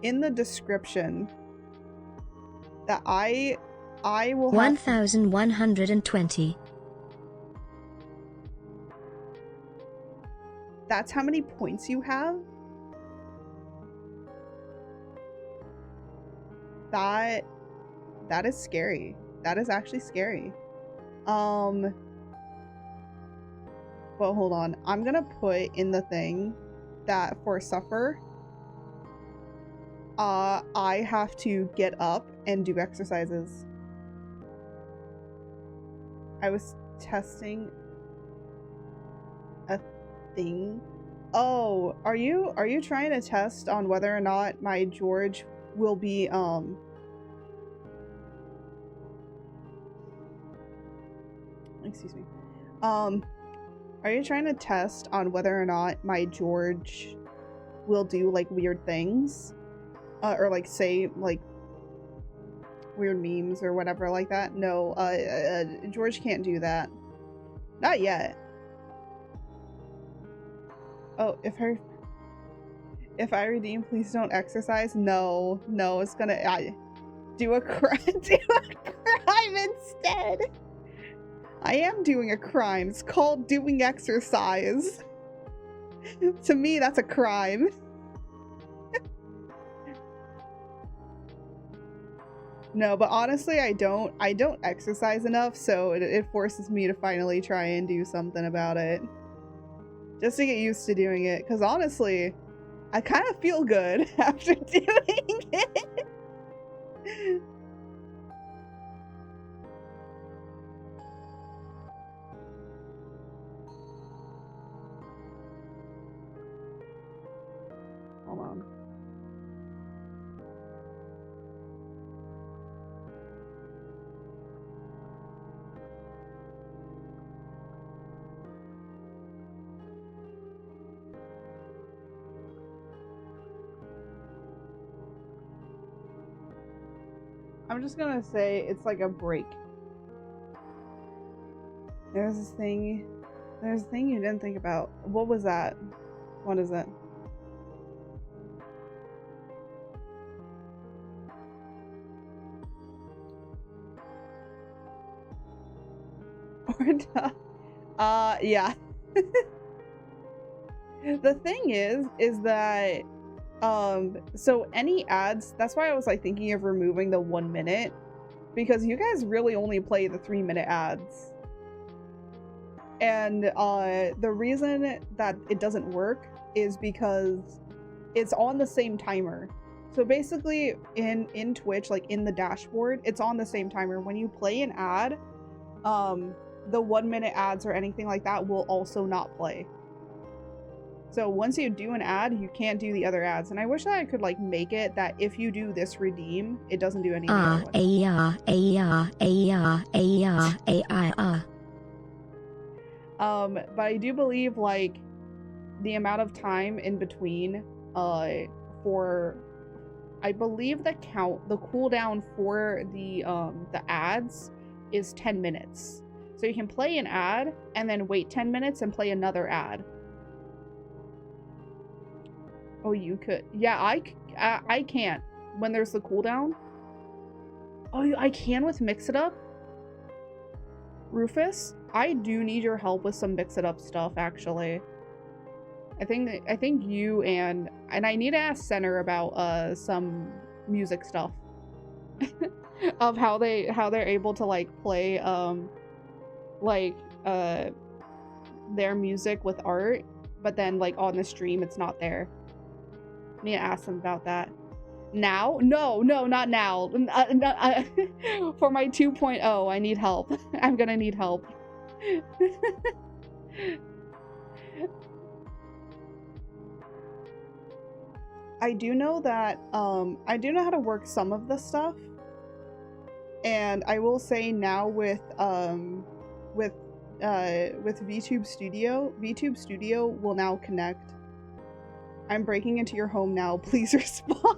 in the description that I will have 1120. That's how many points you have? That is scary. That is actually scary. But hold on. I'm gonna put in the thing that for suffer, I have to get up and do exercises. I was testing a thing. Oh, are you trying to test on whether or not my George will be excuse me. Are you trying to test on whether or not my George will do like weird things? Or like say like weird memes or whatever like that? No, George can't do that. Not yet. Oh, if I redeem, please don't exercise. No, it's gonna do a crime. Do a crime instead. I am doing a crime. It's called doing exercise. To me, that's a crime. No, but honestly, I don't exercise enough, so it forces me to finally try and do something about it. Just to get used to doing it, because honestly, I kind of feel good after doing it. Hold on. I'm just gonna say it's like a break. There's a thing you didn't think about. What was that? What is it? Yeah. The thing is that so any ads, that's why I was like thinking of removing the 1 minute, because you guys really only play the 3-minute ads. And the reason that it doesn't work is because it's on the same timer. So basically in Twitch, like in the dashboard, it's on the same timer. When you play an ad, the 1 minute ads or anything like that will also not play. So once you do an ad, you can't do the other ads. And I wish that I could like make it that if you do this redeem, it doesn't do any of the other ones. But I do believe like the amount of time in between for I believe the cooldown for the ads is 10 minutes. So you can play an ad and then wait 10 minutes and play another ad. Oh, you could. Yeah, I can't when there's the cooldown. Oh, I can with Mix It Up. Rufus, I do need your help with some Mix It Up stuff actually. I think you and I need to ask Center about some music stuff. Of how they're able to like play their music with art, but then like on the stream it's not there. I need to ask them about that. Now? No, not now. For my 2.0, I need help. I'm gonna need help. I do know that, I do know how to work some of the stuff. And I will say now with VTube Studio will now connect. I'm breaking into your home now. Please respond.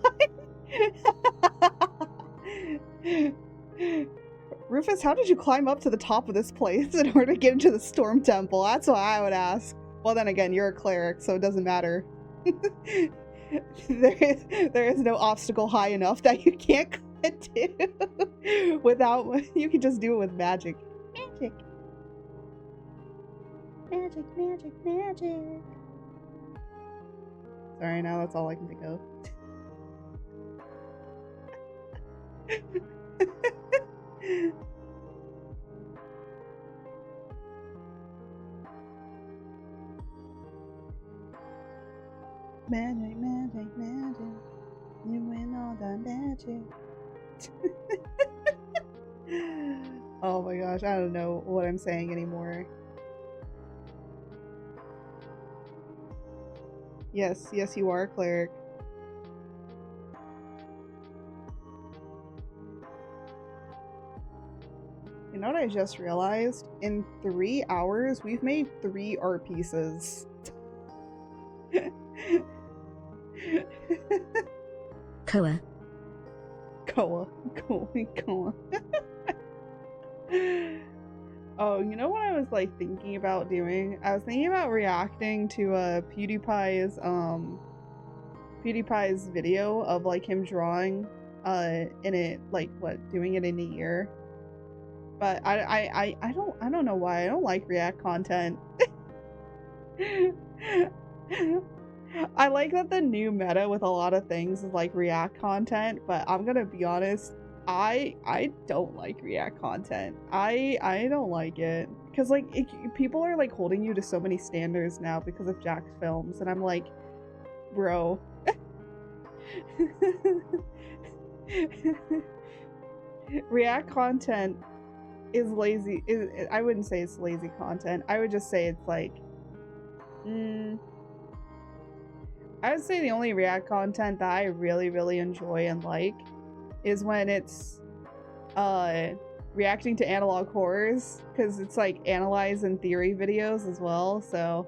Rufus, how did you climb up to the top of this place in order to get into the Storm Temple? That's what I would ask. Well, then again, you're a cleric, so it doesn't matter. There is no obstacle high enough that you can't get to without. You can just do it with magic. Magic. Sorry, now that's all I can think of. Magic. You win all the magic. Oh my gosh, I don't know what I'm saying anymore. Yes, you are a cleric. You know what I just realized? In 3 hours, we've made 3 art pieces. Koa. Oh, you know what I was like thinking about doing? I was thinking about reacting to PewDiePie's video of like him drawing in it, like doing it in a year. But I don't know why I don't like React content. I like that the new meta with a lot of things is like React content, but I'm gonna be honest, I don't like React content. I don't like it because like people are like holding you to so many standards now because of Jack's films, and I'm like, bro. React content is lazy. I wouldn't say it's lazy content. I would just say it's like, I would say the only React content that I really enjoy and like is when it's reacting to analog horrors, because it's like analyze and theory videos as well. So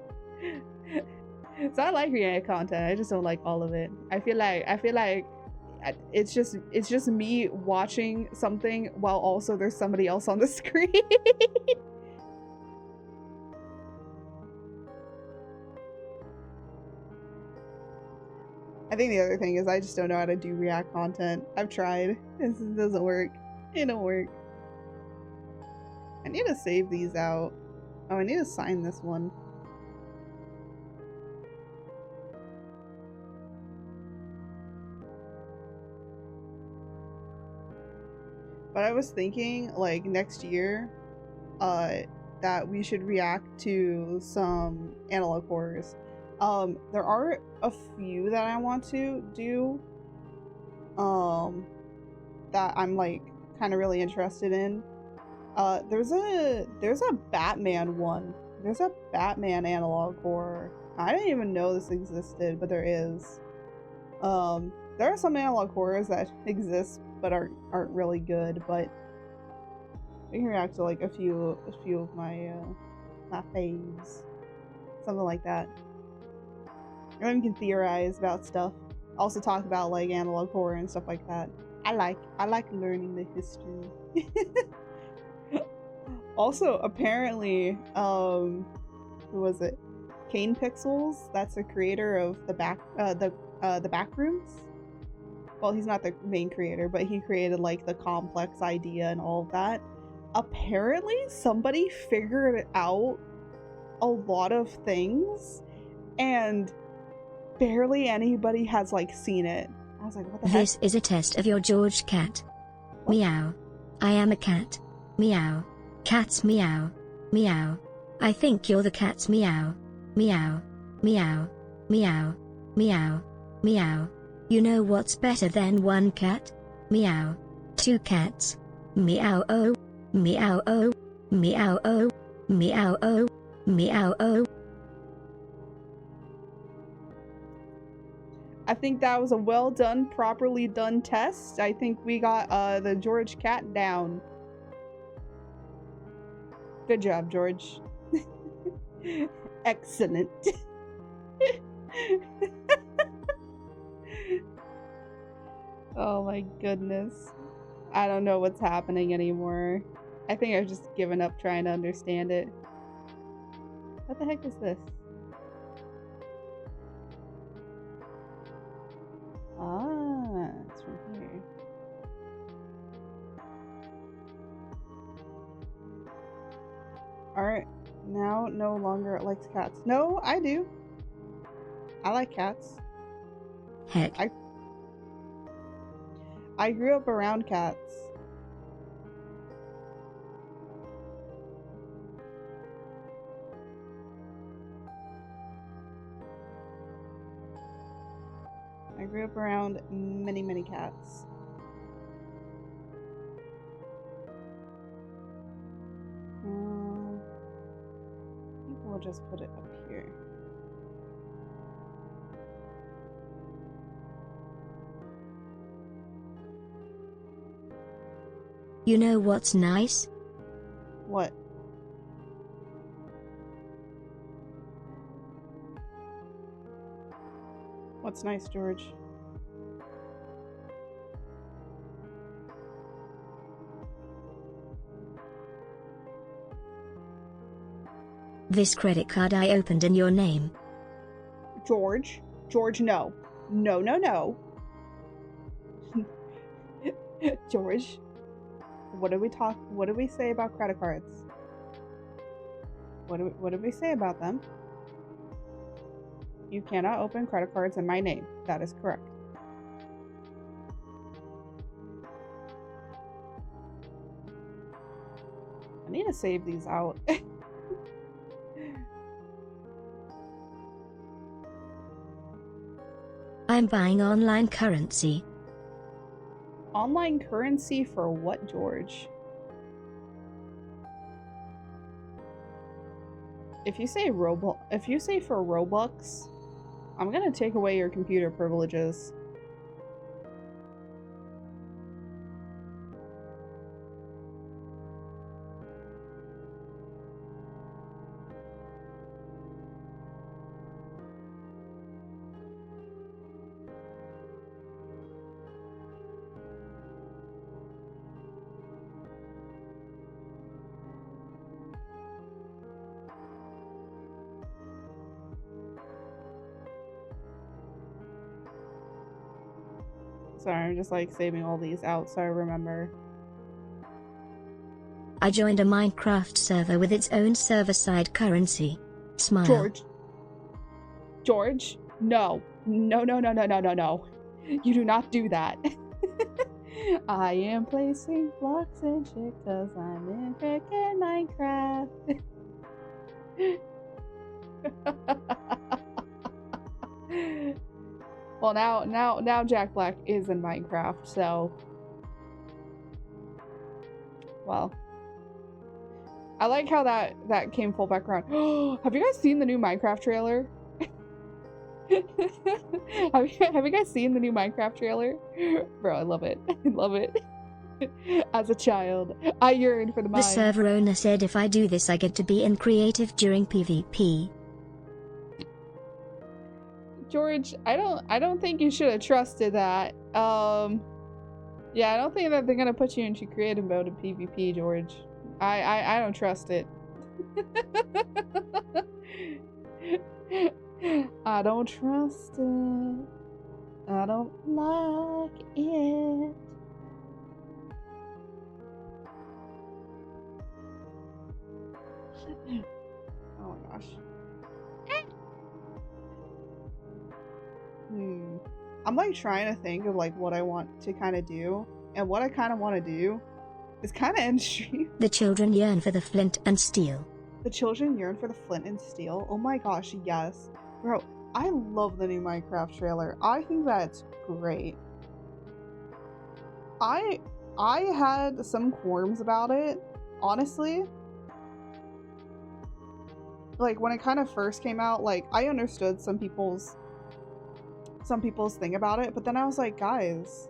I like React content. I just don't like all of it. I feel like it's just me watching something while also there's somebody else on the screen. I think the other thing is I just don't know how to do React content. I've tried. This doesn't work. It don't work. I need to save these out. Oh, I need to sign this one. But I was thinking, like, next year, that we should react to some analog horrors. There are a few that I want to do, that I'm, like, kind of really interested in. There's a Batman one. There's a Batman analog horror I didn't even know this existed, but there is. There are some analog horrors that exist but aren't really good, but I can react to like a few of my my faves. Something like that. And we can theorize about stuff. Also talk about like analog horror and stuff like that. I like learning the history. Also, apparently, who was it? Kane Pixels. That's the creator of the Backrooms. Well, he's not the main creator, but he created like the complex idea and all of that. Apparently, somebody figured out a lot of things, and barely anybody has like seen it. I was like, what the heck? This is a test of your George cat. What? Meow. I am a cat. Meow. Cats meow. Meow. I think you're the cat's meow. Meow. Meow. Meow. Meow. Meow. You know what's better than one cat? Meow. Two cats. Meow oh. Meow oh. Meow oh. Meow oh. Meow oh. I think that was a well done, properly done test. I think we got the George cat down. Good job, George. Excellent. Oh my goodness. I don't know what's happening anymore. I think I've just given up trying to understand it. What the heck is this? Ah, it's from here. Alright, now no longer likes cats. No, I do. I like cats. Heck. I grew up around cats. I grew up around many, many cats. I think we'll just put it up here. You know what's nice? What? What's nice, George? This credit card I opened in your name. George? George, no. No, no, no. George, what did we say about credit cards? What did we say about them? You cannot open credit cards in my name. That is correct. I need to save these out. I'm buying online currency. Online currency for what, George? If you say for Robux, I'm gonna take away your computer privileges. Sorry, I'm just like saving all these out so I remember. I joined a Minecraft server with its own server-side currency. Smile. George, no. No, no, no, no, no, no, no. You do not do that. I am placing blocks and shit cause I'm in frickin' Minecraft. Well, now Jack Black is in Minecraft, so... Well. I like how that came full background. Have you guys seen the new Minecraft trailer? Have you guys seen the new Minecraft trailer? Bro, I love it. I love it. As a child, I yearned for the The mine. server owner said if I do this I get to be in creative during PvP. George, I don't think you should have trusted that. Yeah, I don't think that they're gonna put you into creative mode in PvP, George. I don't trust it. I don't trust it. I don't like it. Oh my gosh. I'm like trying to think of like what I want to kind of do, and what I kind of want to do is kind of end stream. The children yearn for the flint and steel. The children yearn for the flint and steel. Oh my gosh, yes, bro. I love the new Minecraft trailer. I think that's great. I had some qualms about it, honestly. Like when it kind of first came out, like I understood some people's thing about it, but then I was like, guys,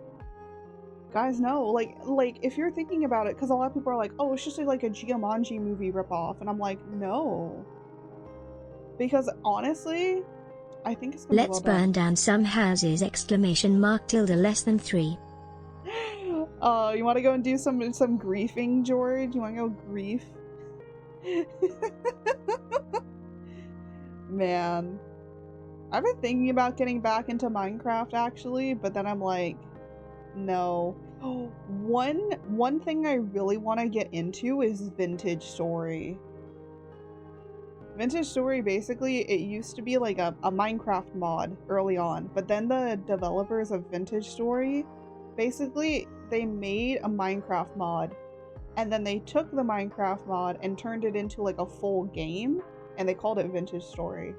no, like if you're thinking about it, because a lot of people are like, oh, it's just like a Jumanji movie ripoff, and I'm like, no, because honestly, I think it's gonna be Let's well done. burn down some houses! Exclamation mark tilde less than 3. You want to go and do some griefing, George? You want to go grief? Man, I've been thinking about getting back into Minecraft actually, but then I'm like, no. One thing I really want to get into is Vintage Story. Vintage Story, basically, it used to be like a Minecraft mod early on, but then the developers of Vintage Story, basically, they made a Minecraft mod, and then they took the Minecraft mod and turned it into like a full game, and they called it Vintage Story.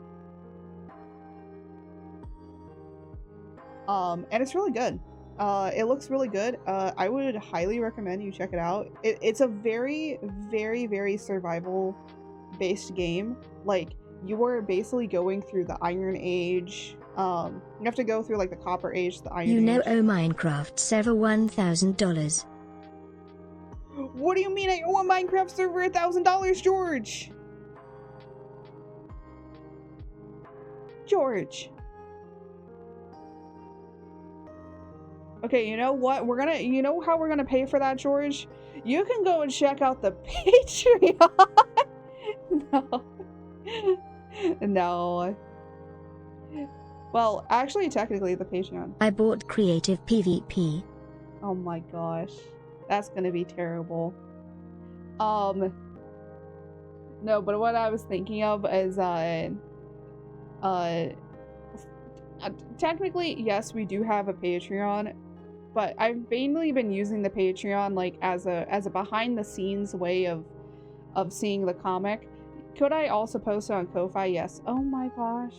And it's really good. It looks really good. I would highly recommend you check it out. It's a very, very, very survival based game. Like, you are basically going through the Iron Age. You have to go through like the Copper Age, the Iron You know, Age. owe Minecraft server $1,000. What do you mean I owe a Minecraft server $1,000, George? George. Okay, you know what? You know how we're gonna pay for that, George? You can go and check out the Patreon. No. No. Well, actually, technically, the Patreon. I bought creative PvP. Oh my gosh. That's gonna be terrible. No, but what I was thinking of is, technically, yes, we do have a Patreon, but I've mainly been using the Patreon like as a behind the scenes way of seeing the comic. Could I also post it on Ko-Fi? Yes. Oh my gosh.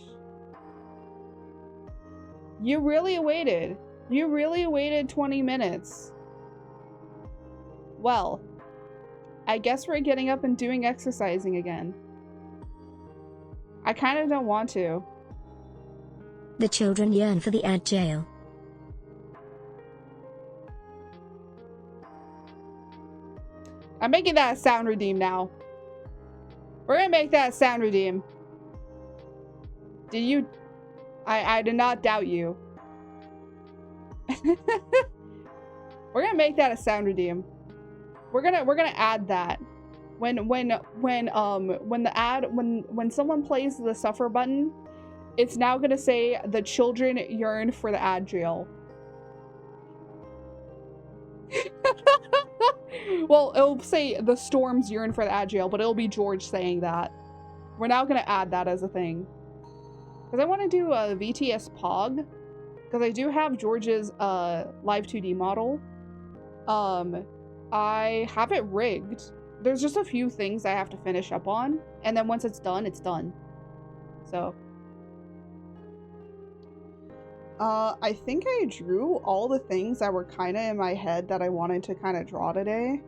You really waited. You really waited 20 minutes. Well, I guess we're getting up and doing exercising again. I kind of don't want to. The children yearn for the ad jail. I'm making that a sound redeem now. We're gonna make that a sound redeem. Did you? I did not doubt you. We're gonna make that a sound redeem. We're gonna add that. When someone plays the suffer button, it's now gonna say the children yearn for the ad jail. Well, it'll say the storms yearn for the ad jail, but it'll be George saying that. We're now gonna add that as a thing. Because I want to do a VTS Pog. Because I do have George's live 2D model. I have it rigged. There's just a few things I have to finish up on. And then once it's done, it's done. So. I think I drew all the things that were kind of in my head that I wanted to kind of draw today.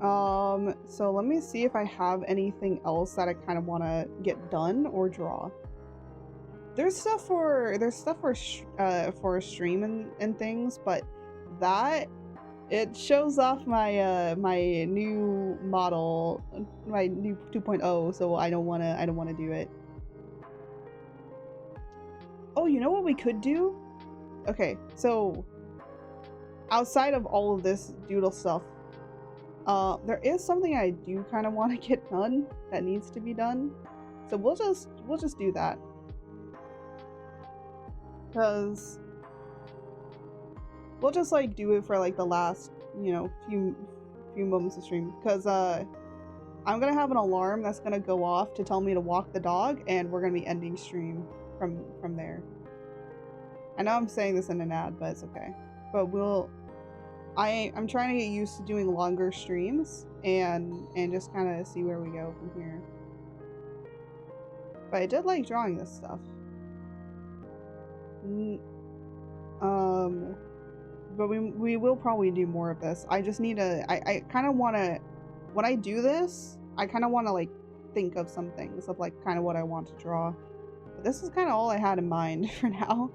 So let me see if I have anything else that I kind of want to get done or draw. There's stuff for for stream and things, but that it shows off my my new model, my new 2.0, so I don't wanna do it. Oh, you know what we could do? Okay, so outside of all of this doodle stuff, there is something I do kind of want to get done that needs to be done. So we'll just do that. Cause we'll just like do it for like the last, you know, few moments of stream. Cause I'm gonna have an alarm that's gonna go off to tell me to walk the dog, and we're gonna be ending stream from there. I know I'm saying this in an ad, but it's okay. But I'm trying to get used to doing longer streams and just kind of see where we go from here. But I did like drawing this stuff. But we will probably do more of this. I just need to. I kind of want to. When I do this, I kind of want to like think of some things of like kind of what I want to draw. But this is kind of all I had in mind for now.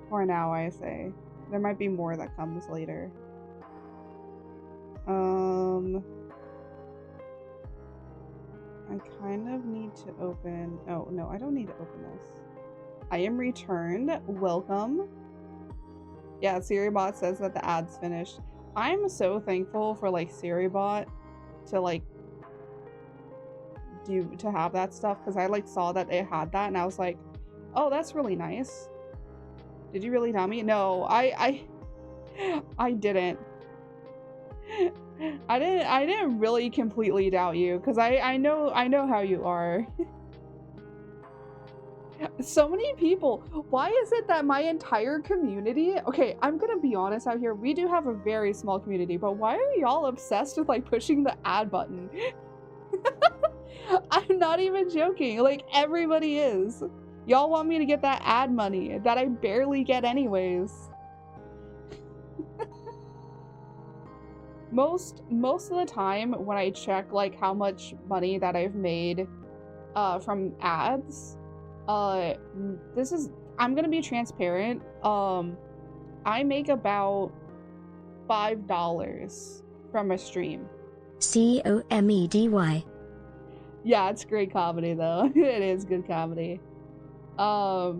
For now, I say. There might be more that comes later. I kind of need to open. Oh no, I don't need to open this. I am returned. Welcome. Yeah, SiriBot says that the ad's finished. I'm so thankful for like SiriBot to like to have that stuff, because I like saw that it had that and I was like, oh, that's really nice. Did you really tell me? No, I didn't. I didn't really completely doubt you, because I know how you are. So many people. Why is it that my entire community, okay, I'm gonna be honest out here, we do have a very small community, but why are y'all obsessed with like pushing the ad button? I'm not even joking, like everybody is. Y'all want me to get that ad money that I barely get anyways. Most of the time when I check like how much money that I've made from ads, I'm gonna be transparent. I make about $5 from a stream. COMEDY. Yeah, it's great comedy though. It is good comedy. Yeah,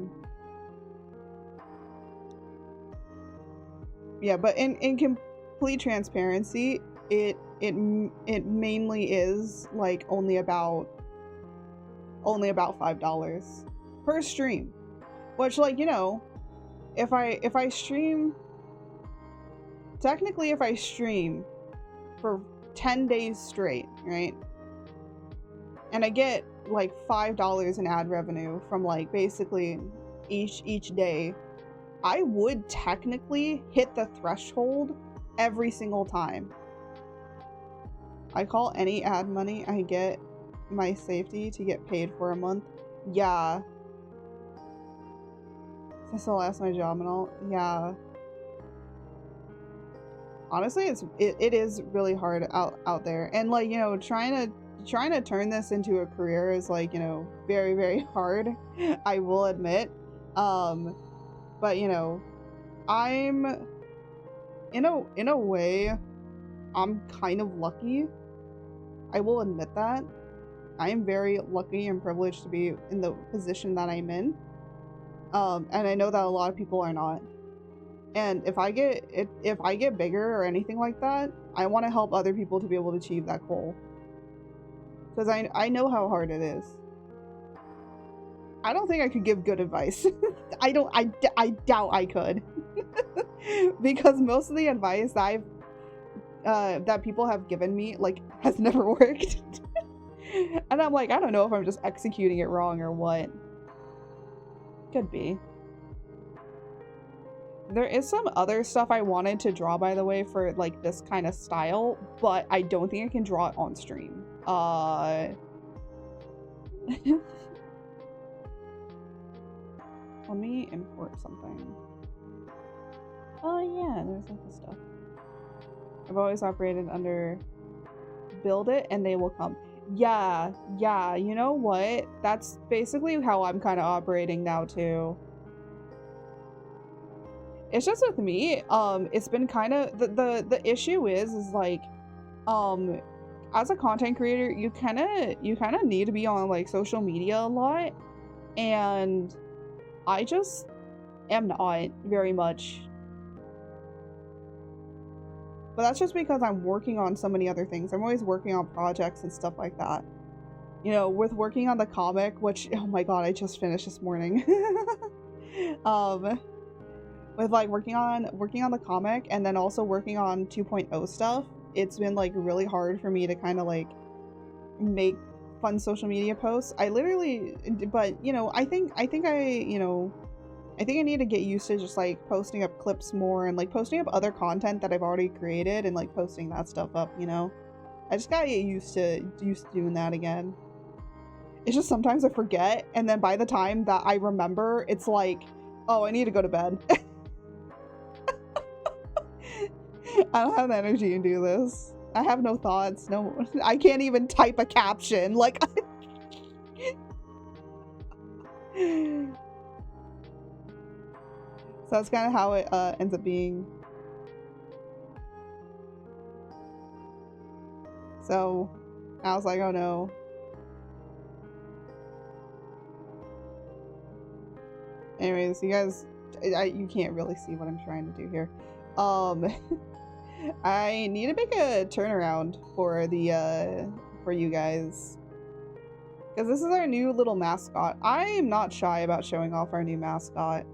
but in complete transparency, it mainly is like only about $5 per stream, which, like, you know, if I stream, technically if I stream for 10 days straight, right, and I get like $5 in ad revenue from like basically each day, I would technically hit the threshold every single time. I call any ad money I get my safety to get paid for a month. Yeah. Since I lost my job and all. Yeah. Honestly, it is really hard out there. And like, you know, trying to turn this into a career is like, you know, very, very hard. I will admit. But you know, I'm in a way, I'm kind of lucky. I will admit that. I am very lucky and privileged to be in the position that I'm in. And I know that a lot of people are not. And if I get bigger or anything like that, I want to help other people to be able to achieve that goal. Because I know how hard it is. I don't think I could give good advice. I doubt I could. Because most of the advice that that people have given me, like, has never worked. And I'm like, I don't know if I'm just executing it wrong or what. Could be. There is some other stuff I wanted to draw, by the way, for like this kind of style, but I don't think I can draw it on stream. Let me import something. Oh yeah, there's like this stuff. I've always operated under build it and they will come. Yeah, yeah, you know what? That's basically how I'm kind of operating now too. It's just with me, it's been kind of the issue is like, um, as a content creator, you kind of need to be on like social media a lot, and I just am not very much. But that's just because I'm working on so many other things. I'm always working on projects and stuff like that. You know, with working on the comic, which oh my god, I just finished this morning. um, with like working on the comic and then also working on 2.0 stuff, it's been like really hard for me to kind of like make fun social media posts. I literally, but you know, I think I need to get used to just like posting up clips more and like posting up other content that I've already created and like posting that stuff up, you know. I just gotta get used to doing that again. It's just sometimes I forget, and then by the time that I remember, it's like, oh, I need to go to bed. I don't have the energy to do this. I have no thoughts. No, I can't even type a caption. Like, so that's kind of how it ends up being. So I was like, oh no. Anyways, you guys, you can't really see what I'm trying to do here. I need to make a turnaround for the for you guys, because this is our new little mascot. I am not shy about showing off our new mascot.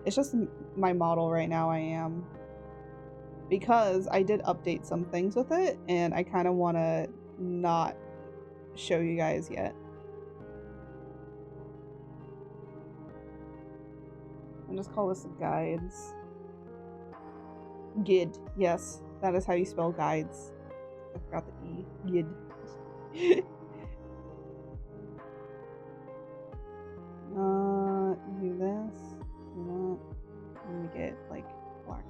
It's just my model right now. I am, because I did update some things with it, and I kind of want to not show you guys yet. I'll just call this guides. Gid. Yes, that is how you spell guides. I forgot the E. Gid. Do this. Do that. Let me get like black.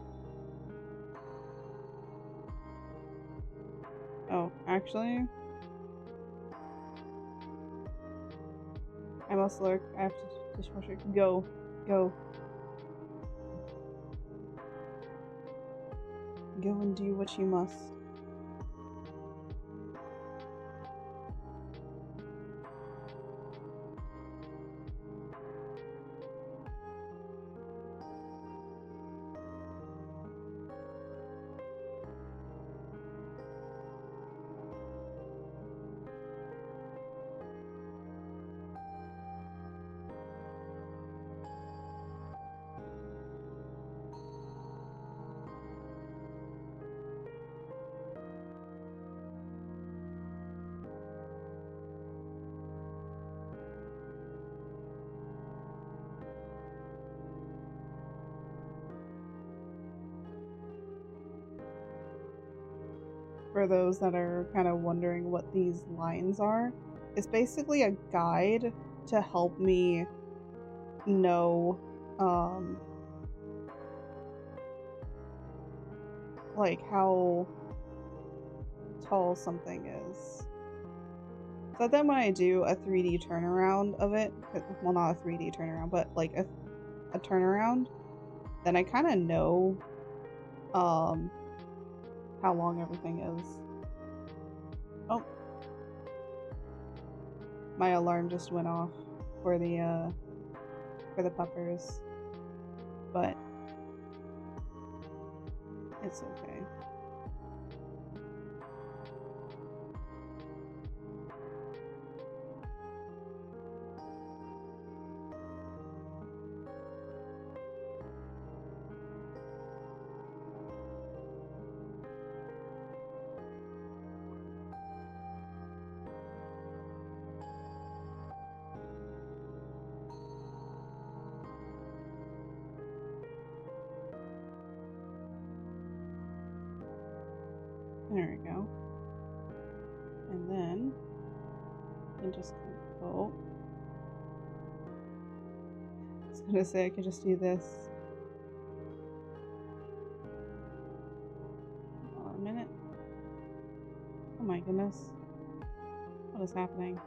Oh, actually, I must lurk. I have to dishwasher. Go. Go. Go and do what you must. For those that are kind of wondering what these lines are, it's basically a guide to help me know like how tall something is. So then when I do a 3D turnaround of it, well, not a 3D turnaround, but like a turnaround, then I kind of know how long everything is. Oh, my alarm just went off for the puppers, but it's okay. There we go. And then I can just oh, I was gonna say I could just do this. Hold on a minute. Oh my goodness. What is happening?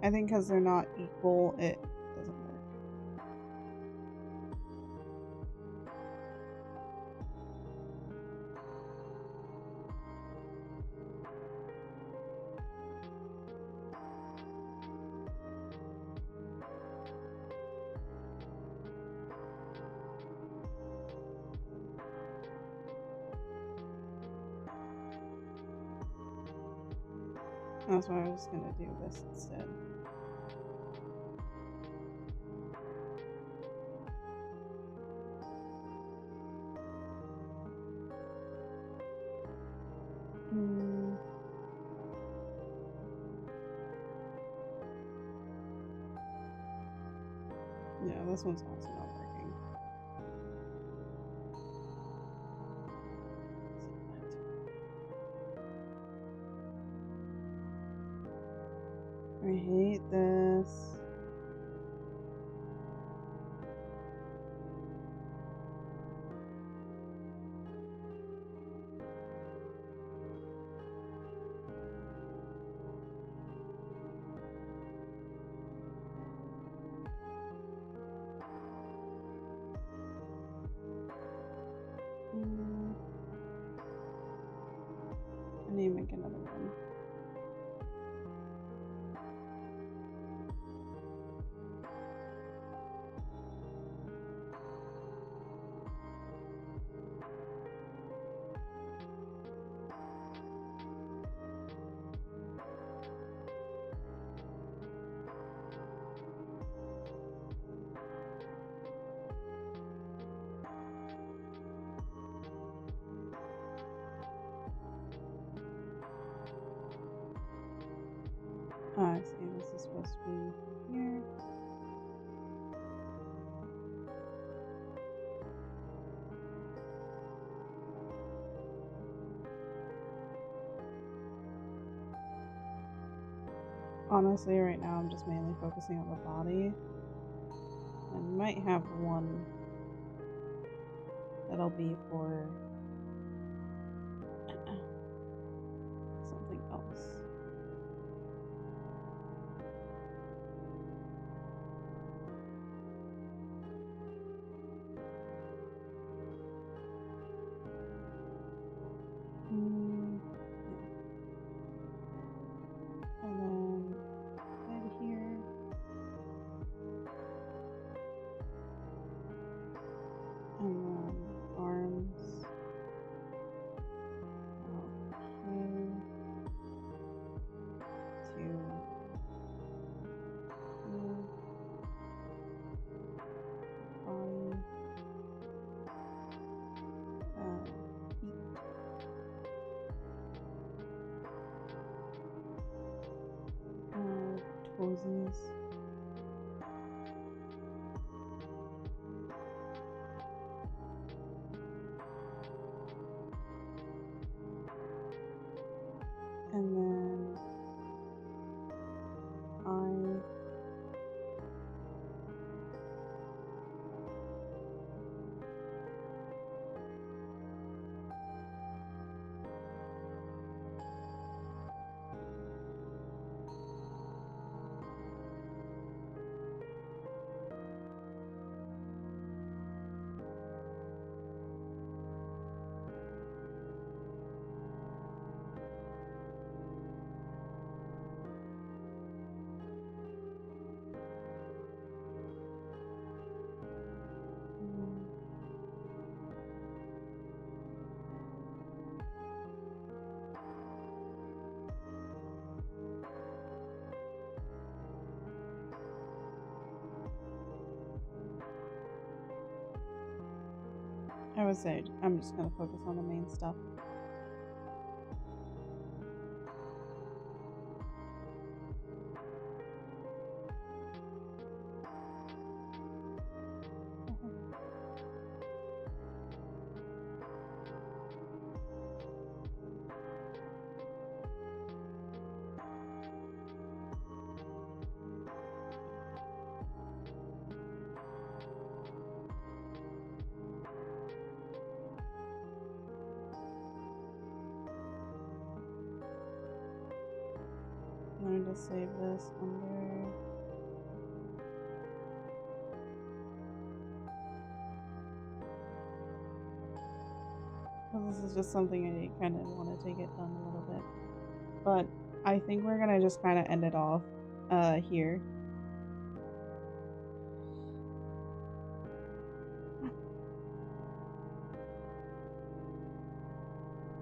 I think because they're not equal, it doesn't work. That's why I was just gonna do this instead. Yeah, this one's also not working. I hate this. I need to make another one. Oh, I see. This is supposed to be here. Honestly, right now I'm just mainly focusing on the body. I might have one that'll be for something else. Yeah. And then head here. And then arms out here to here. Body. Feet. Toesies. And then eye. I would say I'm just gonna focus on the main stuff. wanted to save this under... This is just something I kind of want to take it done a little bit. But I think we're gonna just kind of end it off here.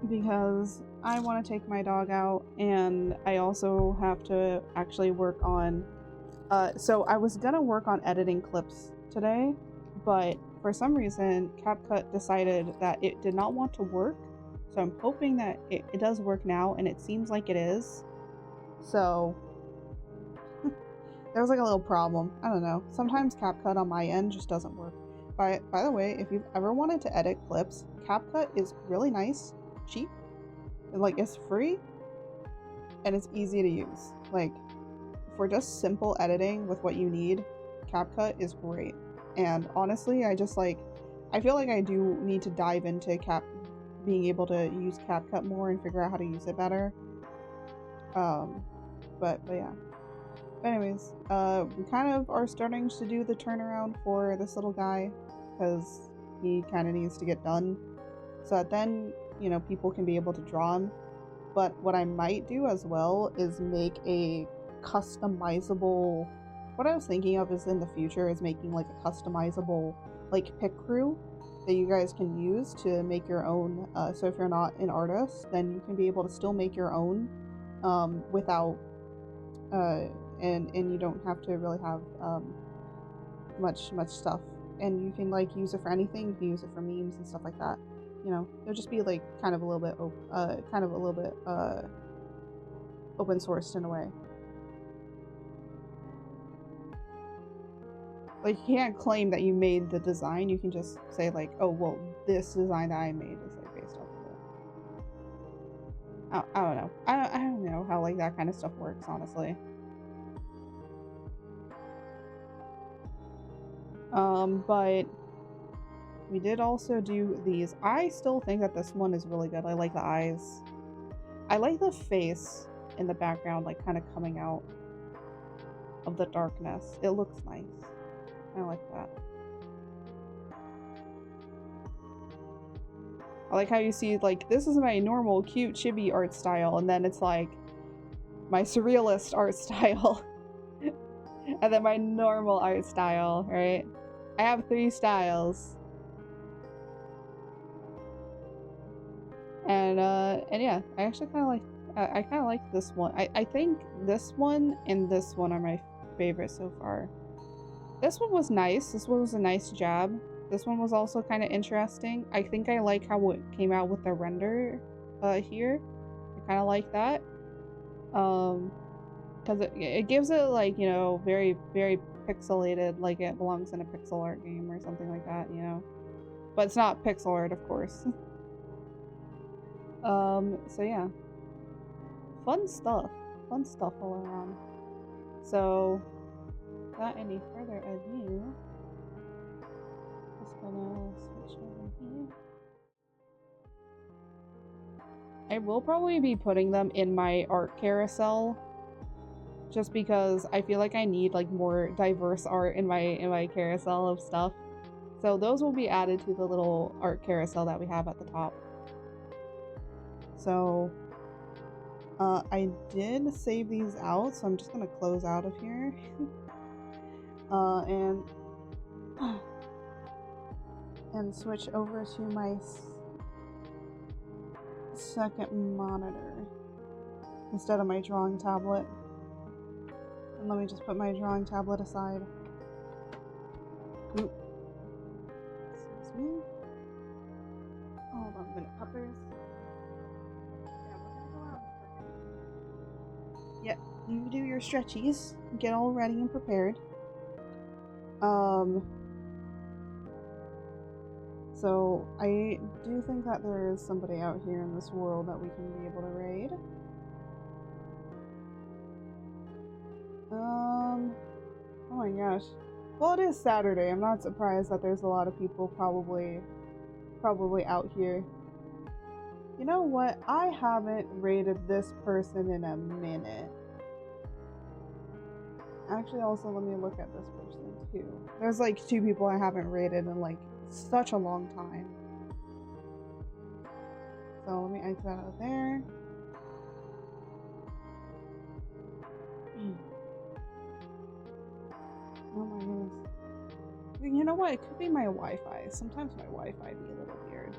Because I want to take my dog out, and I also have to actually work on so I was gonna work on editing clips today, but for some reason CapCut decided that it did not want to work, so I'm hoping that it does work now, and it seems like it is. So there was like a little problem. I don't know, sometimes CapCut on my end just doesn't work. By the way, if you've ever wanted to edit clips, CapCut is really nice, cheap, and like it's free, and it's easy to use. Like for just simple editing with what you need, CapCut is great. And honestly, I feel like I do need to dive into being able to use CapCut more and figure out how to use it better. But yeah. But anyways, we kind of are starting to do the turnaround for this little guy, because he kind of needs to get done, so that then, you know, people can be able to draw him. But what I might do as well is make a customizable... What I was thinking of is in the future is making like a customizable like pick crew that you guys can use to make your own. So if you're not an artist, then you can be able to still make your own without and you don't have to really have much stuff, and you can like use it for anything. You can use it for memes and stuff like that. You know, it'll just be like kind of a little bit open sourced in a way. Like, you can't claim that you made the design. You can just say like, oh well, this design that I made is like based off of it. I don't know. I don't know how like that kind of stuff works, honestly. But we did also do these. I still think that this one is really good. I like the eyes. I like the face in the background, like kind of coming out of the darkness. It looks nice. I like that. I like how you see, like, this is my normal cute chibi art style, and then it's like my surrealist art style. And then my normal art style, right? I have 3 styles. And yeah, I actually kind of like, I kind of like this one. I think this one and this one are my favorite so far. This one was nice. This one was a nice job. This one was also kind of interesting. I think I like how it came out with the render here. I kind of like that. Because it gives it like, you know, very pixelated, like it belongs in a pixel art game or something like that, you know. But it's not pixel art, of course. So yeah. Fun stuff all around. So, without any further ado, just gonna switch over here. I will probably be putting them in my art carousel, just because I feel like I need like more diverse art in my carousel of stuff. So those will be added to the little art carousel that we have at the top. So I did save these out, so I'm just gonna close out of here. And switch over to my second monitor instead of my drawing tablet. And let me just put my drawing tablet aside. Oop. Excuse me. Hold on a minute, puppers. Yeah, we're gonna go out for... Yep, you do your stretchies. Get all ready and prepared. So I do think that there is somebody out here in this world that we can be able to raid. Oh my gosh. Well, it is Saturday. I'm not surprised that there's a lot of people probably out here. You know what? I haven't raided this person in a minute. Actually, also let me look at this person too. There's like 2 people I haven't rated in like such a long time. So let me exit that out of there. Oh my goodness. You know what? It could be my Wi-Fi. Sometimes my Wi-Fi be a little weird.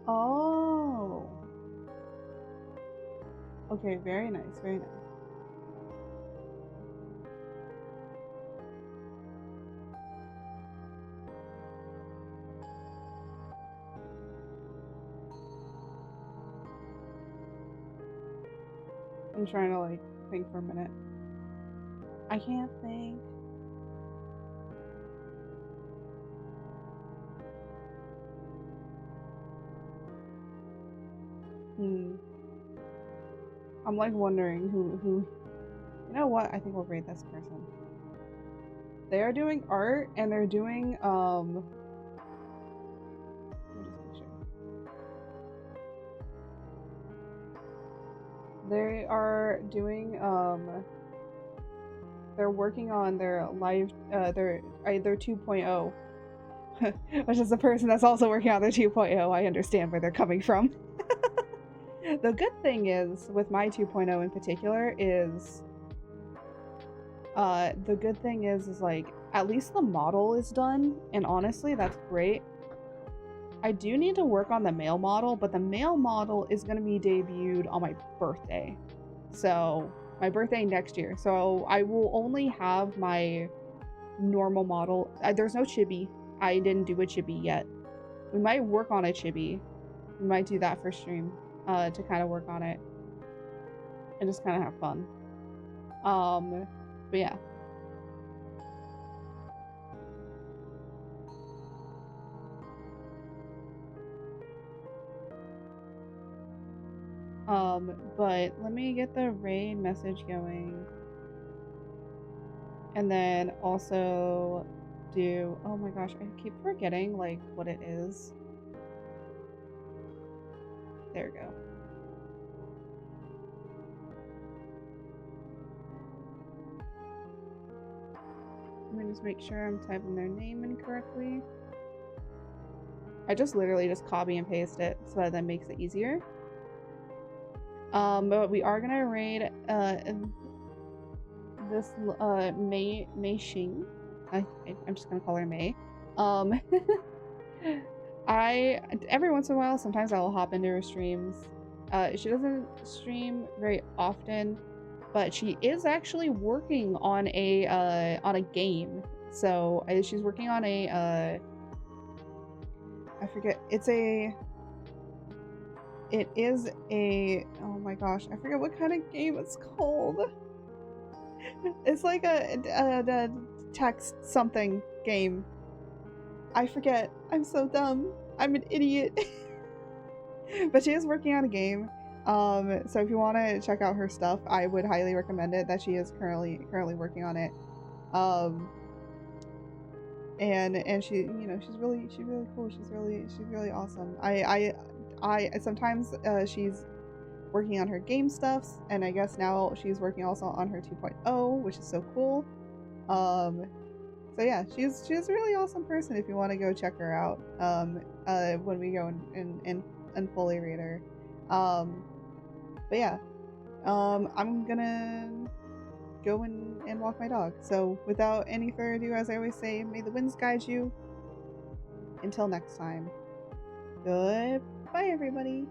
Oh. Okay, very nice, very nice. I'm trying to like think for a minute. I can't think. I'm like wondering who. You know what? I think we'll rate this person. They are doing art and they're doing Let me just make sure. They are doing they're working on their live their 2.0. Which is the person that's also working on their 2.0. I understand where they're coming from. The good thing is with my 2.0 in particular is like at least the model is done, and honestly that's great. I do need to work on the male model, but the male model is going to be debuted on my birthday. So my birthday next year. So I will only have my normal model. There's no chibi. I didn't do a chibi yet. We might work on a chibi. We might do that for stream to kind of work on it and just kind of have fun. But yeah. But let me get the raid message going. And then also do, oh my gosh, I keep forgetting like what it is. There we go. Let me just make sure I'm typing their name in correctly. I just literally just copy and paste it so that makes it easier. But we are gonna raid this Mei Xing. I'm just gonna call her Mei. Every once in a while, sometimes I will hop into her streams. She doesn't stream very often, but she is actually working on a game. So she's working on a I forget. It is a, oh my gosh, I forget what kind of game it's called. It's like a text something game. I forget. I'm so dumb. I'm an idiot. But she is working on a game. So if you want to check out her stuff, I would highly recommend it. That she is currently working on it. And she, you know, she's really cool. She's really awesome. I sometimes she's working on her game stuffs, and I guess now she's working also on her 2.0, which is so cool. So yeah, she's a really awesome person if you want to go check her out when we go and fully read her. But yeah, I'm gonna go and walk my dog. So without any further ado, as I always say, may the winds guide you. Until next time, goodbye everybody.